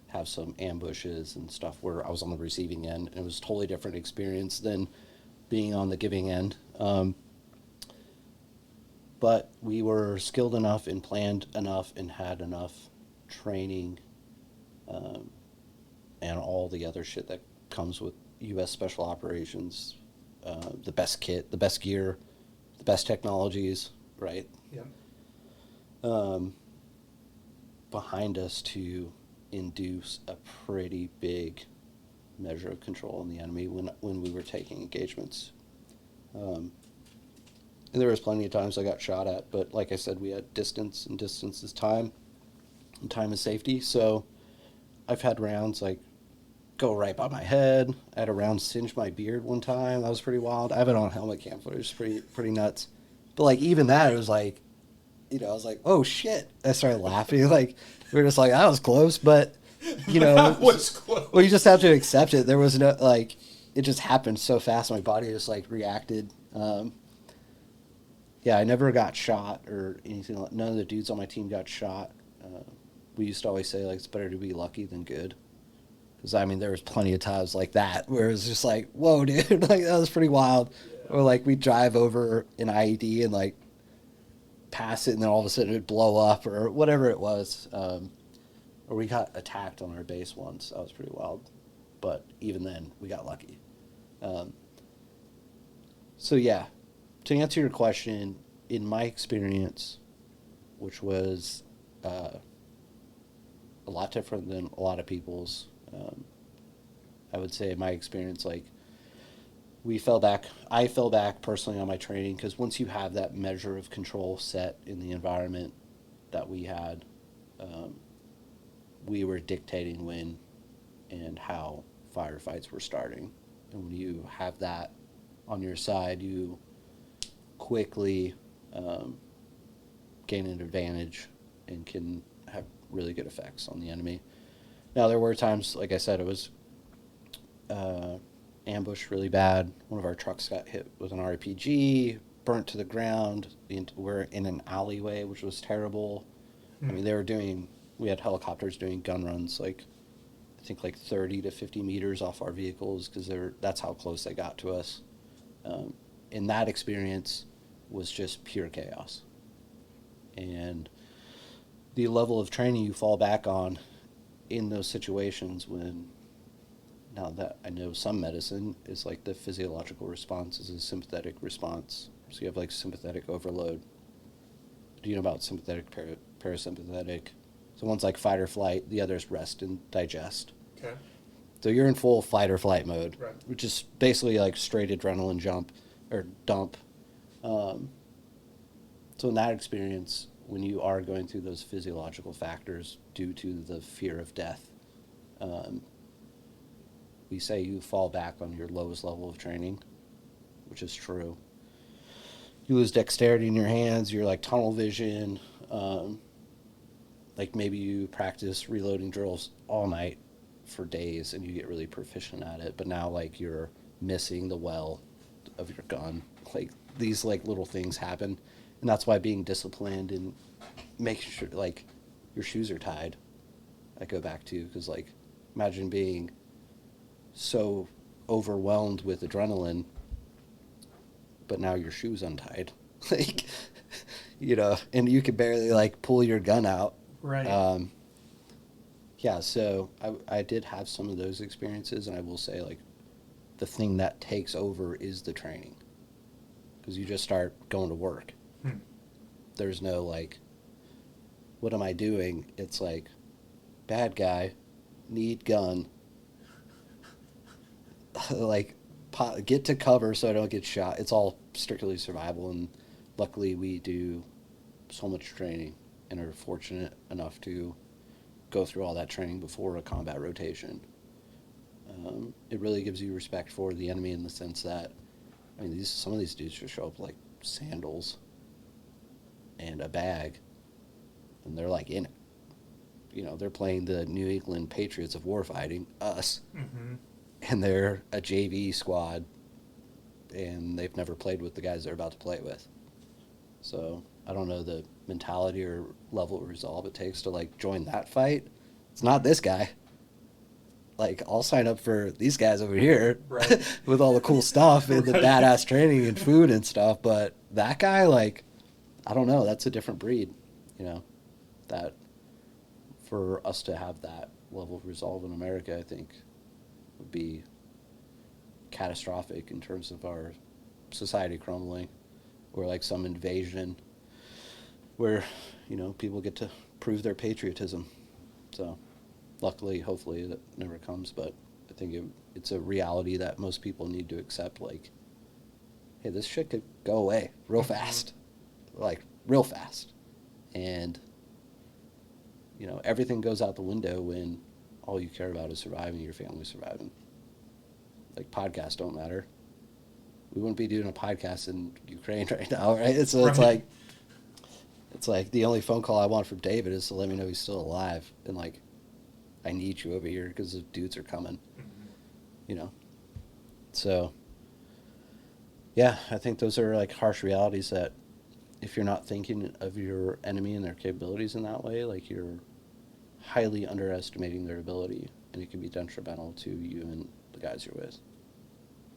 have some ambushes and stuff where I was on the receiving end, and it was a totally different experience than being on the giving end. But we were skilled enough and planned enough and had enough training and all the other shit that comes with U.S. Special Operations, the best kit, the best gear, the best technologies, right? Yeah. Behind us to induce a pretty big measure of control on the enemy when we were taking engagements. And there was plenty of times I got shot at, but like I said, we had distance, and distance is time, and time is safety. So I've had rounds like go right by my head. I had a round singe my beard one time. That was pretty wild. I have it on helmet cam footage. Pretty nuts. But like even that, it was like, I was like, oh shit. I started laughing. Like we were just like, that was close, but That was close. well, you just have to accept it. There was no like, it just happened so fast. My body just like reacted. Yeah, I never got shot or anything. None of the dudes on my team got shot. We used to always say like it's better to be lucky than good. Because, I mean, there was plenty of times like that where it was just like, whoa, dude, like, that was pretty wild. Yeah. Or, like, we'd drive over an IED and, like, pass it, and then all of a sudden it would blow up or whatever it was. Or we got attacked on our base once. That was pretty wild. But even then, we got lucky. So, yeah, to answer your question, in my experience, which was a lot different than a lot of people's, I would say in my experience, like, I fell back personally on my training because once you have that measure of control set in the environment that we had, we were dictating when and how firefights were starting. And when you have that on your side, you quickly gain an advantage and can have really good effects on the enemy. Now, there were times, like I said, it was ambushed really bad. One of our trucks got hit with an RPG, burnt to the ground. We're in an alleyway, which was terrible. I mean, we had helicopters doing gun runs, like, I think like 30 to 50 meters off our vehicles because that's how close they got to us. And that experience was just pure chaos. And the level of training you fall back on in those situations now that I know some medicine is like the physiological response is a sympathetic response. So you have like sympathetic overload. Do you know about sympathetic, parasympathetic? So one's like fight or flight, the other's rest and digest. Okay. So you're in full fight or flight mode, right. Which is basically like straight adrenaline jump or dump. So in that experience, when you are going through those physiological factors due to the fear of death, we say you fall back on your lowest level of training, which is true. You lose dexterity in your hands, you're like tunnel vision, like maybe you practice reloading drills all night for days and you get really proficient at it, but now like you're missing the well of your gun. Like these like little things happen, and that's why being disciplined and making sure like your shoes are tied, I go back to, because like imagine being so overwhelmed with adrenaline, but now your shoe's untied, like, and you can barely like pull your gun out. Right. Yeah, so I did have some of those experiences, and I will say like the thing that takes over is the training, because you just start going to work. There's no like, what am I doing? It's like, bad guy, need gun, like get to cover so I don't get shot. It's all strictly survival, and luckily we do so much training and are fortunate enough to go through all that training before a combat rotation. It really gives you respect for the enemy in the sense that, I mean, some of these dudes just show up like sandals and a bag, and they're like in it. They're playing the New England Patriots of warfighting, us. Mm-hmm. And they're a JV squad, and they've never played with the guys they're about to play with. So I don't know the mentality or level of resolve it takes to like join that fight. It's not this guy. Like, I'll sign up for these guys over here, right. with all the cool stuff and the badass training and food and stuff, but that guy, like, I don't know, that's a different breed, that for us to have that level of resolve in America, I think would be catastrophic in terms of our society crumbling, or like some invasion where people get to prove their patriotism. So luckily, hopefully, that never comes. But I think it's a reality that most people need to accept. Like, hey, this shit could go away real fast, like real fast, and everything goes out the window when all you care about is surviving, your family surviving. Like, podcasts don't matter. We wouldn't be doing a podcast in Ukraine right now, right? So Right. it's like the only phone call I want from David is to let me know he's still alive, and like, I need you over here because the dudes are coming, you know. So yeah, I think those are like harsh realities that if you're not thinking of your enemy and their capabilities in that way, like, you're highly underestimating their ability, and it can be detrimental to you and the guys you're with.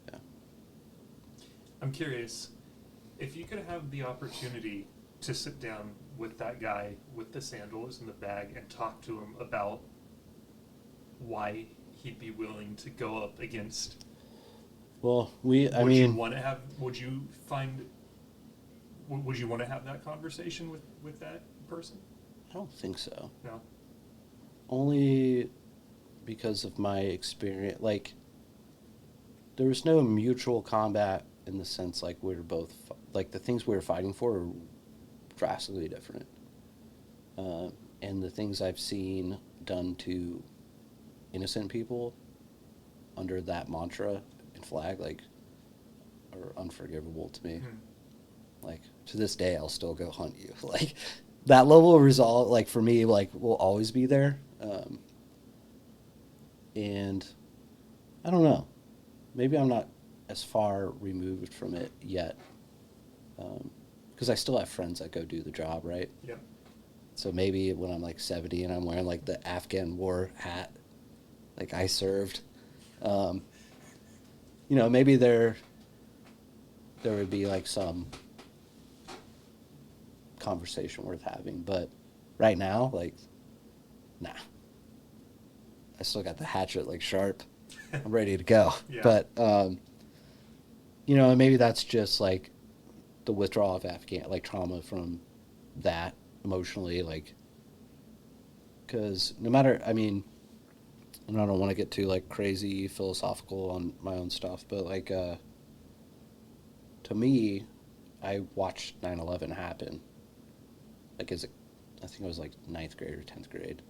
Yeah. I'm curious, if you could have the opportunity to sit down with that guy with the sandals and the bag and talk to him about why he'd be willing to go up against, Well, would you want to have? Would you want to have that conversation with that person? I don't think so. No. Only because of my experience. Like, there was no mutual combat in the sense, like, we were both, like, the things we were fighting for are drastically different. And the things I've seen done to innocent people under that mantra and flag, like, are unforgivable to me. Like, to this day, I'll still go hunt you. Like, that level of resolve, like, for me, like, will always be there. And I don't know. Maybe I'm not as far removed from it yet. Because I still have friends that go do the job, right? Yep. So maybe when I'm like 70 and I'm wearing like the Afghan war hat, like I served, maybe there would be like some conversation worth having. But right now, like, nah. I still got the hatchet like sharp. I'm ready to go. Yeah. But maybe that's just like the withdrawal of like trauma from that emotionally, like, because no matter, I mean, and I don't want to get too like crazy philosophical on my own stuff, but like, to me, I watched 9/11 happen. Like, I think it was like ninth grade or 10th grade.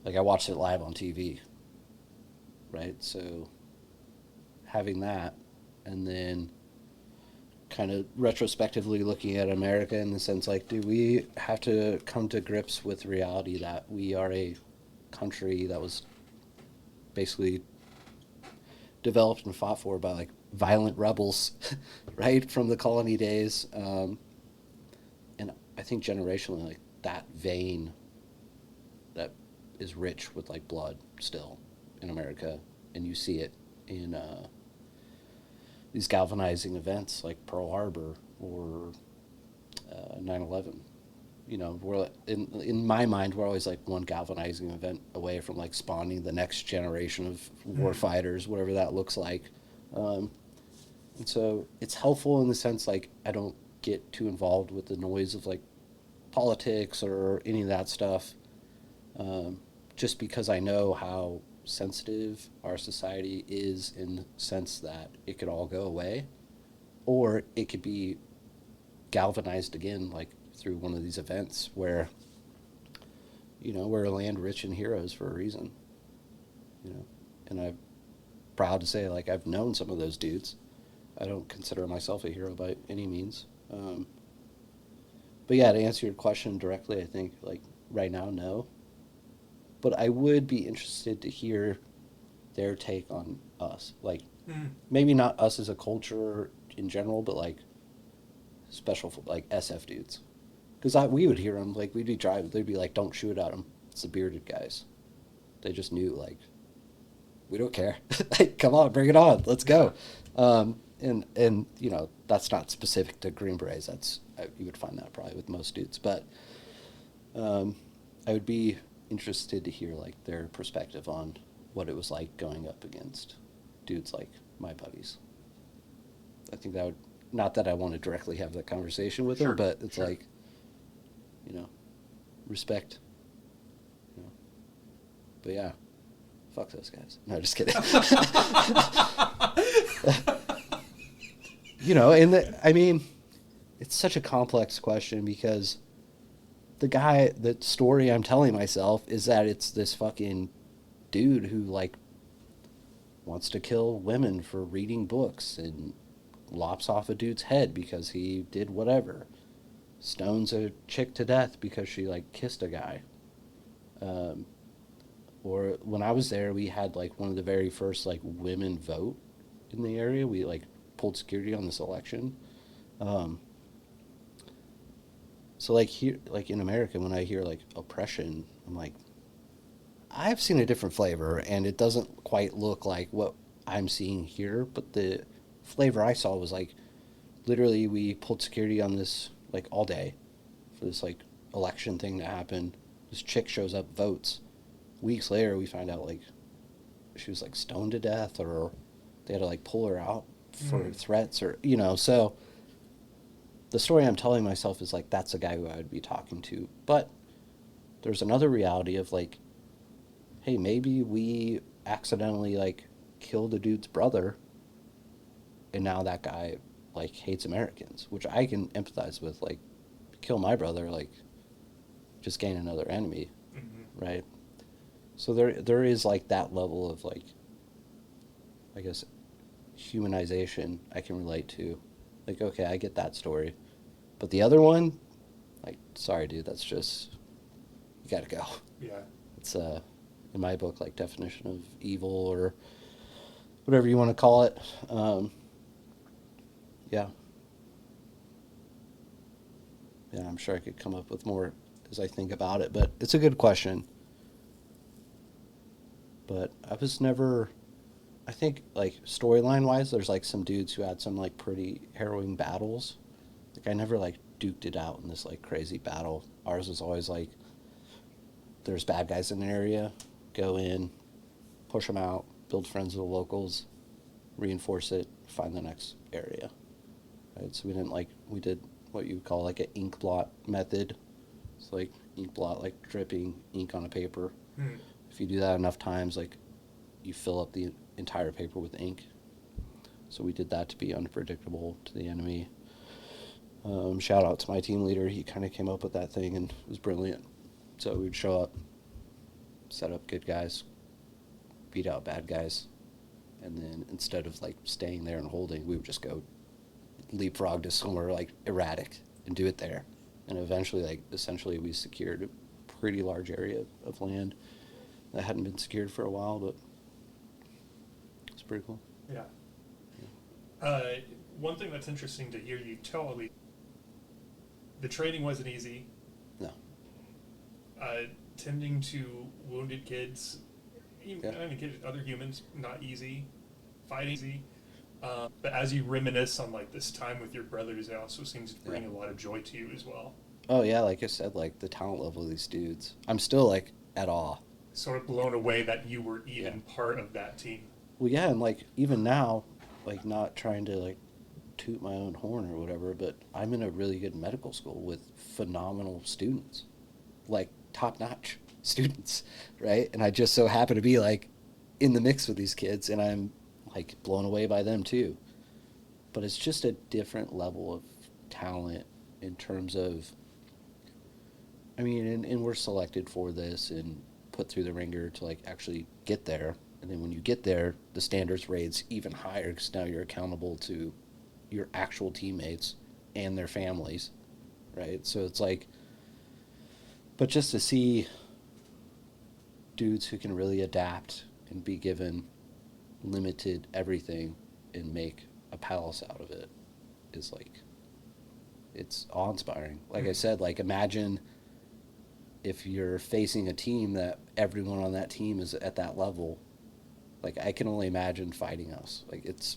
Like, I watched it live on TV, right? So having that, and then kind of retrospectively looking at America in the sense, like, do we have to come to grips with reality that we are a country that was basically developed and fought for by like violent rebels, right, from the colony days. And I think generationally, like, that vein that is rich with like blood still in America, and you see it in these galvanizing events like Pearl Harbor or 9/11. We're in my mind, we're always like one galvanizing event away from like spawning the next generation of war fighters, whatever that looks like. And so it's helpful in the sense, like, I don't get too involved with the noise of like politics or any of that stuff, just because I know how sensitive our society is, in the sense that it could all go away, or it could be galvanized again, like through one of these events where, we're a land rich in heroes for a reason, and I'm proud to say, like, I've known some of those dudes. I don't consider myself a hero by any means. But yeah, to answer your question directly, I think, like, right now, no. But I would be interested to hear their take on us. Like, maybe not us as a culture in general, but like special, like SF dudes. Because we would hear them, like, we'd be driving, they'd be like, don't shoot at them. It's the bearded guys. They just knew, like, we don't care. Like, come on, bring it on. Let's go. And that's not specific to Green Berets. You would find that probably with most dudes. But I would be interested to hear, like, their perspective on what it was like going up against dudes like my buddies. I think that would, not that I want to directly have that conversation with them, but it's like, respect. But yeah, fuck those guys. No, just kidding. You know, I mean, it's such a complex question because the story I'm telling myself is that it's this fucking dude who, like, wants to kill women for reading books and lops off a dude's head because he did whatever. Stones a chick to death because she, like, kissed a guy. Or when I was there, we had, like, one of the very first, like, women vote in the area. We, like, pulled security on this election. So, like, here, like, in America, when I hear, like, oppression, I'm like, I've seen a different flavor, and it doesn't quite look like what I'm seeing here, but the flavor I saw was, like, literally we pulled security on this, like, all day for this, like, election thing to happen. This chick shows up, votes. Weeks later, we find out, like, she was, like, stoned to death, or they had to, like, pull her out for threats, or, you know. So the story I'm telling myself is, like, that's the guy who I would be talking to. But there's another reality of, like, hey, maybe we accidentally, like, killed a dude's brother, and now that guy, like, hates Americans, which I can empathize with. Like, kill my brother, like, just gain another enemy, right? So there is, like, that level of, like, I guess, humanization I can relate to. Like, okay, I get that story. But the other one, like, sorry, dude, that's just, you gotta go. Yeah. It's, in my book, like, definition of evil or whatever you want to call it. Yeah. Yeah, I'm sure I could come up with more as I think about it, but it's a good question. But I was never, I think, like, storyline wise, there's, like, some dudes who had some, like, pretty harrowing battles. Like, I never, like, duked it out in this, like, crazy battle. Ours was always, like, there's bad guys in the area, go in, push them out, build friends with the locals, reinforce it, find the next area. Right? So we didn't, like, we did what you would call, like, an ink blot method. It's like ink blot, like dripping ink on a paper. If you do that enough times, like, you fill up the entire paper with ink. So we did that to be unpredictable to the enemy. Shout out to my team leader. He kind of came up with that thing and it was brilliant. So we'd show up, set up good guys, beat out bad guys, and then instead of, like, staying there and holding, we would just go leapfrog to somewhere, like, erratic and do it there. And eventually, like, essentially we secured a pretty large area of land that hadn't been secured for a while, but it's pretty cool. Yeah. One thing that's interesting to hear you tell, the training wasn't easy. No. Tending to wounded kids, Yeah. I mean, kids, other humans, not easy. Fighting easy. But as you reminisce on, like, this time with your brothers, it also seems to bring a lot of joy to you as well. Oh, yeah, like I said, like, the talent level of these dudes. I'm still, like, at awe. Sort of blown away that you were even part of that team. Well, yeah, and, like, even now, like, not trying to, like, toot my own horn or whatever, but I'm in a really good medical school with phenomenal students, like, top-notch students, right? And I just so happen to be, like, in the mix with these kids, and I'm, like, blown away by them too. But it's just a different level of talent in terms of, I mean, and we're selected for this and put through the ringer to, like, actually get there. And then when you get there, the standards raise even higher because now you're accountable to your actual teammates and their families, right? So it's like, but just to see dudes who can really adapt and be given limited everything and make a palace out of it is, like, it's awe-inspiring. Like I said, like, imagine if you're facing a team that everyone on that team is at that level. Like, I can only imagine fighting us. Like, it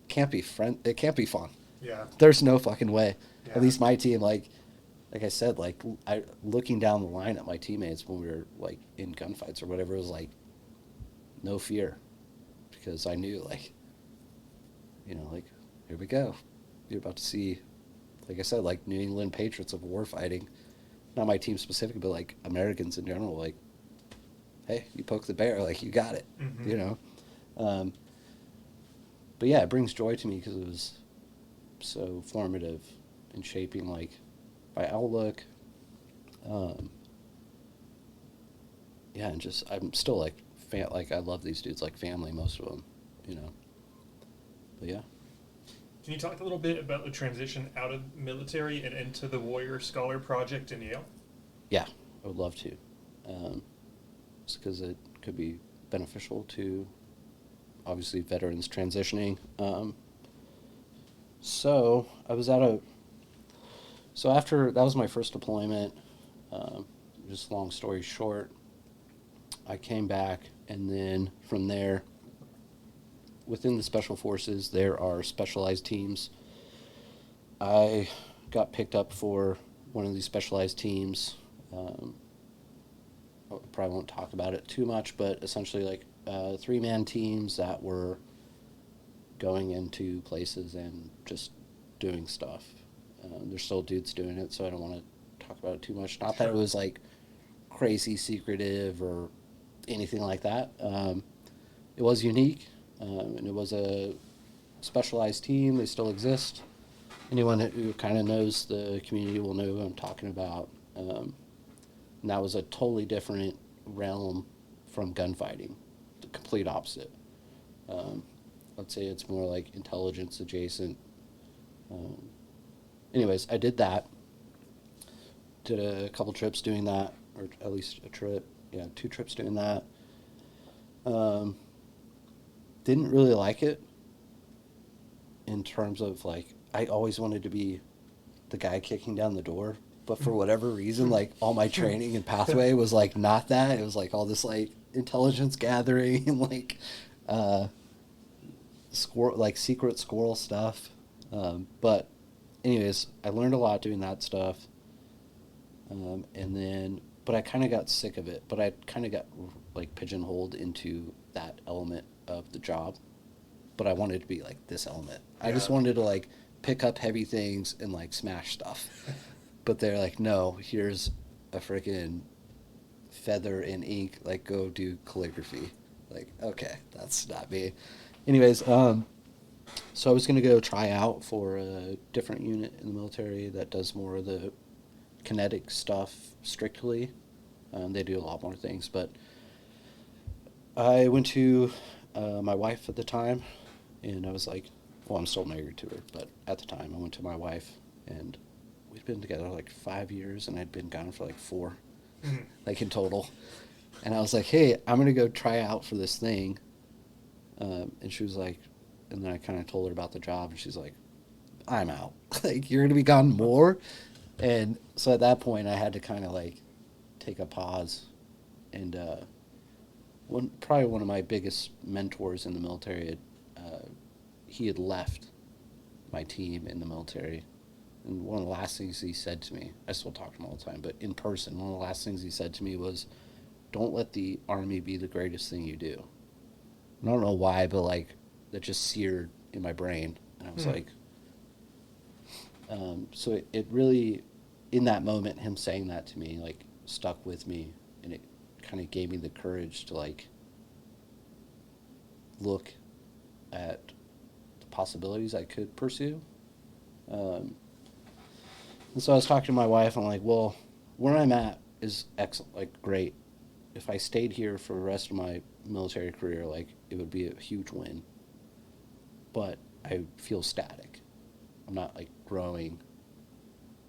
can't be fun. Yeah. There's no fucking way. Yeah. At least my team, like I said, like, looking down the line at my teammates when we were, like, in gunfights or whatever, it was like no fear, because I knew, like, you know, like, here we go. You're about to see, like I said, like, New England Patriots of war fighting. Not my team specific, but, like, Americans in general. Like, hey, you poke the bear, like, you got it, Mm-hmm. you know? But yeah, it brings joy to me because it was so formative in shaping, like, my outlook. Um, yeah, and just, I'm still, like, like, I love these dudes like family, most of them, you know? But yeah. Can you talk a little bit about the transition out of military and into the Warrior Scholar Project in Yale? Yeah, I would love to. Just because it could be beneficial to, obviously, veterans transitioning. So I was so after, that was my first deployment, just long story short, I came back, and then from there, within the Special Forces, there are specialized teams. I got picked up for one of these specialized teams. I probably won't talk about it too much, but essentially, like, 3-man teams that were going into places and just doing stuff. There's still dudes doing it, so I don't want to talk about it too much. Not that it was like crazy secretive or anything like that. It was unique, and it was a specialized team. They still exist. Anyone who kind of knows the community will know who I'm talking about. And that was a totally different realm from gunfighting, the complete opposite. I'd say it's more like intelligence adjacent. Um, Anyways, I did that. Did a couple trips doing that, or at least a trip. Yeah, 2 trips doing that. Um, didn't really like it in terms of, like, I always wanted to be the guy kicking down the door, but for whatever reason, like, all my training and pathway was like not that. It was like all this like intelligence gathering and like squirrel, like secret squirrel stuff. But anyways, I learned a lot doing that stuff. And then, but I kind of got sick of it. But I kind of got like pigeonholed into that element of the job. But I wanted to be like this element. I just Yeah. wanted to like pick up heavy things and like smash stuff. But they're like, no, here's a freaking feather and ink. Like, go do calligraphy. Like, okay, that's not me. Anyways, so I was gonna go try out for a different unit in the military that does more of the kinetic stuff strictly. They do a lot more things, but I went to my wife at the time, and I was like, well, I'm still married to her, but at the time I went to my wife, and we'd been together like 5 years, and I'd been gone for like 4, Mhm. like in total. And I was like, hey, I'm gonna go try out for this thing. And she was like, and then I kind of told her about the job, and she's like, I'm out. Like, you're gonna be gone more. And so at that point, I had to kind of like take a pause. And probably one of my biggest mentors in the military, he had left my team in the military. And one of the last things he said to me, I still talk to him all the time, but in person, one of the last things he said to me was, don't let the Army be the greatest thing you do. And I don't know why, but like, that just seared in my brain. And I was like, so it really, in that moment, him saying that to me, like, stuck with me. And it kind of gave me the courage to, like, look at the possibilities I could pursue. Um, and so I was talking to my wife, and I'm like, well, where I'm at is excellent, like, great. If I stayed here for the rest of my military career, like, it would be a huge win. But I feel static. I'm not, like, growing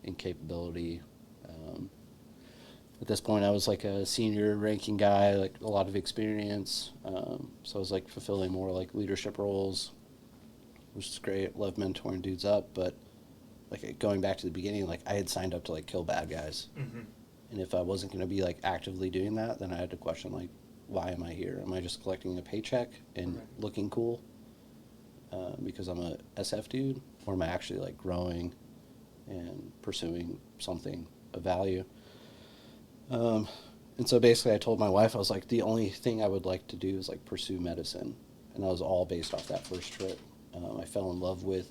in capability. Um, at this point, I was like a senior ranking guy, like a lot of experience. So I was like fulfilling more like leadership roles, which is great. Love mentoring dudes up, but like going back to the beginning, like I had signed up to like kill bad guys, Mm-hmm. and if I wasn't going to be like actively doing that, then I had to question like, why am I here? Am I just collecting a paycheck and Right. looking cool because I'm a SF dude, or am I actually like growing and pursuing something of value? Um, and so basically, I told my wife, I was like, the only thing I would like to do is like pursue medicine, and that was all based off that first trip. I fell in love with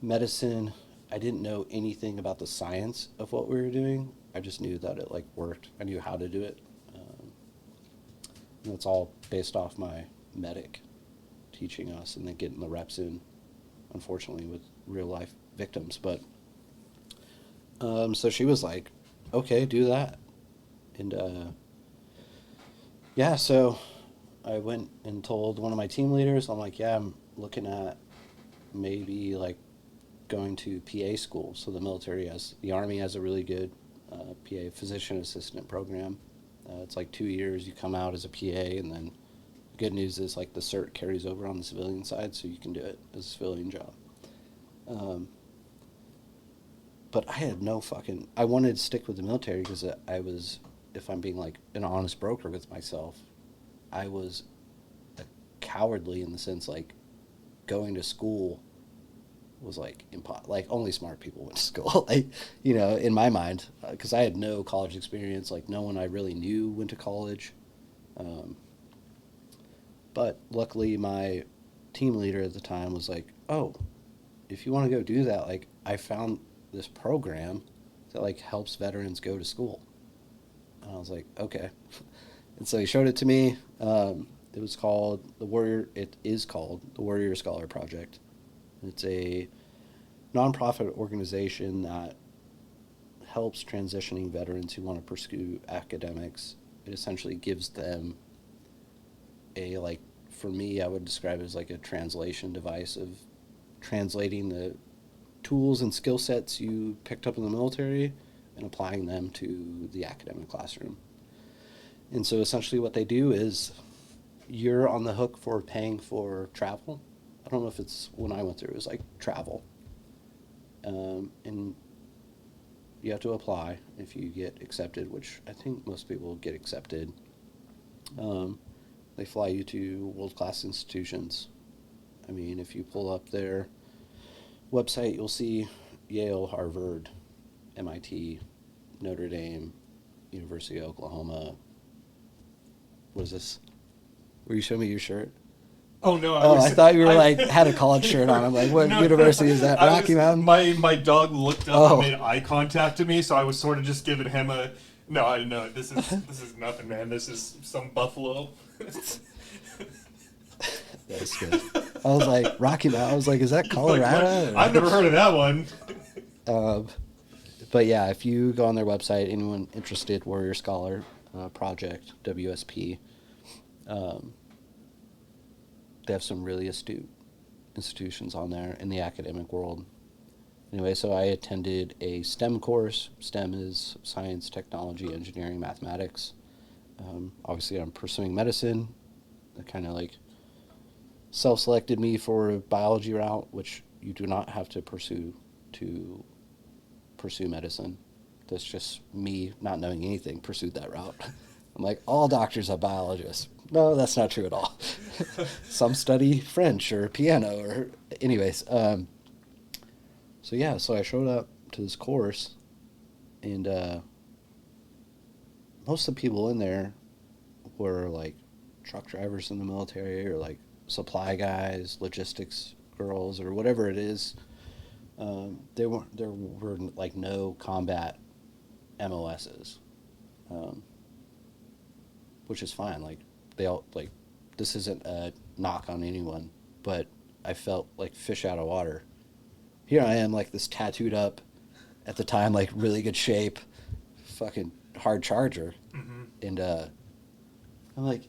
medicine. I didn't know anything about the science of what we were doing. I just knew that it like worked. I knew how to do it. And it's all based off my medic teaching us and then getting the reps in, unfortunately, with real life victims. But so she was like, okay, do that. And yeah, so I went and told one of my team leaders, I'm like, yeah, I'm looking at maybe like going to PA school. So the Army has a really good PA, physician assistant program. It's like 2 years, you come out as a PA, and then the good news is like the cert carries over on the civilian side, so you can do it as a civilian job. But I had I wanted to stick with the military because I was, if I'm being like an honest broker with myself, I was cowardly in the sense like going to school was like like only smart people went to school, like, you know, in my mind, because I had no college experience, like no one I really knew went to college. But luckily my team leader at the time was like, oh, if you want to go do that, like I found this program that like helps veterans go to school. And I was like, okay. And so he showed it to me. It is called the Warrior Scholar Project. It's a nonprofit organization that helps transitioning veterans who want to pursue academics. It essentially gives them like, for me, I would describe it as like a translation device of translating the tools and skill sets you picked up in the military and applying them to the academic classroom. And so essentially what they do is you're on the hook for paying for travel. I don't know if it's, when I went through, it was like travel. And you have to apply if you get accepted, which I think most people get accepted. They fly you to world-class institutions. I mean, if you pull up their website, you'll see Yale, Harvard, MIT, Notre Dame, University of Oklahoma. What is this? Were you showing me your shirt? Oh no! I thought you were like had a college shirt on. I'm like, what university is that? Rocky Mountain. My dog looked up and made eye contact to me, so I was sort of just giving him a. No, I know this is nothing, man. This is some buffalo. That's good. I was like, Rocky Mountain. I was like, is that Colorado? Like, I've never heard of that one. But yeah, if you go on their website, anyone interested, Warrior Scholar Project, WSP, they have some really astute institutions on there in the academic world. Anyway, so I attended a STEM course. STEM is science, technology, engineering, mathematics. Obviously, I'm pursuing medicine. That kind of like self-selected me for a biology route, which you do not have to pursue medicine. That's just me not knowing anything pursued that route. I'm like, all doctors are biologists. No, that's not true at all. Some study French or piano or anyways. So I showed up to this course, and most of the people in there were like truck drivers in the military or like supply guys, logistics girls, or whatever it is. There were like no combat MOSs, which is fine. Like they all like, this isn't a knock on anyone, but I felt like fish out of water. Here I am, like this tattooed up, at the time, like really good shape, fucking hard charger, and I'm like,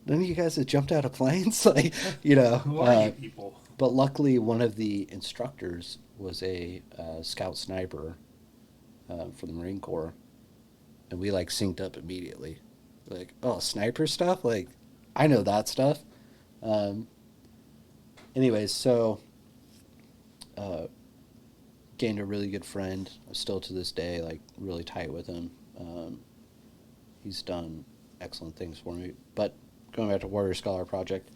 none of you guys have jumped out of planes, like, you know. Who are you people? But luckily, one of the instructors was a scout sniper from the Marine Corps, and we like synced up immediately. Like, oh, sniper stuff? Like, I know that stuff. Anyways, so gained a really good friend. Still to this day, like, really tight with him. He's done excellent things for me. But going back to Warrior Scholar Project,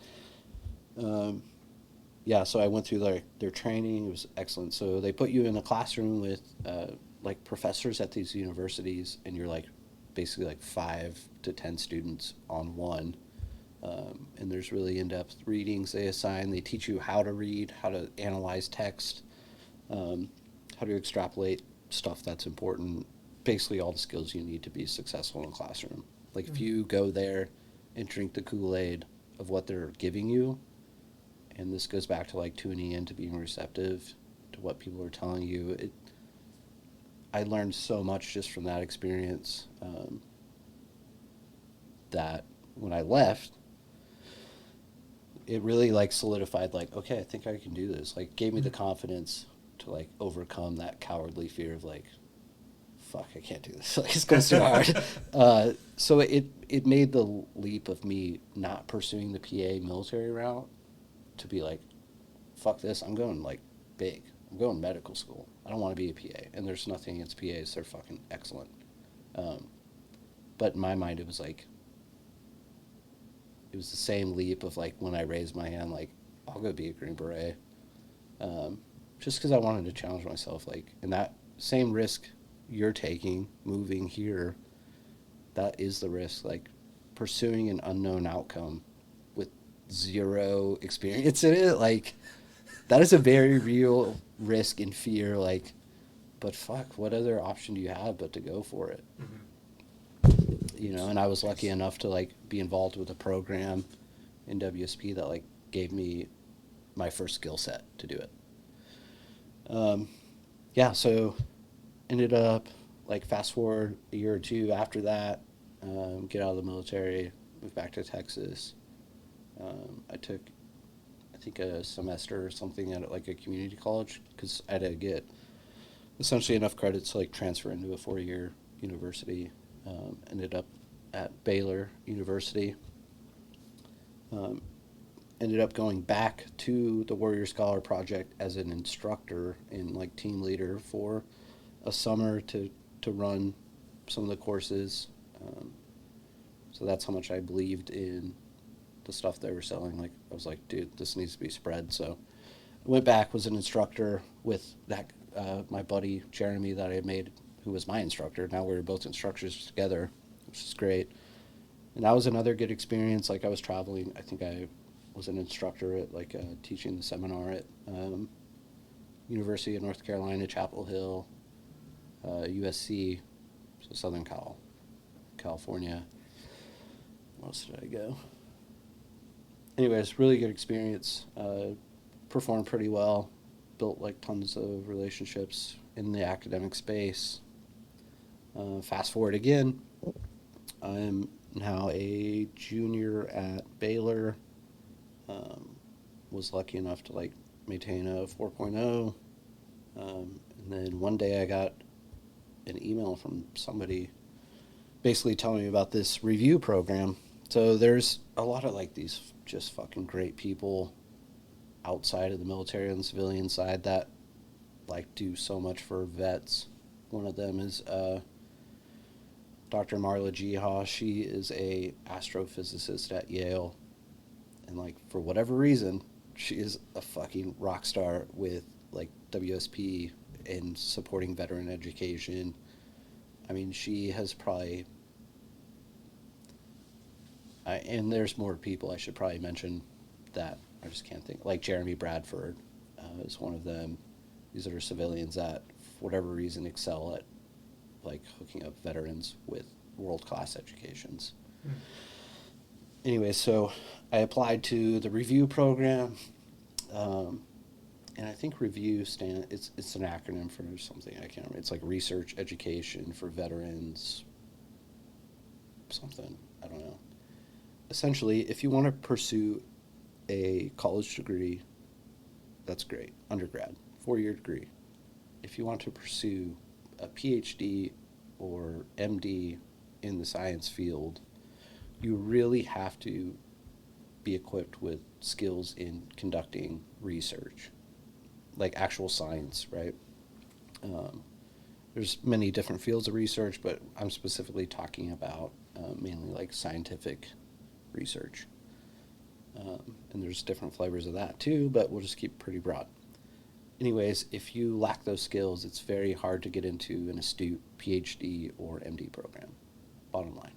so I went through their training. It was excellent. So they put you in a classroom with like professors at these universities, and you're like basically like 5 to 10 students on one. And there's really in-depth readings they assign. They teach you how to read, how to analyze text, how to extrapolate stuff that's important. Basically all the skills you need to be successful in a classroom. Like if you go there and drink the Kool-Aid of what they're giving you. And this goes back to like tuning in to being receptive to what people are telling you. I learned so much just from that experience, that when I left, it really like solidified like, okay, I think I can do this. Like gave me the confidence to like overcome that cowardly fear of like, fuck, I can't do this. Like it's going too hard. So it made the leap of me not pursuing the PA military route to be like, fuck this, I'm going like big. I'm going medical school. I don't want to be a PA. And there's nothing against PAs, they're fucking excellent. But in my mind, it was like, it was the same leap of like when I raised my hand, like, I'll go be a Green Beret. Just because I wanted to challenge myself, like, and that same risk you're taking, moving here, that is the risk, like, pursuing an unknown outcome with zero experience in it, like, that is a very real risk and fear, like, but fuck, what other option do you have but to go for it? Mm-hmm. You know, and I was lucky enough to like be involved with a program in WSP that like gave me my first skill set to do it. Yeah, so ended up like fast forward a year or two after that, get out of the military, moved back to Texas. I took, I think, a semester or something at like a community college because I had to get essentially enough credits to like transfer into a 4-year university. Ended up at Baylor University. Ended up going back to the Warrior Scholar Project as an instructor and like team leader for a summer to run some of the courses. So that's how much I believed in the stuff they were selling. Like I was like, dude, this needs to be spread. So I went back, was an instructor with that my buddy Jeremy that I had made, who was my instructor. Now we were both instructors together, which is great. And that was another good experience. Like I was traveling. I think I was an instructor at like teaching the seminar at University of North Carolina, Chapel Hill, USC, so Southern California. Where else did I go? Anyways, really good experience. Performed pretty well. Built like tons of relationships in the academic space. Fast forward again, I'm now a junior at Baylor. Was lucky enough to like maintain a 4.0. And then one day I got an email from somebody basically telling me about this review program. So there's a lot of like these just fucking great people outside of the military and the civilian side that like do so much for vets. One of them is Dr. Marla Jiha. She is a astrophysicist at Yale, and like for whatever reason, she is a fucking rock star with like WSP and supporting veteran education. I mean, she has probably, and there's more people I should probably mention that I just can't think. Like Jeremy Bradford is one of them. These are civilians that, for whatever reason, excel at like hooking up veterans with world-class educations. Anyway, so I applied to the review program, and I think review it's an acronym for something I can't remember. It's like research education for veterans, something, I don't know. Essentially, if you want to pursue a college degree, that's great, undergrad, 4-year degree. If you want to pursue a PhD or MD in the science field, you really have to be equipped with skills in conducting research, like actual science, right? There's many different fields of research, but I'm specifically talking about mainly like scientific research. And there's different flavors of that too, but we'll just keep it pretty broad. Anyways, if you lack those skills, it's very hard to get into an astute PhD or MD program, bottom line.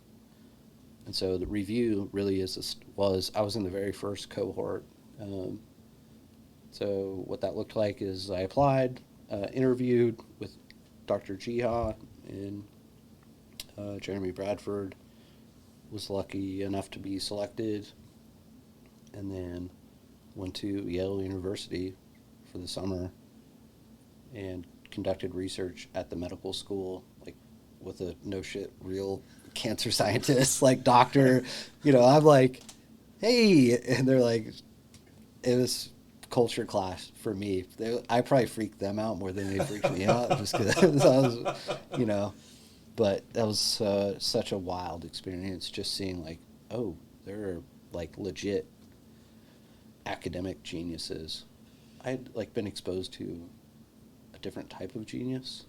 And so the review really I was in the very first cohort. So what that looked like is I applied, interviewed with Dr. Jiha and Jeremy Bradford, was lucky enough to be selected, and then went to Yale University for the summer and conducted research at the medical school, like with a no shit real cancer scientist, like doctor. I'm like, hey, and they're like, it was culture clash for me. I probably freaked them out more than they freaked me out, just because I was, But that was such a wild experience, just seeing like, oh, there are like legit academic geniuses. I had like been exposed to a different type of genius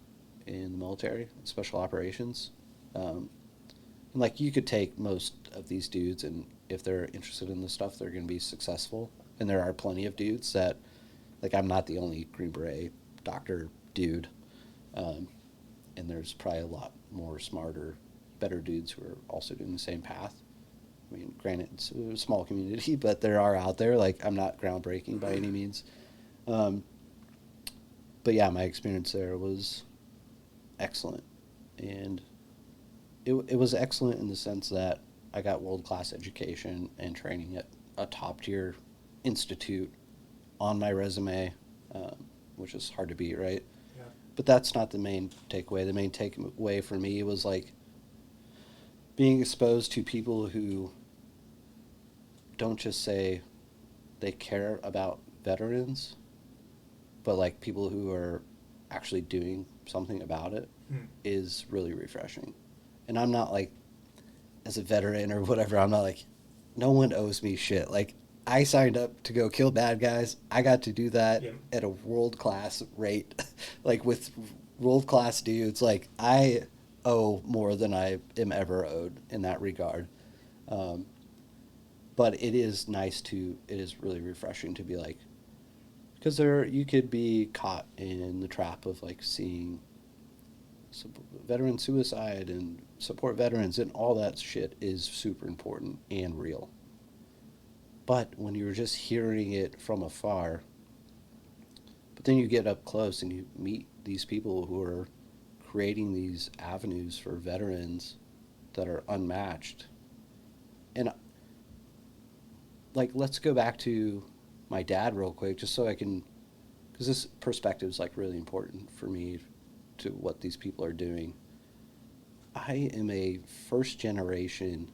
in the military, special operations. And like you could take most of these dudes, and if they're interested in this stuff, they're going to be successful. And there are plenty of dudes that, like, I'm not the only Green Beret doctor dude. And there's probably a lot more smarter, better dudes who are also doing the same path. I mean, granted, it's a small community, but there are out there. Like, I'm not groundbreaking by any means. But yeah, my experience there was excellent. And it was excellent in the sense that I got world-class education and training at a top-tier institute on my resume, which is hard to beat, right? Yeah. But that's not the main takeaway. The main takeaway for me was like being exposed to people who don't just say they care about veterans, but like people who are actually doing something about it is really refreshing. And I'm not like, as a veteran or whatever, I'm not like, no one owes me shit. Like, I signed up to go kill bad guys. I got to do that at a world-class rate, like with world-class dudes. Like, I owe more than I am ever owed in that regard. But it is it is really refreshing to be like, because you could be caught in the trap of like seeing veteran suicide and support veterans, and all that shit is super important and real. But when you're just hearing it from afar, but then you get up close and you meet these people who are creating these avenues for veterans that are unmatched. And like, let's go back to my dad real quick, just so I can, because this perspective is like really important for me to what these people are doing. I am a first generation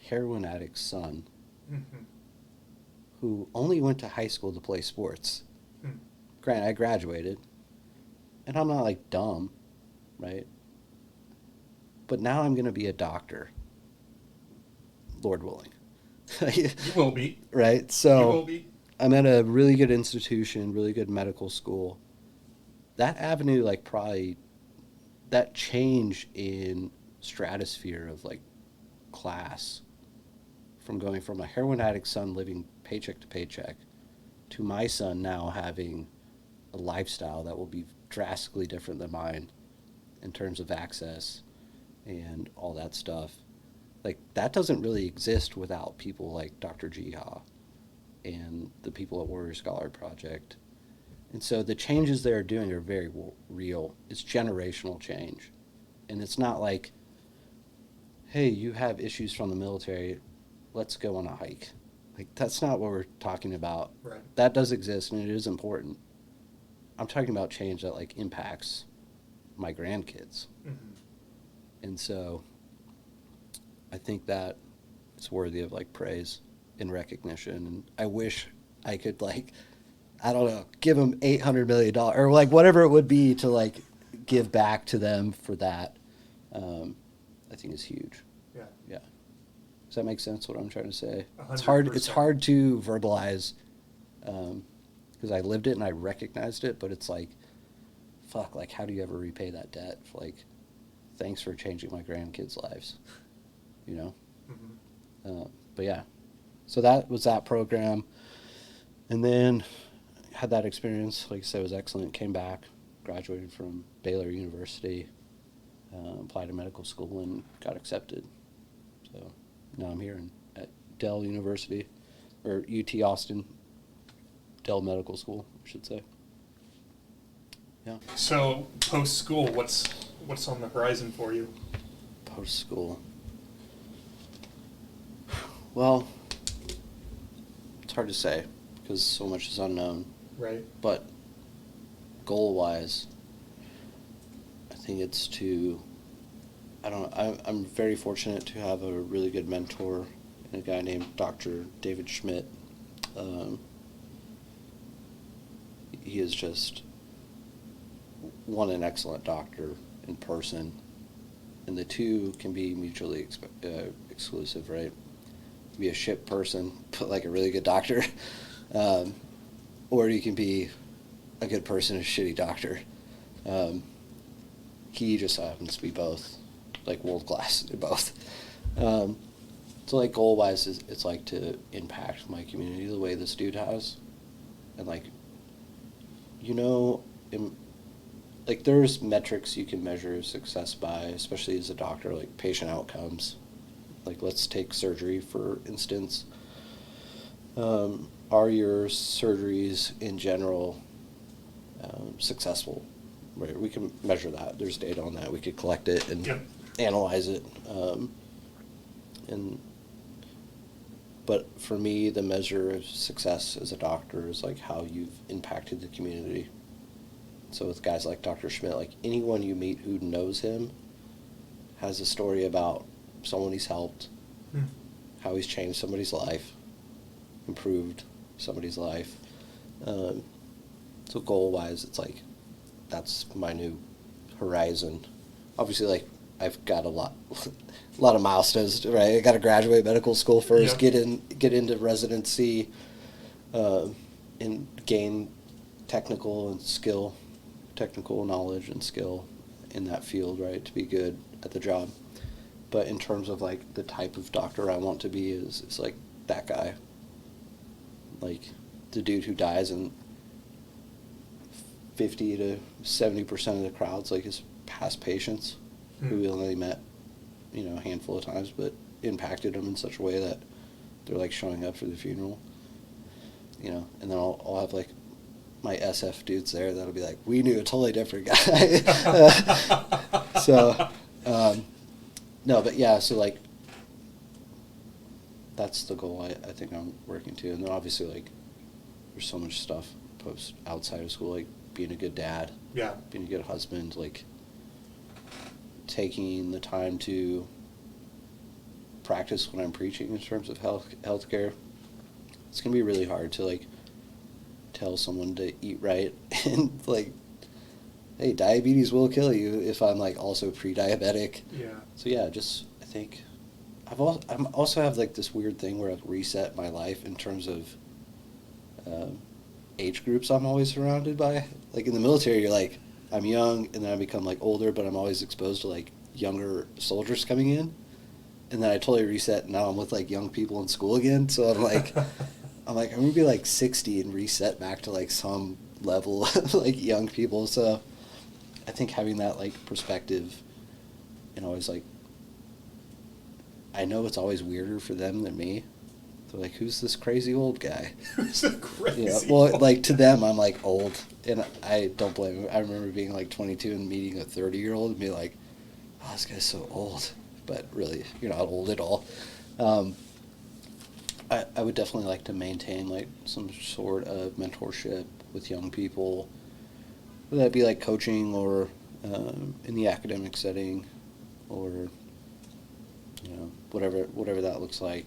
heroin addict son who only went to high school to play sports. Granted, I graduated, and I'm not like dumb, right? But now I'm going to be a doctor, Lord willing. You will be. Right? So you will be. I'm at a really good institution, really good medical school. That avenue, like, probably, that change in stratosphere of like class, from going from a heroin addict son living paycheck to paycheck to my son now having a lifestyle that will be drastically different than mine in terms of access and all that stuff. Like, that doesn't really exist without people like Dr. Jiha and the people at Warrior Scholar Project. And so the changes they're doing are very real. It's generational change. And it's not like, hey, you have issues from the military, let's go on a hike. Like, that's not what we're talking about. Right. That does exist, and it is important. I'm talking about change that like impacts my grandkids. And so I think that it's worthy of like praise and recognition. And I wish I could, like, I don't know, give them $800 million or like whatever it would be to like give back to them for that. I think is huge. Yeah. Yeah. Does that make sense, what I'm trying to say? 100%. It's hard to verbalize, because I lived it and I recognized it, but it's like, fuck, like, how do you ever repay that debt? Like, thanks for changing my grandkids' lives, you know? But yeah, so that was that program. And then had that experience, like I said, it was excellent. Came back, graduated from Baylor University, applied to medical school and got accepted. So now I'm here at Dell University, or UT Austin, Dell Medical School, I should say. Yeah. So post school, what's on the horizon for you? Post school. Well, it's hard to say because so much is unknown. Right. But goal-wise, I think it's to, I don't know, I'm very fortunate to have a really good mentor and a guy named Dr. David Schmidt. He is just, one, an excellent doctor in person, and the two can be mutually exclusive, right? Be a shit person, but like a really good doctor, or you can be a good person, a shitty doctor. He just happens to be both, like world class in both. So like goal wise, it's like to impact my community the way this dude has, and like, like there's metrics you can measure success by, especially as a doctor, like patient outcomes. Like let's take surgery for instance. Are your surgeries in general successful? Right, we can measure that. There's data on that. We could collect it and analyze it. But for me, the measure of success as a doctor is like how you've impacted the community. So with guys like Dr. Schmidt, like anyone you meet who knows him has a story about someone he's helped, how he's changed somebody's life, improved somebody's life. So goal-wise, it's like, that's my new horizon. Obviously, like, I've got a lot of milestones, right? I got to graduate medical school first, get into residency, and gain technical knowledge and skill in that field, right, to be good at the job. But in terms of like the type of doctor I want to be is like that guy, like the dude who dies and 50 to 70% of the crowd's like his past patients who he only met, a handful of times, but impacted them in such a way that they're like showing up for the funeral, and then I'll have like my SF dudes there that'll be like, we knew a totally different guy. So, no, but yeah, so like, that's the goal I think I'm working to. And then obviously like, there's so much stuff post outside of school, like being a good dad, being a good husband, like taking the time to practice what I'm preaching in terms of healthcare. It's gonna be really hard to like tell someone to eat right and like, hey, diabetes will kill you if I'm like also pre-diabetic. Yeah. So yeah, just I think I also have like this weird thing where I've reset my life in terms of age groups I'm always surrounded by. Like in the military, you're like, I'm young, and then I become like older, but I'm always exposed to like younger soldiers coming in, and then I totally reset. And now I'm with like young people in school again. So I'm like, I'm gonna be like 60 and reset back to like some level of like young people. So I think having that like perspective, and always like, I know it's always weirder for them than me. They're like, who's this crazy old guy? Who's a crazy well, like to them, I'm like old, and I don't blame them. I remember being like 22 and meeting a 30-year-old and be like, oh, this guy's so old. But really, you're not old at all. I would definitely like to maintain like some sort of mentorship with young people, whether that be like coaching or in the academic setting, or whatever that looks like.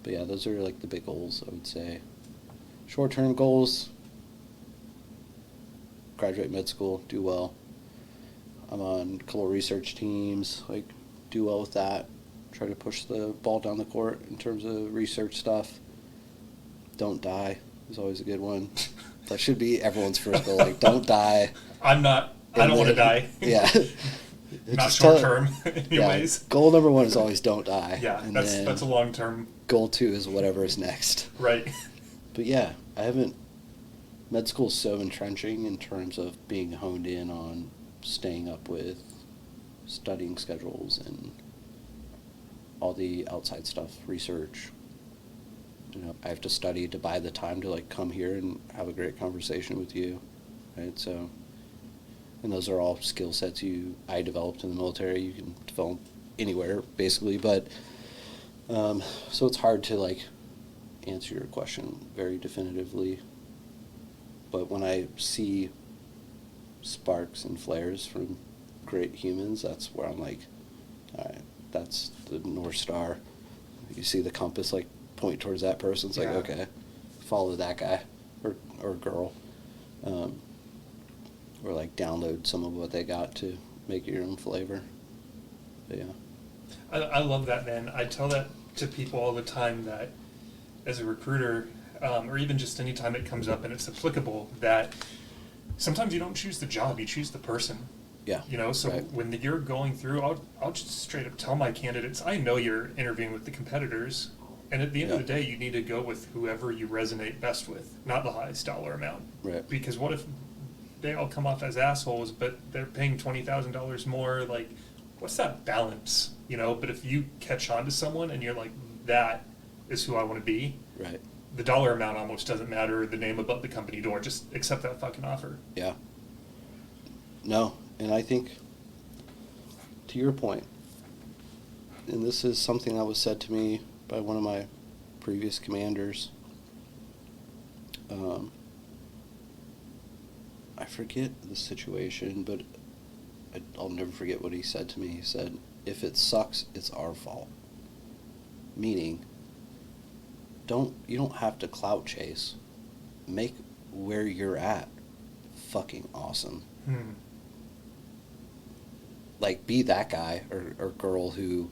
But yeah, those are like the big goals, I would say. Short-term goals: graduate med school, do well. I'm on a couple of research teams, like do well with that. Try to push the ball down the court in terms of research stuff. Don't die is always a good one. That should be everyone's first goal. Like, don't die. I don't want to die. Yeah. Not short term, anyways. Yeah, goal number one is always don't die. Yeah, and that's a long term. Goal 2 is whatever is next. Right. But yeah, med school is so entrenching in terms of being honed in on staying up with studying schedules and all the outside stuff, research. I have to study to buy the time to like come here and have a great conversation with you, right? So, and those are all skill sets I developed in the military. You can develop anywhere basically, but So it's hard to like answer your question very definitively. But when I see sparks and flares from great humans, that's where I'm like, all right, that's the North Star. You see the compass like point towards that person. It's like, okay, follow that guy or girl. Or like download some of what they got to make your own flavor. But yeah. I love that, man. I tell that to people all the time that as a recruiter, or even just any time it comes up and it's applicable, that sometimes you don't choose the job, you choose the person. Yeah. You know, so right. when you're going through, I'll just straight up tell my candidates, I know you're interviewing with the competitors, and at the end of the day, you need to go with whoever you resonate best with, not the highest dollar amount. Right. Because what if they all come off as assholes, but they're paying $20,000 more? Like, what's that balance? You know, but if you catch on to someone and you're like, that is who I want to be, Right. the dollar amount almost doesn't matter, the name above the company door, just accept that fucking offer. Yeah. No, and I think, to your point, and this is something that was said to me by one of my previous commanders. I forget the situation, but I'll never forget what he said to me. He said, if it sucks, it's our fault. Meaning, you don't have to clout chase. Make where you're at fucking awesome. Like, be that guy or girl who,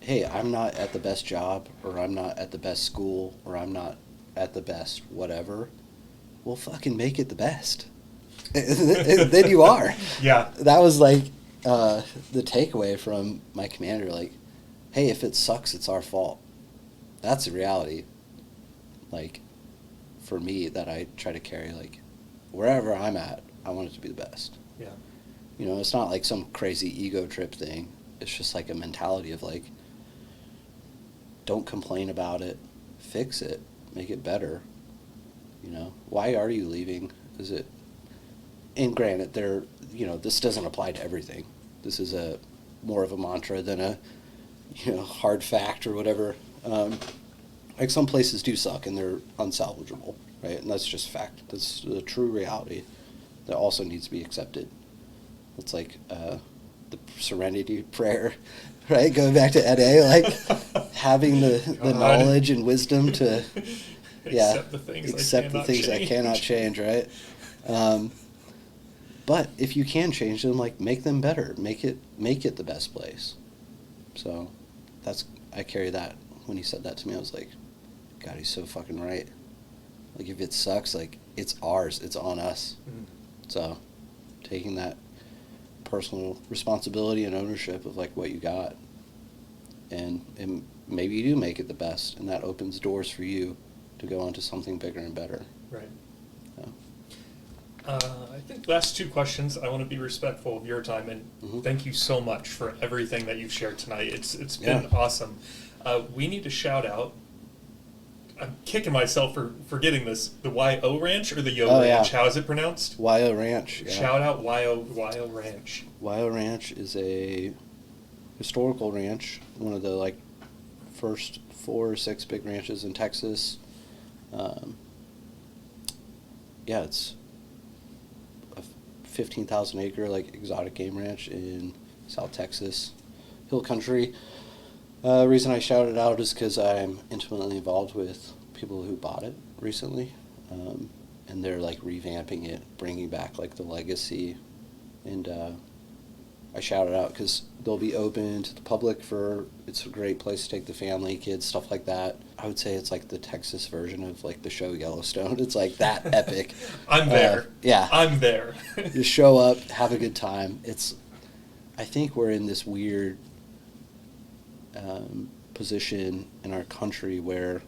hey, I'm not at the best job, or I'm not at the best school, or I'm not at the best whatever. Well, fucking make it the best. Then you are. Yeah. That was like the takeaway from my commander. Like, hey, if it sucks, it's our fault. That's the reality. Like, for me, that I try to carry, like, wherever I'm at, I want it to be the best. Yeah. You know, it's not like some crazy ego trip thing. It's just like a mentality of like, don't complain about it, fix it, make it better. You know, why are you leaving? Is it, and granted, this doesn't apply to everything. This is more of a mantra than a, hard fact or whatever. Like, some places do suck and they're unsalvageable, right? And that's just fact. That's the true reality that also needs to be accepted. It's like the serenity prayer, right? Going back to NA, like having the knowledge and wisdom to accept the things I cannot change, right? But if you can change them, like, make them better, make it the best place. So I carry that. When he said that to me, I was like, God, he's so fucking right. Like, if it sucks, like, it's ours, it's on us. So taking that personal responsibility and ownership of like what you got, and maybe you do make it the best, and that opens doors for you to go on to something bigger and better. Right. Yeah. I think last two questions. I want to be respectful of your time, and thank you so much for everything that you've shared tonight. It's been awesome. We need to shout out. I'm kicking myself for forgetting this. The YO Ranch or the Yo Ranch? Yeah. How is it pronounced? YO Ranch. Yeah. Shout out YO Ranch. YO Ranch is a historical ranch, one of the like first 4 or 6 big ranches in Texas. It's a 15,000 acre like exotic game ranch in South Texas, hill country. Reason I shout it out is because I'm intimately involved with people who bought it recently, and they're like revamping it, bringing back like the legacy, and I shout it out because they'll be open to the public it's a great place to take the family, kids, stuff like that. I would say it's like the Texas version of like the show Yellowstone. It's like that epic. I'm there. I'm there. Just show up, have a good time. I think we're in this weird position in our country where,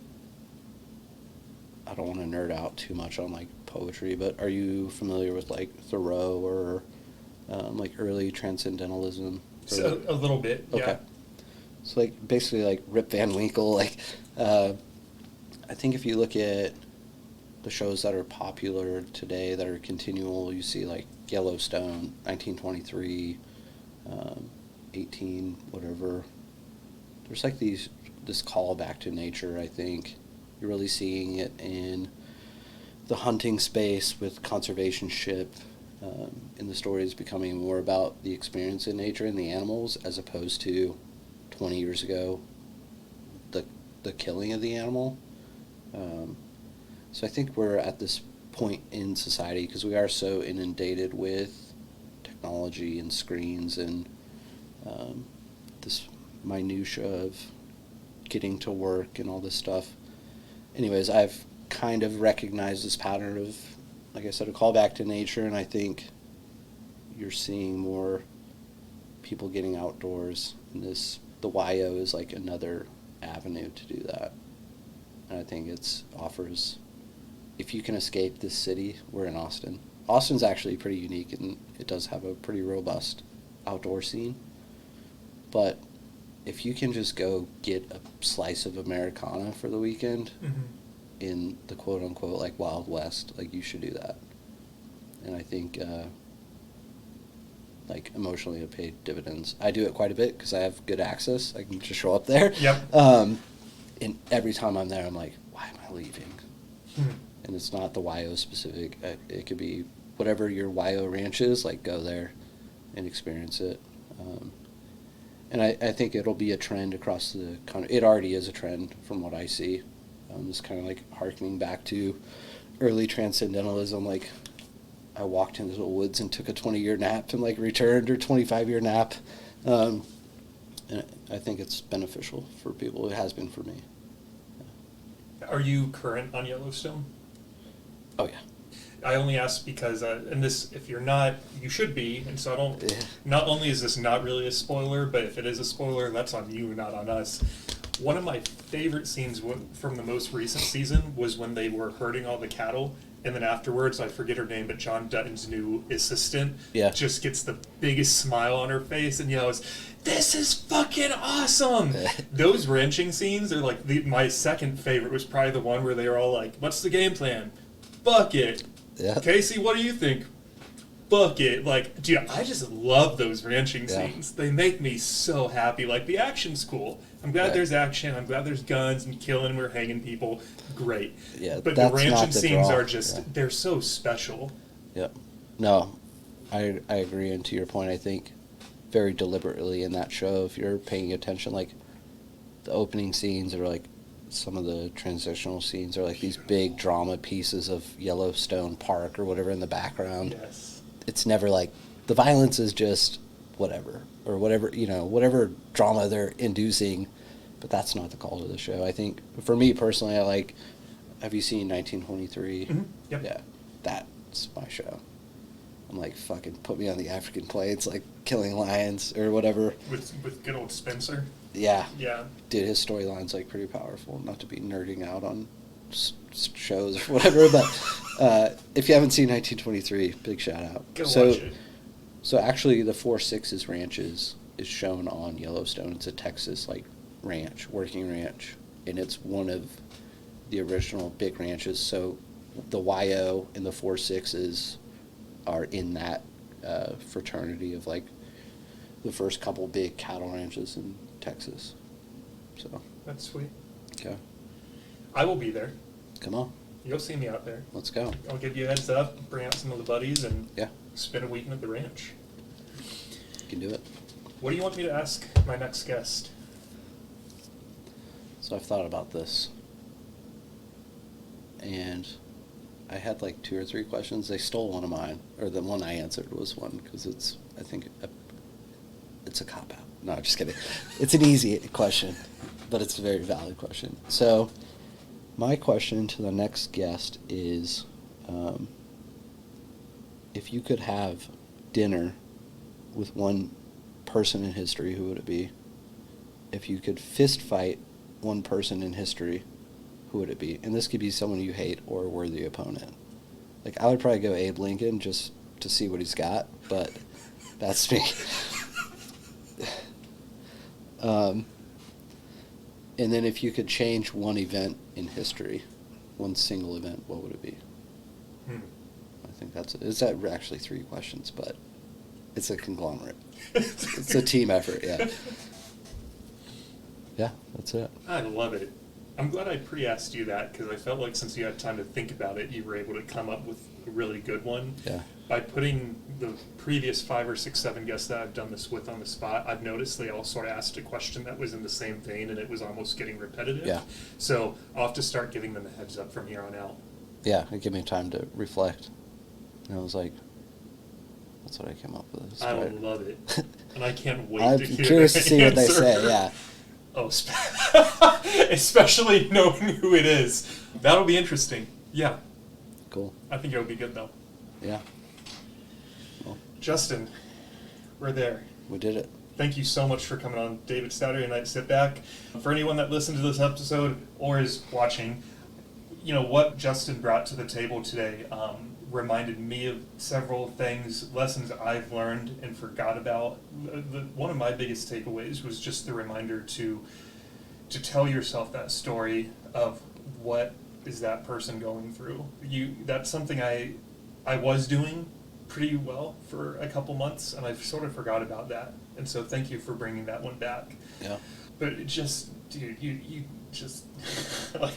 I don't want to nerd out too much on like poetry, but are you familiar with like Thoreau or like early transcendentalism? So, a little bit, yeah. Okay. So like basically like Rip Van Winkle, like I think if you look at the shows that are popular today that are continual, you see like Yellowstone, 1923, 18 whatever, there's like this call back to nature. I think you're really seeing it in the hunting space with conservationship. In the stories becoming more about the experience in nature and the animals, as opposed to 20 years ago, the killing of the animal. So I think we're at this point in society, because we are so inundated with technology and screens and this minutia of getting to work and all this stuff. Anyways, I've kind of recognized this pattern of, like I said, a call back to nature, and I think you're seeing more people getting outdoors, and the YO is like another avenue to do that. And I think it offers, if you can escape this city, we're in Austin. Austin's actually pretty unique, and it does have a pretty robust outdoor scene. But if you can just go get a slice of Americana for the weekend, in the quote unquote like Wild West, like, you should do that. And I think like emotionally it paid dividends. I do it quite a bit because I have good access. I can just show up there. Yep. And every time I'm there, I'm like, why am I leaving? And it's not the YO specific. It could be whatever your YO ranch is, like, go there and experience it. And I think it'll be a trend across the country. It already is a trend from what I see. It's kind of like harkening back to early transcendentalism. Like, I walked into the woods and took a 20-year nap and, like, returned, or 25-year nap. And I think it's beneficial for people. It has been for me. Are you current on Yellowstone? Oh, yeah. I only ask because, and this, if you're not, you should be, and so I don't, not only is this not really a spoiler, but if it is a spoiler, that's on you, not on us. One of my favorite scenes from the most recent season was when they were herding all the cattle, and then afterwards, I forget her name, but John Dutton's new assistant just gets the biggest smile on her face and yells, "This is fucking awesome!" Those ranching scenes are like, my second favorite was probably the one where they were all like, "What's the game plan? Fuck it. Casey, what do you think? Fuck it." Like, dude, I just love those ranching scenes. They make me so happy. Like, the action's cool. I'm glad there's action. I'm glad there's guns and killing. We're hanging people. Great. Yeah, but the ranching not the scenes draw. are just, they're so special. Yep. No, I agree. And to your point, I think very deliberately in that show, if you're paying attention, like, the opening scenes are like, some of the transitional scenes are like these big drama pieces of Yellowstone Park or whatever in the background. Yes. It's never like, the violence is just whatever, or whatever, whatever drama they're inducing, but that's not the call to the show. I think, for me personally, I like, have you seen 1923? Mm-hmm. Yep. Yeah, that's my show. I'm like, fucking put me on the African plains, like killing lions or whatever. With good old Spencer. Yeah. Yeah. Dude, his storyline's like pretty powerful. Not to be nerding out on shows or whatever, but if you haven't seen 1923, big shout out. Go watch it. So actually, the 4-6's ranches is shown on Yellowstone. It's a Texas like ranch, working ranch, and it's one of the original big ranches. So the YO and the 4-6's are in that fraternity of like the first couple big cattle ranches in Texas. So That's sweet. okay, I will be there. come on, You'll see me out there. let's go. I'll give you a heads up, bring out some of the buddies, and Yeah, spend a weekend at the ranch. you can do it. What do you want me to ask my next guest? So I've thought about this, and I had like 2 or 3 questions. They stole one of mine, or the one I answered was one, because it's, I think, it's a cop-out. No, I'm just kidding. It's an easy question, but it's a very valid question. So my question to the next guest is, if you could have dinner with one person in history, who would it be? If you could fist fight one person in history, who would it be? And this could be someone you hate or a worthy opponent. Like, I would probably go Abe Lincoln just to see what he's got, but that's me. And then if you could change one event in history, one single event, what would it be? I think it's actually 3 questions, but it's a conglomerate. It's a team effort, yeah. Yeah, that's it. I love it. I'm glad I pre-asked you that because I felt like since you had time to think about it, you were able to come up with a really good one. Yeah. By putting the previous 5 or 6, 7 guests that I've done this with on the spot, I've noticed they all sort of asked a question that was in the same vein and it was almost getting repetitive. Yeah. So I'll have to start giving them a heads up from here on out. Yeah, it gave me time to reflect. And I was like, that's what I came up with. I love it. And I can't wait I'm to hear curious the to see what they answer. say, yeah. Oh, especially knowing who it is. That'll be interesting. Yeah. Cool. I think it'll be good, though. Yeah. Well, Justin, we're there. we did it. Thank you so much for coming on David Saturday Night Sit Back. For anyone that listened to this episode or is watching, you know, what Justin brought to the table today reminded me of several things, lessons I've learned and forgot about. One of my biggest takeaways was just the reminder to tell yourself that story of what is that person going through. That's something I was doing pretty well for a couple months, and I've sort of forgot about that. And so thank you for bringing that one back. Yeah. But it just, dude, you just, like,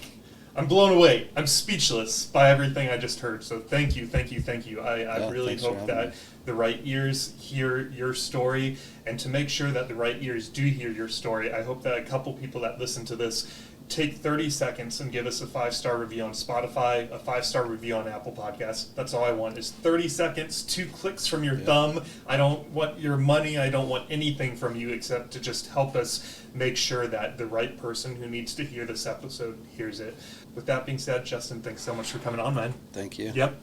I'm blown away. I'm speechless by everything I just heard. So thank you. I really hope that the right ears hear your story. And to make sure that the right ears do hear your story, I hope that a couple people that listen to this take 30 seconds and give us a 5-star review on Spotify, a 5-star review on Apple Podcasts. That's all I want is 30 seconds, 2 clicks from your thumb. I don't want your money. I don't want anything from you except to just help us make sure that the right person who needs to hear this episode hears it. With that being said, Justin, thanks so much for coming on, man. Thank you. Yep.